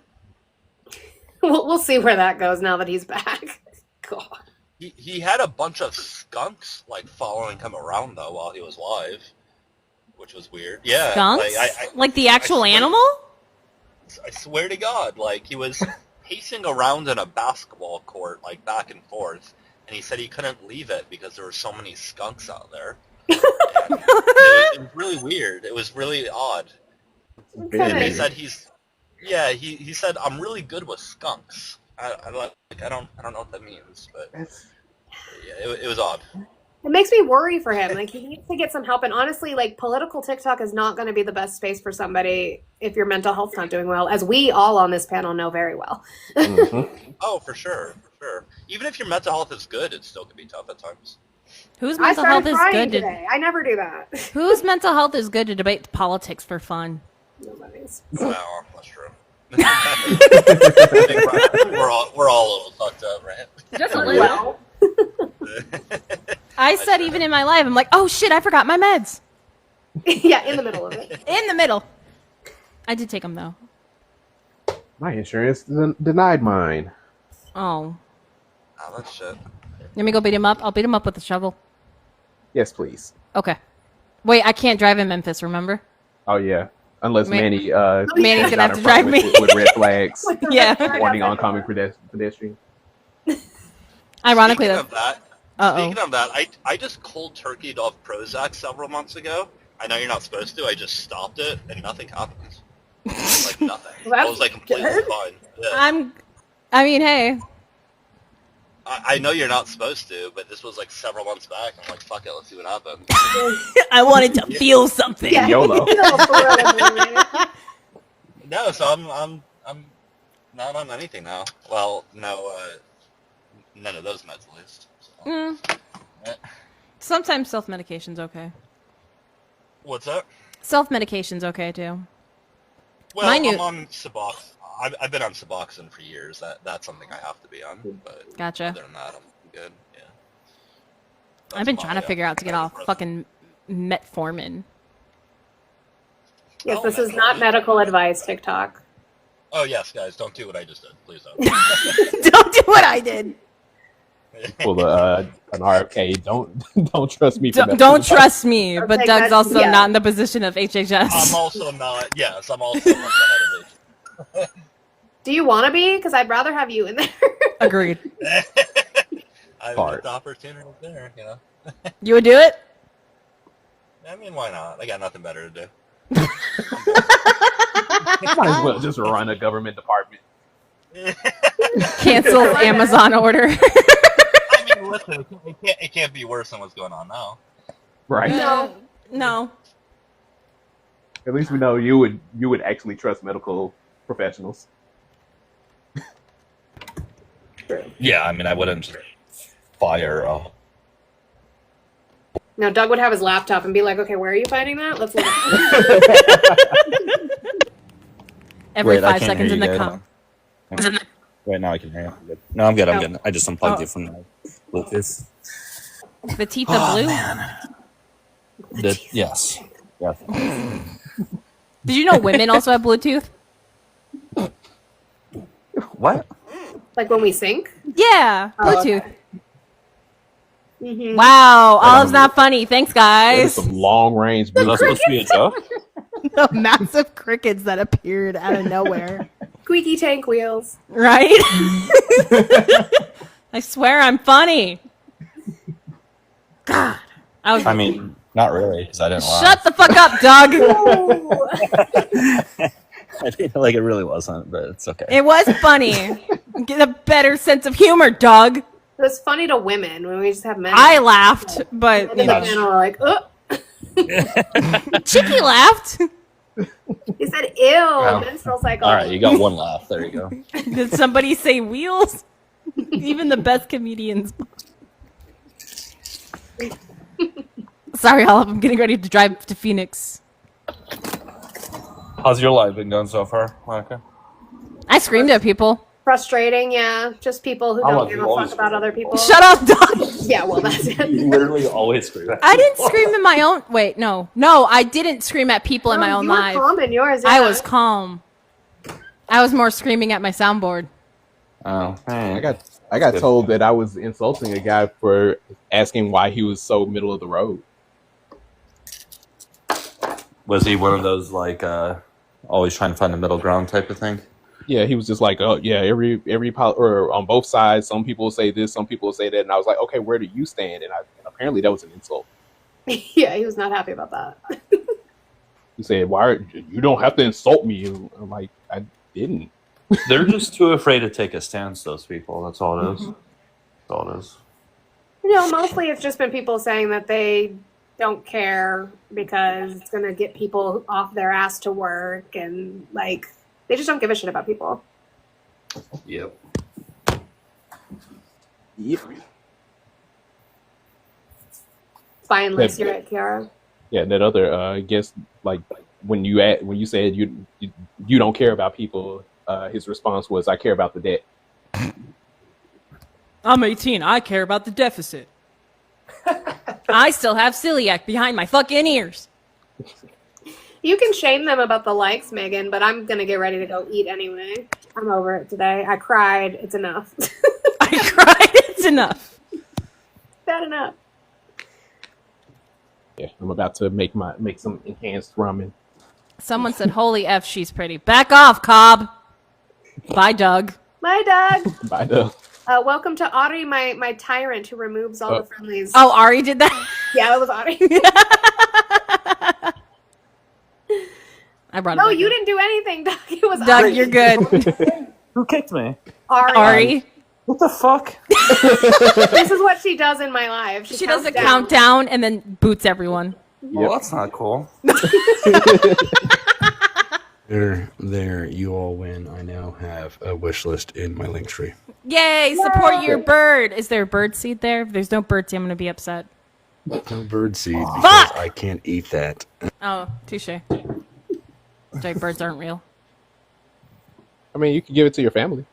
We'll see where that goes now that he's back. God. He had a bunch of skunks like following him around though while he was live, which was weird. Yeah, Skunks? I Like the actual animal? I swear to God, like he was pacing around in a basketball court, like back and forth, and he said he couldn't leave it because there were so many skunks out there. It was really weird. It was really odd. And he said he said I'm really good with skunks. I don't know what that means, but yeah, it was odd. It makes me worry for him. Like, he needs to get some help. And honestly, like, political TikTok is not going to be the best space for somebody if your mental health's not doing well, as we all on this panel know very well. Oh, for sure. Even if your mental health is good, it still can be tough at times. Whose I mental health started is crying good today. I never do that. Whose mental health is good to debate politics for fun? Nobody's. Well, that's true. I think we're all a little fucked up, right? Just a little. I said even in my life, I'm like, oh shit, I forgot my meds. Yeah, in the middle of it. In the middle. I did take them though. My insurance denied mine. Oh. Oh, that's shit. Let me go beat him up. I'll beat him up with a shovel. Yes, please. Okay. Wait, I can't drive in Memphis, remember? Oh yeah, unless Manny's Manny's gonna have to drive me with red flags. Yeah. Warning oncoming pedestrian. Ironically, Speaking though. of that, I just cold turkeyed off Prozac several months ago. I know you're not supposed to. I just stopped it, and nothing happened. Like nothing. Well, I was like completely good. fine. Yeah. I mean, hey. I know you're not supposed to, but this was like several months back. I'm like, fuck it, let's see what happens. I wanted to feel something. Yeah. YOLO. No, so I'm not on anything now. Well, no, none of those meds at least. So. Sometimes self-medication's okay. What's that? Self-medication's okay, too. Well, Mine I'm on Suboxone. I've been on Suboxone for years. That's something I have to be on. But Gotcha. Other than that, I'm good. Yeah. I've been trying to figure out to get off fucking metformin. Yes, this is not medical advice, TikTok. Oh yes, guys, don't do what I just did. Please don't. Don't do what I did. Well, an RFK. Don't trust me. Don't trust me, but Okay, Doug's that's- also yeah. not in the position of HHS. I'm also not. Yes, I'm also not the head of Do you want to be? Because I'd rather have you in there. Agreed. it. I Hard. mean, the opportunity there, you know. You would do it? I mean, why not? I got nothing better to do. Might as well just run a government department. Cancel Amazon order. I mean, listen, it can't be worse than what's going on now. Right. No. At least we know you would actually trust medical professionals. Yeah, I mean, I wouldn't fire No, Doug would have his laptop and be like, "Okay, where are you finding that? Let's look." Every Wait, I 5 can't seconds hear in you the guys. com. Wait, now I can hear you. I'm good. No, I'm good. I'm Oh. good. I just unplugged Oh. you from the Bluetooth. The teeth of blue. Yes. Yeah. Did you know women also have Bluetooth? What? Like when we sync? Yeah, Oh, Bluetooth. okay. Mhm. Wow, Olive's not funny. Thanks, That is guys. some long range. Is that supposed to be a joke? The massive crickets that appeared out of nowhere. Squeaky tank wheels. Right? I swear I'm funny. God. I mean, not really, because I didn't laugh. Shut the fuck up, Doug. I feel like it really wasn't, but it's okay. It was funny. Get a better sense of humor, Doug. It was funny to women when we just have men. I laughed, but And then the men were like, "Oh." Chicky laughed. He said, "Ew, menstrual cycle." All right, you got one laugh. There you go. Did somebody say wheels? Even the best comedians. Sorry, Olive. I'm getting ready to drive to Phoenix. How's your life been going so far, Monica? I screamed at people. Frustrating, yeah. Just people who I don't love give you, a always fuck about other people. Shut up, Doug. Yeah, well, that's it. You literally always scream at I didn't scream in my own. Wait, no, I didn't scream at people in my own you were life. calm in yours. I yeah. was calm. I was more screaming at my soundboard. Oh, I got told that I was insulting a guy for asking why he was so middle of the road. Was he one of those like always trying to find the middle ground type of thing? Yeah, he was just like, oh yeah, or on both sides, some people say this, some people say that, and I was like, okay, where do you stand? And apparently that was an insult. Yeah, he was not happy about that. He said, you don't have to insult me. And I'm like, I didn't. They're just too afraid to take a stance. Those people. That's all it is. Mhm. That's all it is. You know, mostly it's just been people saying that they don't care because it's going to get people off their ass to work, and like they just don't give a shit about people. Yep. Spineless, you're right, Kiara. Yeah, that other I guess like when you said you don't care about people, his response was, I care about the debt. I'm 18. I care about the deficit. I still have celiac behind my fucking ears. You can shame them about the likes, Megan, but I'm gonna get ready to go eat anyway. I'm over it today. I cried. It's enough. It's enough. Bad enough. Yeah, I'm about to make some enhanced ramen. Someone said, "Holy f, she's pretty." Back off, Cobb. Bye, Doug. Bye, Doug. Bye, Doug. Welcome to Audrey, my tyrant who removes all the friendlies. Oh, Ari did that. Yeah, that was Audrey. I brought it. No, back you up. didn't do anything, Doug. It was Doug, Audrey. you're good. Who kicked me? Ari. What the fuck? This is what she does in my life. She does a countdown and then boots everyone. Well, that's not cool. There, you all win. I now have a wish list in my link tree. Yay! Support your bird. Is there a bird seed there? If there's no bird seed, I'm gonna be upset. No bird seed because Fuck! I can't eat that. Oh, touche. Sorry, birds aren't real. I mean, you can give it to your family.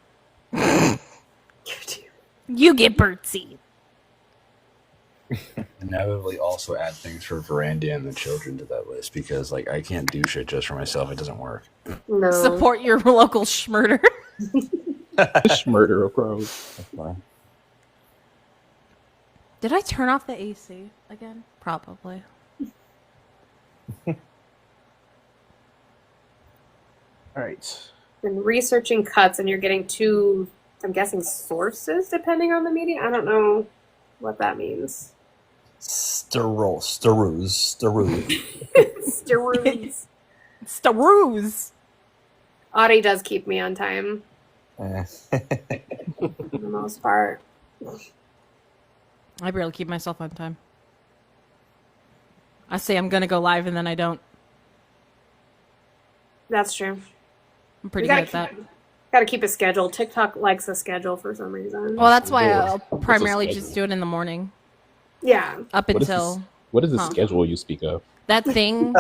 You get bird seed. Inevitably also add things for Veranda and the children to that list because like I can't do shit just for myself. It doesn't work. No. Support your local schmurder. Schmurder of crows. Did I turn off the AC again? Probably. All right. Been researching cuts, and you're getting two, I'm guessing, sources depending on the media. I don't know what that means. Steroos. Steroos. Audie does keep me on time. For the most part. I barely keep myself on time. I say I'm gonna go live and then I don't. That's true. I'm pretty You good gotta at that. Gotta keep a schedule. TikTok likes a schedule for some reason. Well, that's why I'll What's a primarily schedule? just do it in the morning. Yeah. Up until What is the Huh. schedule you speak of? That thing.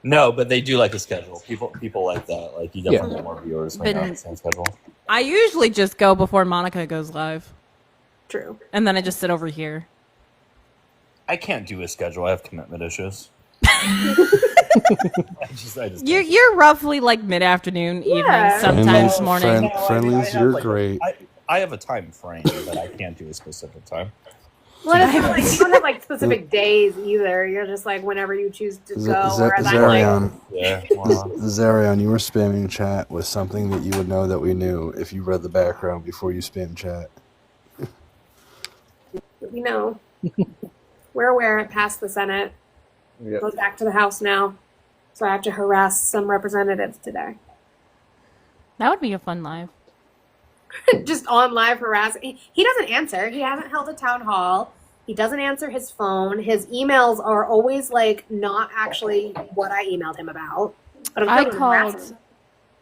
No, but they do like a schedule. People like that. Like you definitely get more viewers when you're on the same schedule. I usually just go before Monica goes live. True. And then I just sit over here. I can't do a schedule. I have commitment issues. You're roughly like mid-afternoon, evening, sometimes morning. Friendlies, you're great. I have a time frame, but I can't do a specific time. Well, it's not like, you don't have like specific days either. You're just like whenever you choose to go. Whereas I'm like, Zarion, you were spamming chat with something that you would know that we knew if you read the background before you spam chat. we know. We're aware it passed the Senate. Yep. Goes back to the House now. So I have to harass some representatives today. That would be a fun live. Just on live harassing. He doesn't answer. He hasn't held a town hall. He doesn't answer his phone. His emails are always like not actually what I emailed him about. But I I'm still harassing called him.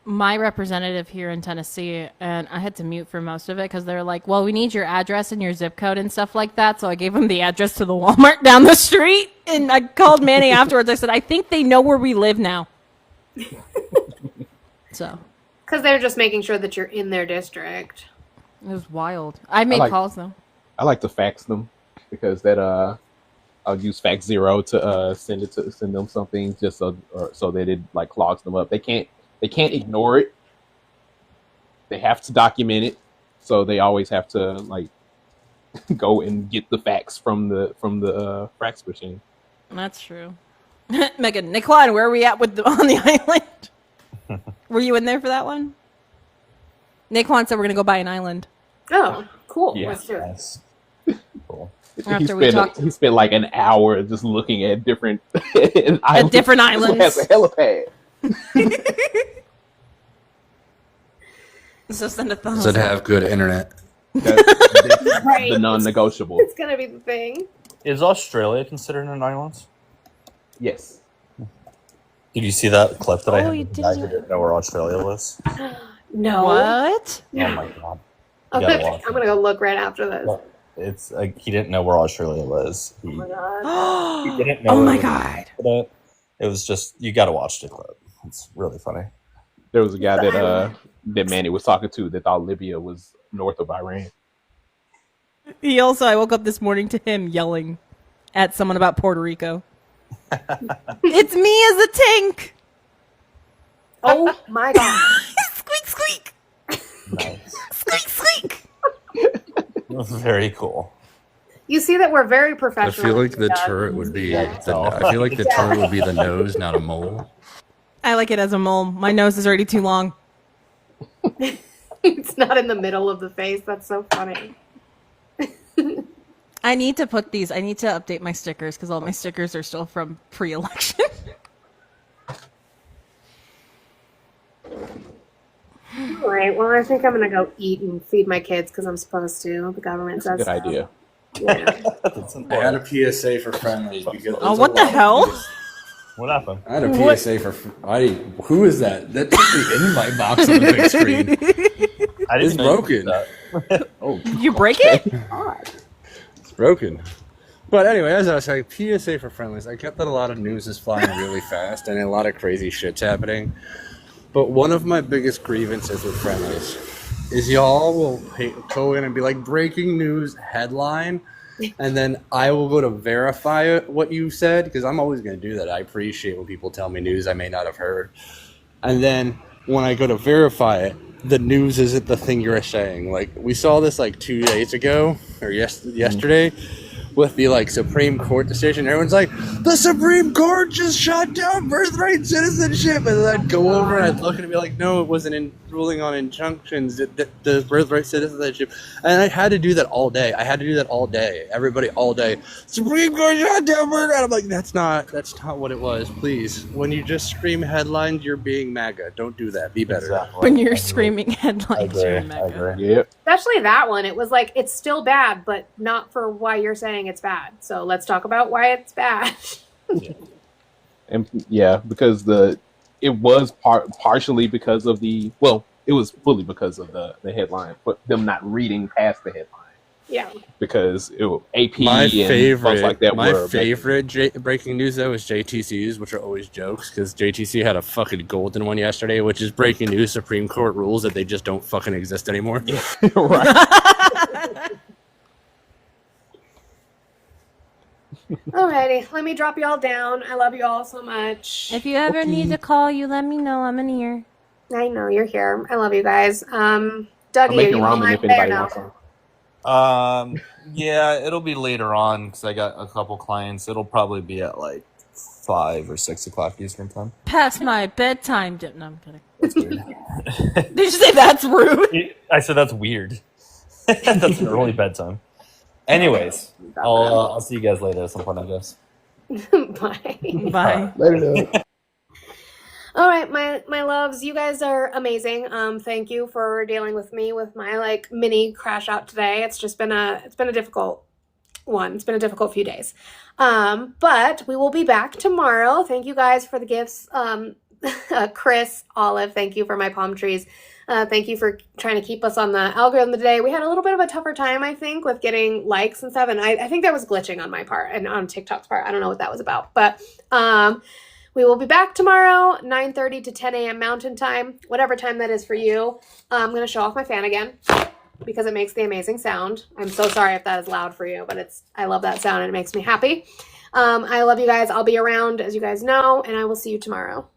my representative here in Tennessee, and I had to mute for most of it because they're like, well, we need your address and your zip code and stuff like that. So I gave him the address to the Walmart down the street, and I called Manny afterwards. I said, I think they know where we live now. So Because they're just making sure that you're in their district. it was wild. I made calls though. I like to fax them because that I'll use Fax Zero to send them something just so that it like clogs them up. They can't ignore it. They have to document it, so they always have to like go and get the fax from the fax machine. That's true. Megan, Nick Klein, where are we at with on the island? Were you in there for that one? Nick Klein said we're gonna go buy an island. Oh, cool. Yeah. Let's do it. Cool. He spent like an hour just looking at different islands. different islands. Has a helipad. So send a thumbs Does it up. have good internet? That's Right. the non-negotiable. It's gonna be the thing. Is Australia considered an island? Yes. Did you see that clip that I Oh, had? you Of the guy who didn't. didn't know where Australia was. No. What? Oh my god! I'm You gotta gonna, watch I'm gonna go look right after this. it. It's like he didn't know where Australia was. Oh my god. He didn't know. Oh my where god! It was just you got to watch the clip. It's really funny. There was a guy that Manny was talking to that thought Libya was north of Iran. He also, I woke up this morning to him yelling at someone about Puerto Rico. It's me as a tank. Oh my god. Squeak, squeak. Nice. Squeak, squeak. Very cool. You see that we're very I professional. feel like the turret would be. I feel like the turret would be the nose, not a mole. I like it as a mole. My nose is already too long. It's not in the middle of the face. That's so funny. I need to put these. I need to update my stickers because all my stickers are still from pre-election. All right. Well, I think I'm gonna go eat and feed my kids because I'm supposed to. The government says. Good idea. Yeah. I had a PSA for friendlies because. Oh, what the hell? What happened? I had a PSA for. Who is that? That took the invite box on the big screen. I didn't It's know you broken. did that. Oh, Did you break it? it's broken. But anyway, as I was saying, PSA for friendlies. I kept that a lot of news is flying really fast and a lot of crazy shit's happening. But one of my biggest grievances with friendlies is y'all will go in and be like, breaking news headline, and then I will go to verify what you said, because I'm always going to do that. I appreciate when people tell me news I may not have heard. And then when I go to verify it, the news isn't the thing you're saying. Like, we saw this like 2 days ago, or yesterday, with the like Supreme Court decision. Everyone's like, the Supreme Court just shot down birthright citizenship, and then I'd go over and I'd look and be like, no, it wasn't in ruling on injunctions, the birthright citizenship. And I had to do that all day. Everybody all day. Supreme Court shot down birthright. I'm like, that's not what it was. Please, when you just scream headlines, you're being MAGA. Don't do that. Be better. Exactly. When you're screaming headlines, you're in I Mecca. agree. Yep. Especially that one. It was like it's still bad, but not for why you're saying it's bad. So let's talk about why it's bad. And yeah, because it was partially because of it was fully because of the headline, but them not reading past the headline. Yeah. because AP My and folks like that were favorite breaking news though is JTCs, which are always jokes because JTC had a fucking golden one yesterday, which is breaking news. Supreme Court rules that they just don't fucking exist anymore. right. Alrighty, let me drop y'all down. I love you all so much. If you ever need to call, you let me know. I'm in here. I know you're here. I love you guys. Dougie, I'm are making you ramen on if there anybody now? wants some. Yeah, it'll be later on because I got a couple clients. It'll probably be at like 5 or 6 o'clock Eastern time. Past my bedtime. No, I'm kidding. That's weird. Did you say that's rude? I said that's weird. That's an early bedtime. Anyways, I'll see you guys later at some point, I guess. Bye. Bye. Later. All right, my loves, you guys are amazing. Thank you for dealing with me with my like mini crash out today. It's been a difficult one. It's been a difficult few days. But we will be back tomorrow. Thank you guys for the gifts. Chris, Olive, thank you for my palm trees. Thank you for trying to keep us on the algorithm today. We had a little bit of a tougher time, I think, with getting likes and stuff. And I think that was glitching on my part and on TikTok's part. I don't know what that was about. But we will be back tomorrow, 9:30 to 10 a.m. Mountain Time, whatever time that is for you. I'm going to show off my fan again because it makes the amazing sound. I'm so sorry if that is loud for you, but I love that sound and it makes me happy. I love you guys. I'll be around, as you guys know, and I will see you tomorrow.